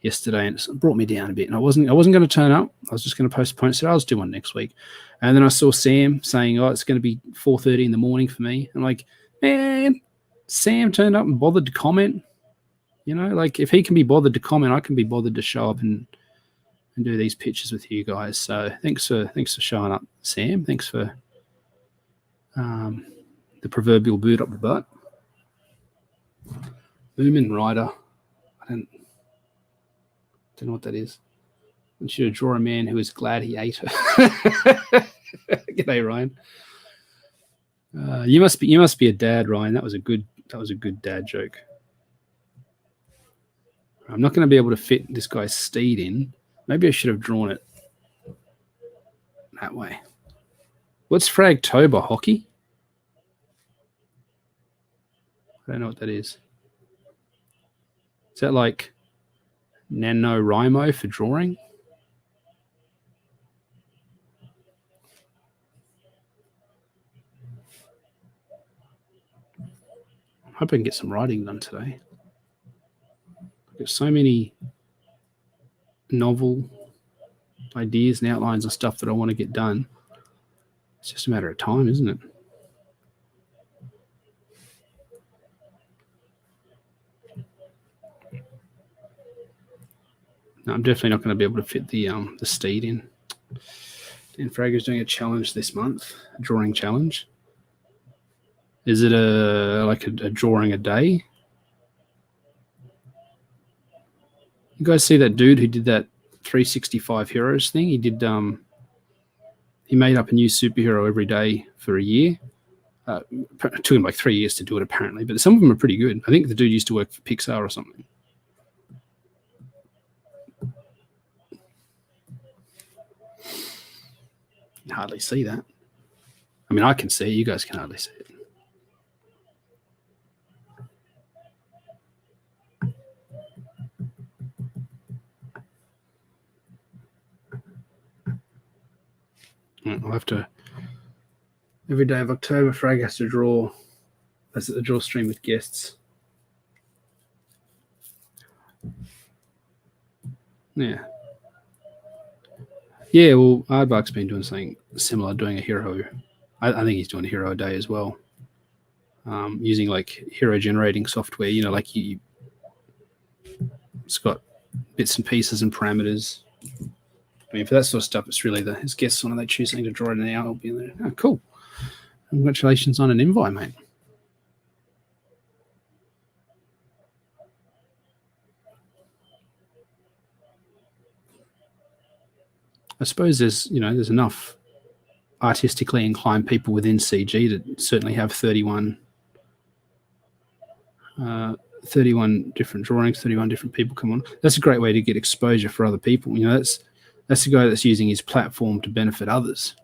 yesterday, and it brought me down a bit. And I wasn't going to turn up. I was just going to postpone it. So I'll just do one next week. And then I saw Sam saying, "Oh, it's going to be 4:30 in the morning for me." I'm like, man, Sam turned up and bothered to comment. Like if he can be bothered to comment, I can be bothered to show up and do these pictures with you guys. So thanks for showing up, Sam. Thanks for the proverbial boot up the butt. Moomin Rider. I don't know what that is. I want you to draw a man who is glad he ate her. G'day, Ryan. You must be a dad, Ryan. That was a good dad joke. I'm not going to be able to fit this guy's steed in. Maybe I should have drawn it that way. What's Fragtober hockey? I don't know what that is. Is that like NaNoWriMo for drawing? I hope I can get some writing done today. I've got so many novel ideas and outlines and stuff that I want to get done. It's just a matter of time, isn't it? No, I'm definitely not going to be able to fit the steed in. Dan Frager's doing a challenge this month, a drawing challenge. Is it a drawing a day? You guys see that dude who did that 365 heroes thing? He did he made up a new superhero every day for a year. It took him like 3 years to do it, apparently, but some of them are pretty good. I think the dude used to work for Pixar or something. You can hardly see that. I mean, I can see it. You guys can hardly see it. I'll have to, every day of October, Frag has to draw. That's at the draw stream with guests. Yeah. Yeah, well, Aardvark's been doing something similar, doing a hero. I think he's doing a hero a day as well. Using like hero generating software, like it's got bits and pieces and parameters. I mean, for that sort of stuff, it's really his guests on, and they choose something to draw it now. It'll be in there. Oh, cool. Congratulations on an invite, mate. I suppose there's enough artistically inclined people within CG to certainly have 31 different drawings, 31 different people come on. That's a great way to get exposure for other people. That's the guy that's using his platform to benefit others.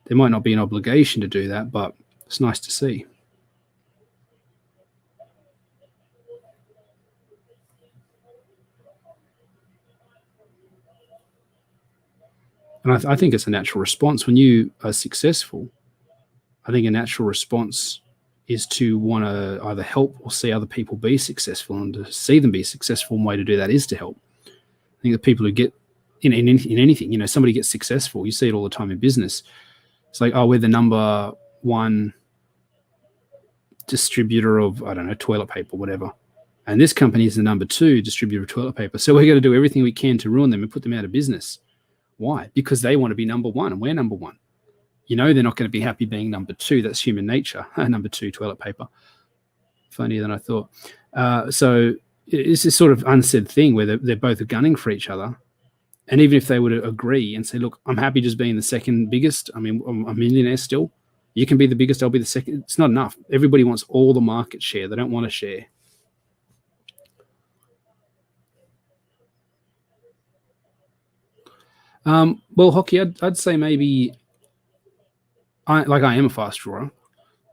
There might not be an obligation to do that, but it's nice to see. And I think it's a natural response. When you are successful, I think a natural response is to want to either help or see other people be successful, and to see them be successful. One way to do that is to help. I think the people who get in anything, somebody gets successful. You see it all the time in business. It's like, oh, we're the number one distributor of, I don't know, toilet paper, whatever. And this company is the number 2 distributor of toilet paper. So we're going to do everything we can to ruin them and put them out of business. Why? Because they want to be number 1 and we're number 1. They're not going to be happy being number 2. That's human nature. Number 2 toilet paper. Funnier than I thought. So it's this sort of unsaid thing where they're both gunning for each other. And even if they would agree and say, look, I'm happy just being the second biggest. I mean, I'm a millionaire still. You can be the biggest, I'll be the second. It's not enough. Everybody wants all the market share. They don't want to share. Well, hockey, I'd say maybe I am a fast drawer,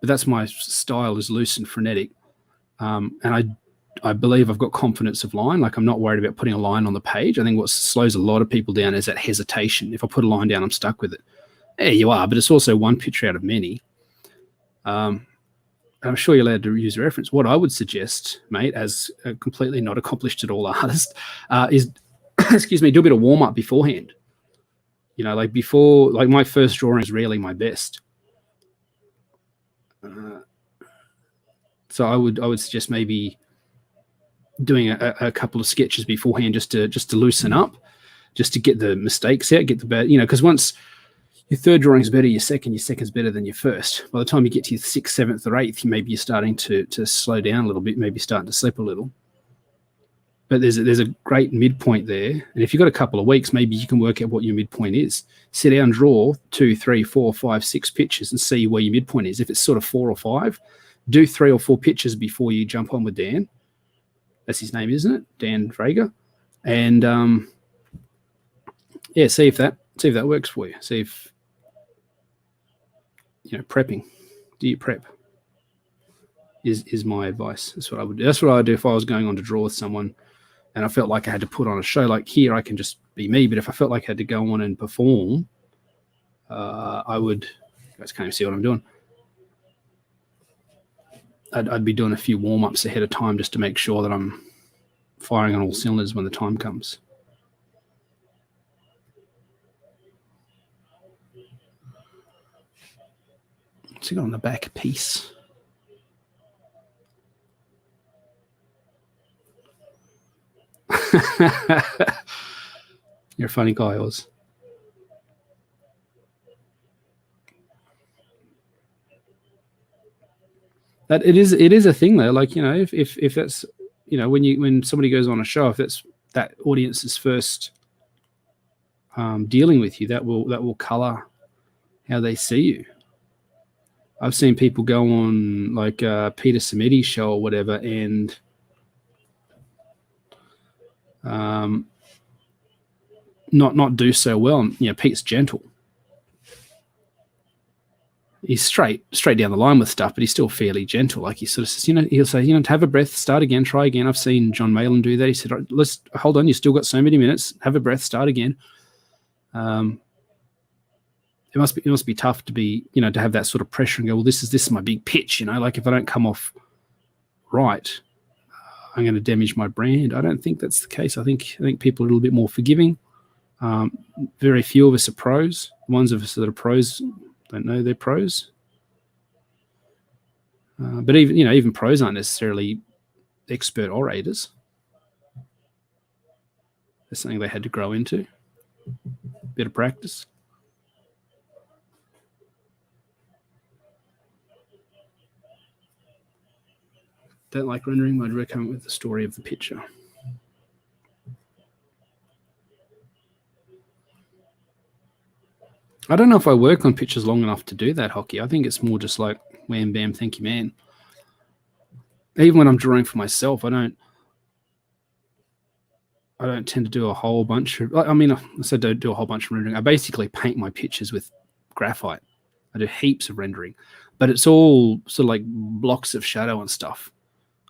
but that's my style, is loose and frenetic. And I believe I've got confidence of line. Like, I'm not worried about putting a line on the page. I think what slows a lot of people down is that hesitation. If I put a line down, I'm stuck with it. Yeah, you are, but it's also one picture out of many. I'm sure you're allowed to use a reference. What I would suggest, mate, as a completely not accomplished at all artist, is, excuse me, do a bit of warm-up beforehand. Like before, like my first drawing is rarely my best. So I would suggest maybe doing a couple of sketches beforehand, just to loosen up, just to get the mistakes out, get the bad, because once your third drawing is better, your second's better than your first. By the time you get to your 6th, 7th, or 8th, maybe you're starting to slow down a little bit, maybe starting to slip a little. But there's a great midpoint there. And if you've got a couple of weeks, maybe you can work out what your midpoint is. Sit down, draw 2, 3, 4, 5, 6 pictures and see where your midpoint is. If it's sort of 4 or 5, do 3 or 4 pictures before you jump on with Dan. That's his name, isn't it? Dan Drager. And see if that works for you. See if prepping. Do you prep? Is my advice. That's what I would do. That's what I would do if I was going on to draw with someone and I felt like I had to put on a show. Like here, I can just be me. But if I felt like I had to go on and perform, I would. You guys can't even see what I'm doing. I'd be doing a few warm-ups ahead of time just to make sure that I'm firing on all cylinders when the time comes. What's he got on the back piece? You're a funny guy, Oz. That it is a thing though. Like, if that's, when somebody goes on a show, if that's that audience's first dealing with you, that will color how they see you. I've seen people go on like Peter Samiti's show or whatever, and not do so well. Pete's gentle. He's straight down the line with stuff, but he's still fairly gentle. Like, he sort of says, he'll say, have a breath, start again, try again. I've seen John Mayall do that. He said, let's hold on, you still got so many minutes, have a breath, start again. It must be tough to be, to have that sort of pressure and go, well, this is my big pitch, like if I don't come off right, I'm going to damage my brand. I don't think that's the case. I think people are a little bit more forgiving. Very few of us are pros. The ones of us that are pros don't know they're pros. But even pros aren't necessarily expert orators. That's something they had to grow into. Bit of practice. Don't like rendering, I'd recommend with the story of the picture. I don't know if I work on pictures long enough to do that, Hockey. I think it's more just like wham, bam, thank you, man. Even when I'm drawing for myself, I don't tend to do a whole bunch of, I said don't do a whole bunch of rendering. I basically paint my pictures with graphite. I do heaps of rendering, but it's all sort of like blocks of shadow and stuff.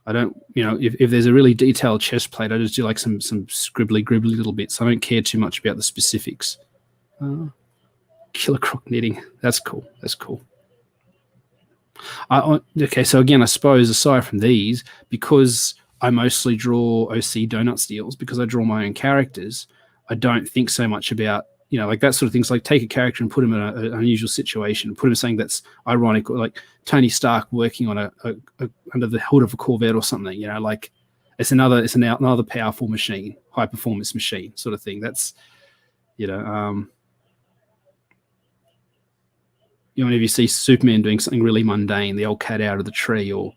I don't, if there's a really detailed chest plate, I just do like some scribbly little bits. I don't care too much about the specifics. Killer Croc knitting. That's cool. Okay, so again, I suppose aside from these, because I mostly draw OC donut steels, because I draw my own characters, I don't think so much about, like that sort of things, like take a character and put him in an unusual situation, put him in something that's ironic, or like Tony Stark working on a under the hood of a Corvette or something, like it's another powerful machine, high performance machine sort of thing. That's, whenever you see Superman doing something really mundane, the old cat out of the tree, or,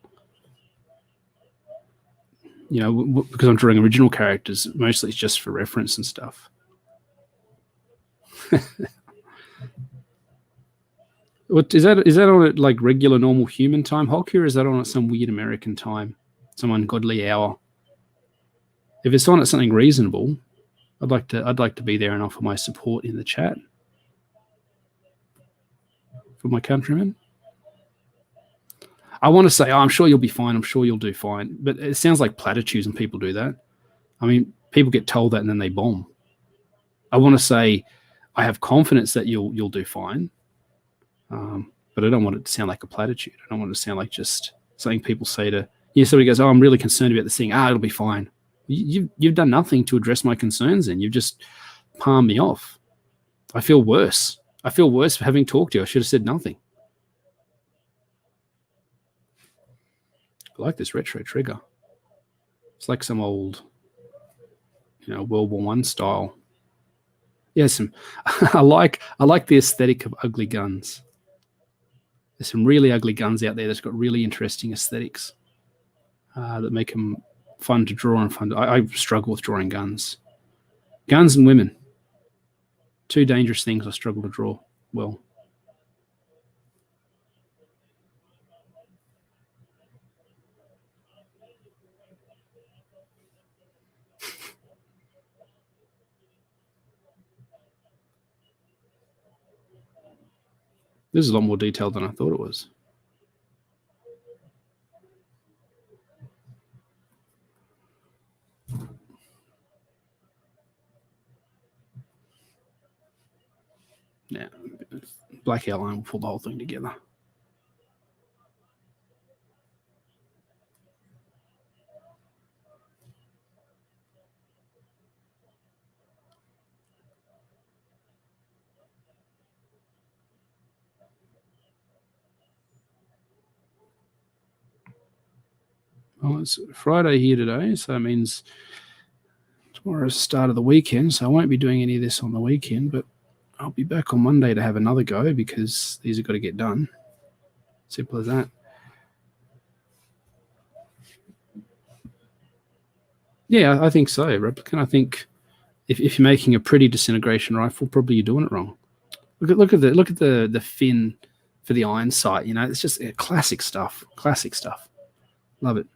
because I'm drawing original characters, mostly it's just for reference and stuff. What is that on at like regular normal human time, Hockey, or is that on at some weird American time, some ungodly hour? If it's on at something reasonable, I'd like to be there and offer my support in the chat for my countrymen. I want to say, I'm sure you'll be fine. I'm sure you'll do fine. But it sounds like platitudes when people do that. People get told that and then they bomb. I want to say, I have confidence that you'll do fine. But I don't want it to sound like a platitude. I don't want it to sound like just something people say to, somebody goes, oh, I'm really concerned about this thing. It'll be fine. You've done nothing to address my concerns, and you've just palmed me off. I feel worse. For having talked to you. I should have said nothing. I like this retro trigger. It's like some old, World War I style. Yes, I like the aesthetic of ugly guns. There's some really ugly guns out there that's got really interesting aesthetics that make them fun to draw and fun. I struggle with drawing guns. Guns and women. Two dangerous things I struggle to draw well. This is a lot more detailed than I thought it was. Now, black outline will pull the whole thing together. Oh, it's Friday here today, so that means tomorrow's the start of the weekend, so I won't be doing any of this on the weekend, but I'll be back on Monday to have another go because these have got to get done. Simple as that. Yeah, I think so, Replicant. I think if you're making a pretty disintegration rifle, probably you're doing it wrong. Look at the fin for the iron sight. You know, it's just classic stuff. Classic stuff. Love it.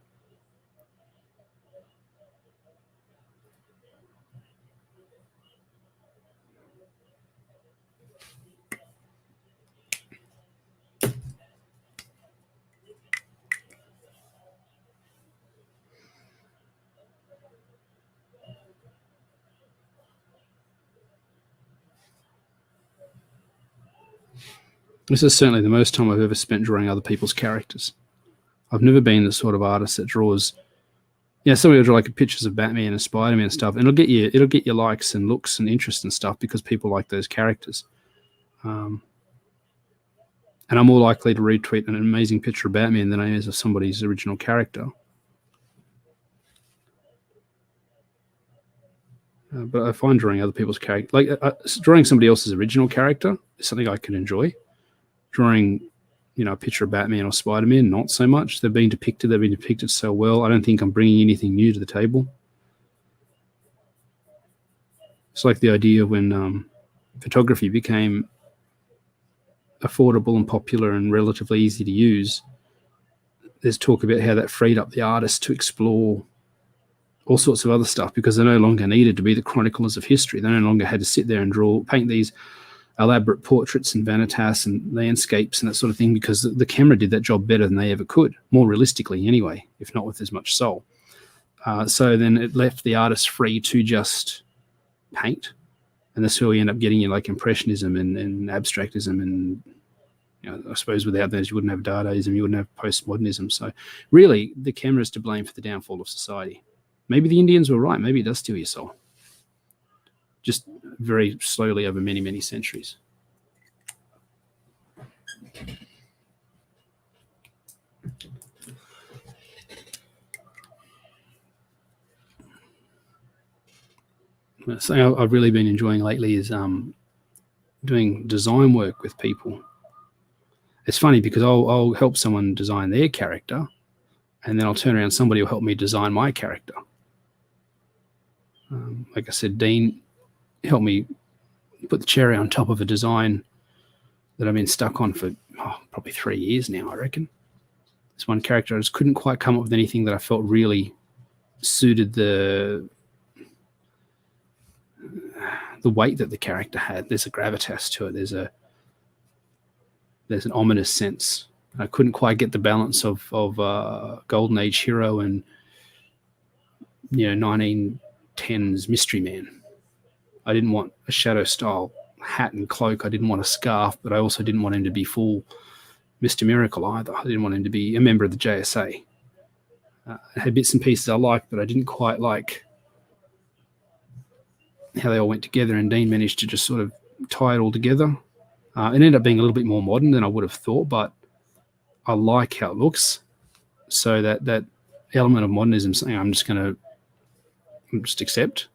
This is certainly the most time I've ever spent drawing other people's characters. I've never been the sort of artist that draws. Yeah, somebody will draw like pictures of Batman and Spider-Man and stuff, and it'll get you likes and looks and interest and stuff because people like those characters. And I'm more likely to retweet an amazing picture of Batman than I am of somebody's original character. But I find drawing other people's character, like drawing somebody else's original character, is something I can enjoy. Drawing, a picture of Batman or Spider-Man, not so much. They've been depicted so well. I don't think I'm bringing anything new to the table. It's like the idea of when photography became affordable and popular and relatively easy to use. There's talk about how that freed up the artists to explore all sorts of other stuff because they no longer needed to be the chroniclers of history. They no longer had to sit there and paint these elaborate portraits and vanitas and landscapes and that sort of thing because the camera did that job better than they ever could, more realistically anyway, if not with as much soul. So then it left the artist free to just paint, and that's where we end up getting like impressionism and abstractism, and I suppose without those you wouldn't have Dadaism, you wouldn't have postmodernism. So really the camera is to blame for the downfall of society. Maybe the Indians were right. Maybe it does steal your soul. Just very slowly over many, many centuries. Something I've really been enjoying lately is doing design work with people. It's funny because I'll help someone design their character, and then I'll turn around, somebody will help me design my character. Like I said, Dean helped me put the cherry on top of a design that I've been stuck on for probably 3 years now, I reckon. This one character, I just couldn't quite come up with anything that I felt really suited the weight that the character had. There's a gravitas to it. There's an ominous sense. I couldn't quite get the balance of Golden Age hero and 1910s mystery man. I didn't want a shadow style hat and cloak. I didn't want a scarf, but I also didn't want him to be full Mr. Miracle either. I didn't want him to be a member of the JSA. I had bits and pieces I liked, but I didn't quite like how they all went together, and Dean managed to just sort of tie it all together. It ended up being a little bit more modern than I would have thought, but I like how it looks. So that element of modernism is something I'm just accept.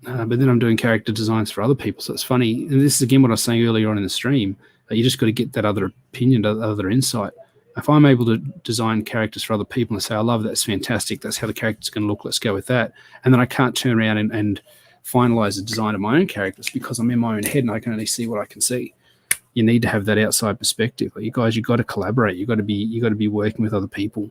But then I'm doing character designs for other people. So it's funny. And this is, again, what I was saying earlier on in the stream. You just got to get that other opinion, that other insight. If I'm able to design characters for other people and say, I love that, it's fantastic, that's how the character's going to look, let's go with that. And then I can't turn around and finalize the design of my own characters because I'm in my own head and I can only see what I can see. You need to have that outside perspective. Like, you guys, you've got to collaborate. You've got to be working with other people.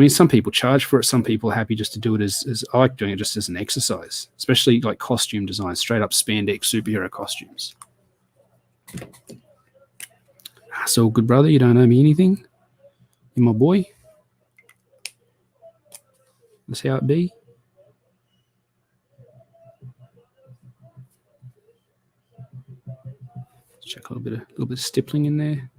Some people charge for it. Some people are happy just to do it as I like doing it just as an exercise, especially like costume design, straight up spandex superhero costumes. So good, brother. You don't owe me anything. You're my boy. That's how it be. Let's check a little bit of stippling in there.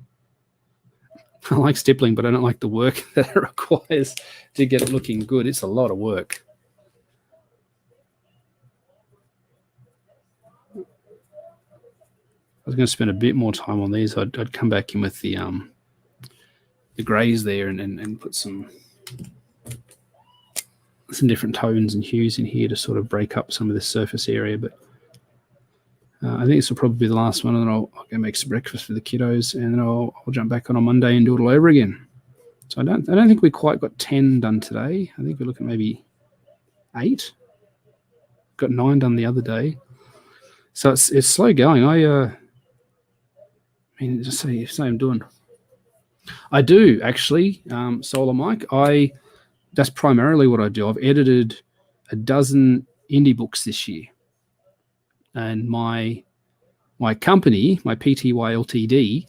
I like stippling, but I don't like the work that it requires to get it looking good. It's a lot of work. I was going to spend a bit more time on these. I'd come back in with the grays there and put some different tones and hues in here to sort of break up some of the surface area. But I think this will probably be the last one, and then I'll go make some breakfast for the kiddos, and then I'll jump back on Monday and do it all over again. So I don't think we quite got 10 done today. I think we're looking at maybe 8. Got 9 done the other day. So it's slow going. I mean, just say I'm doing. I do actually, Solar Mike. That's primarily what I do. I've edited a dozen indie books this year, and my company, my PTY Ltd.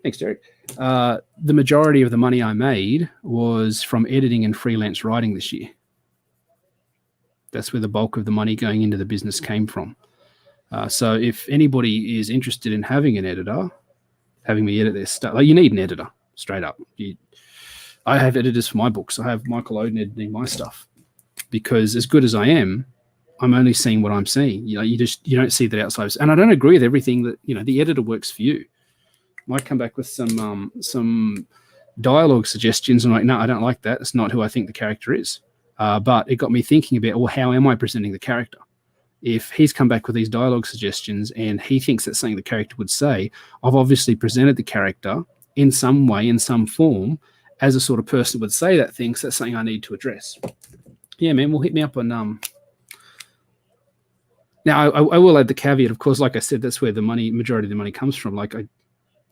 Thanks, Derek. The majority of the money I made was from editing and freelance writing this year. That's where the bulk of the money going into the business came from. So if anybody is interested in having an editor, having me edit their stuff, like, you need an editor, straight up. I have editors for my books. I have Michael Oden editing my stuff, because as good as I am, I'm only seeing what I'm seeing. You don't see that outside. And I don't agree with everything that, the editor works for you. Might come back with some dialogue suggestions, and like, no, I don't like that. It's not who I think the character is. But it got me thinking about, well, how am I presenting the character? If he's come back with these dialogue suggestions and he thinks that's something the character would say, I've obviously presented the character in some way, in some form, as a sort of person would say that thing. So that's something I need to address. Yeah, man, well, hit me up on Now, I will add the caveat, of course, like I said, that's where the majority of the money comes from. Like, I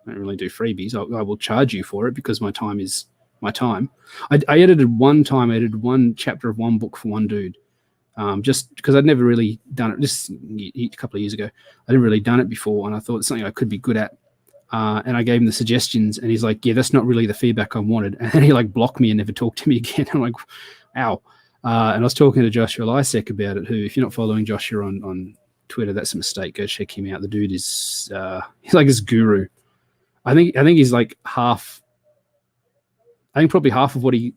don't really do freebies. I will charge you for it because my time is my time. I edited one chapter of one book for one dude. Just because I'd never really done it, just a couple of years ago. I hadn't really done it before, and I thought it's something I could be good at. And I gave him the suggestions, and he's like, yeah, that's not really the feedback I wanted. And then he like blocked me and never talked to me again. I'm like, ow. And I was talking to Joshua Lysek about it, who, if you're not following Joshua on Twitter, that's a mistake. Go check him out. The dude is, he's like this guru. I think he's like probably half of what he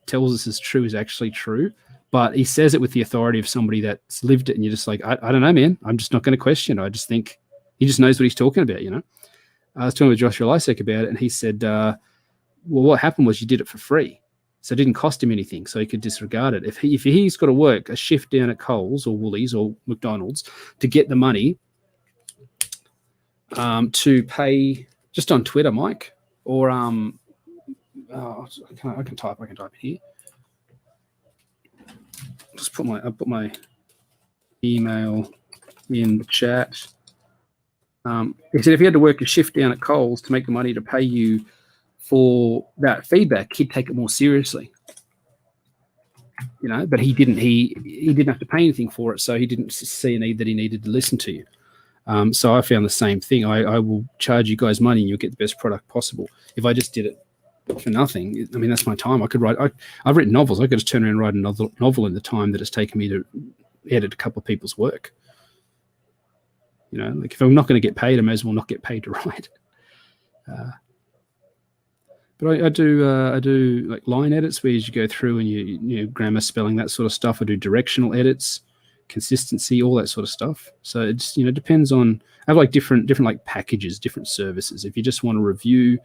tells us is true is actually true. But he says it with the authority of somebody that's lived it, and you're just like, I don't know, man. I'm just not going to question it. I just think he just knows what he's talking about, I was talking with Joshua Lysek about it, and he said, well, what happened was you did it for free. So it didn't cost him anything, so he could disregard it. If he's got to work a shift down at Coles or Woolies or McDonald's to get the money to pay just on Twitter, Mike, or I can type it here. Just put my email in the chat. He said if he had to work a shift down at Coles to make the money to pay you for that feedback, he'd take it more seriously. But he didn't. He didn't have to pay anything for it, so he didn't see a need that he needed to listen to you. So I found the same thing. I will charge you guys money, and you'll get the best product possible. If I just did it for nothing, I mean, that's my time. I could write. I've written novels. I could just turn around and write another novel in the time that it's taken me to edit a couple of people's work. Like if I'm not going to get paid, I may as well not get paid to write. But I do like line edits where you go through and you grammar, spelling, that sort of stuff. I do directional edits, consistency, all that sort of stuff. So it's depends on. I have like different like packages, different services. If you just want to review,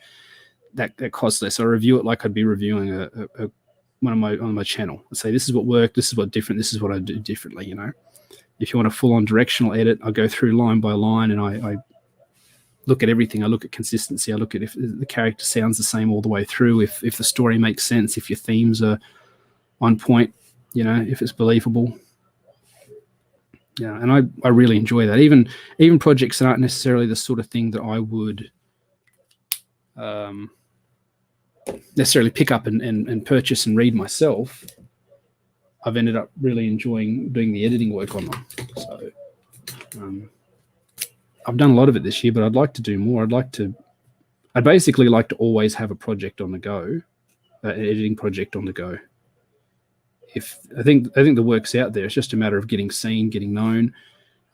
that costs less. I review it like I'd be reviewing on my channel. I say this is what worked, this is what different, this is what I do differently. If you want a full-on directional edit, I go through line by line and I look at everything. I look at consistency. I look at if the character sounds the same all the way through, if the story makes sense, if your themes are on point, if it's believable. Yeah, and I really enjoy that. Even projects that aren't necessarily the sort of thing that I would necessarily pick up and purchase and read myself, I've ended up really enjoying doing the editing work on them. So I've done a lot of it this year, but I'd like to do more. I'd basically like to always have a project on the go, an editing project on the go. I think the work's out there. It's just a matter of getting seen, getting known,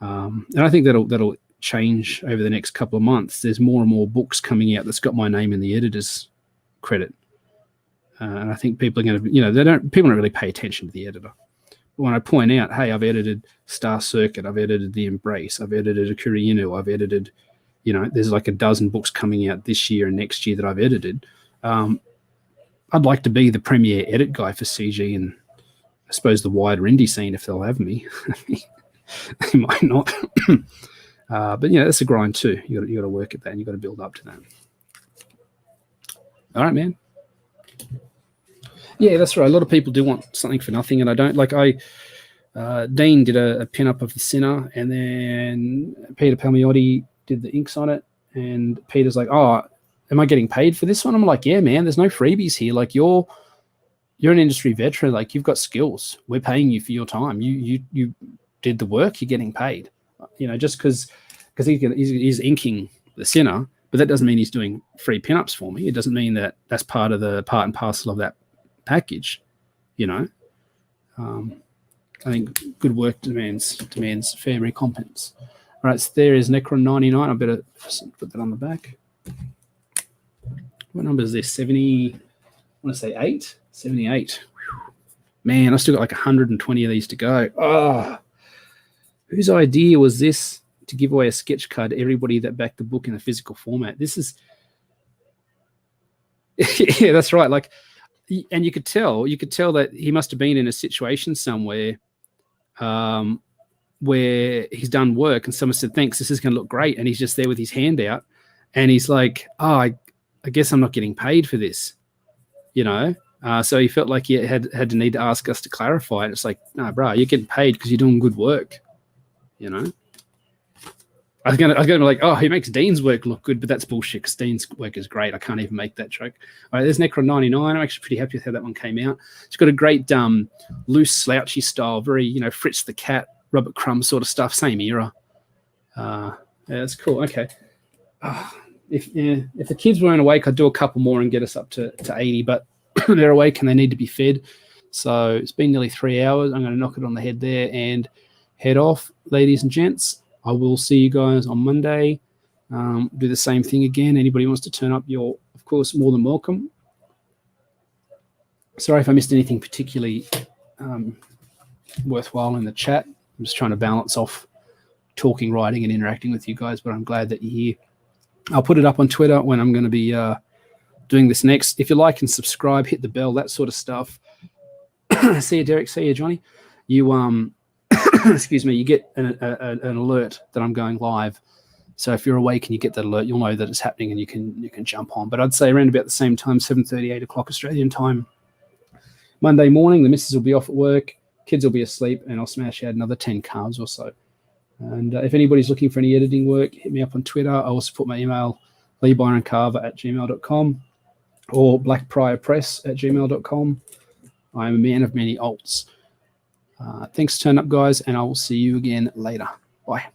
and I think that'll change over the next couple of months. There's more and more books coming out that's got my name in the editor's credit, and I think people are going to, people don't really pay attention to the editor. But when I point out, hey, I've edited Star Circuit, I've edited The Embrace, I've edited Akira Inu, I've edited, there's like a dozen books coming out this year and next year that I've edited. I'd like to be the premier edit guy for CG and I suppose the wider indie scene if they'll have me. They might not. But that's a grind too. You got to work at that and you got to build up to that. All right, man. Yeah, that's right. A lot of people do want something for nothing, and I don't. Like Dean did a pin-up of The Sinner, and then Peter Palmiotti did the inks on it, and Peter's like, oh, am I getting paid for this one? I'm like, yeah, man, there's no freebies here. Like, you're an industry veteran. Like, you've got skills. We're paying you for your time. You did the work. You're getting paid. You know, just because he's inking The Sinner, but that doesn't mean he's doing free pinups for me. It doesn't mean that that's part of the part and parcel of that package. You know, I think good work demands fair recompense. All right, so there is Necron 99. I better put that on the back. What number is this? 70. I want to say 8. 78. Whew. Man, I still got like 120 of these to go. Oh, whose idea was this to give away a sketch card to everybody that backed the book in a physical format? This is, yeah, that's right. Like, and you could tell that he must have been in a situation somewhere where he's done work and someone said, thanks, this is going to look great. And he's just there with his hand out and he's like, oh, I guess I'm not getting paid for this, you know? So he felt like he had to need to ask us to clarify it. It's like, no, bro, you're getting paid because you're doing good work, you know? I was gonna be like, oh, he makes Dean's work look good, but that's bullshit because Dean's work is great. I can't even make that joke. All right, there's Necron 99. I'm actually pretty happy with how that one came out. It's got a great loose, slouchy style, very, you know, Fritz the Cat, Robert Crumb sort of stuff, same era. Yeah, that's cool. Okay. If the kids weren't awake, I'd do a couple more and get us up to 80, but they're awake and they need to be fed. So it's been nearly 3 hours. I'm going to knock it on the head there and head off, ladies and gents. I will see you guys on Monday. Do the same thing again. Anybody wants to turn up, you're, of course, more than welcome. Sorry if I missed anything particularly worthwhile in the chat. I'm just trying to balance off talking, writing, and interacting with you guys, but I'm glad that you're here. I'll put it up on Twitter when I'm going to be doing this next. If you like and subscribe, hit the bell, that sort of stuff. See you, Derek. See you, Johnny. You excuse me, you get an alert that I'm going live. So if you're awake and you get that alert, you'll know that it's happening and you can jump on. But I'd say around about the same time, 7:30, 8 o'clock Australian time. Monday morning, the missus will be off at work, kids will be asleep, and I'll smash out another 10 cards or so. And if anybody's looking for any editing work, hit me up on Twitter. I also put my email, leebyroncarver@gmail.com or blackpriorpress@gmail.com. I'm a man of many alts. Thanks for turning up, guys, and I will see you again later. Bye.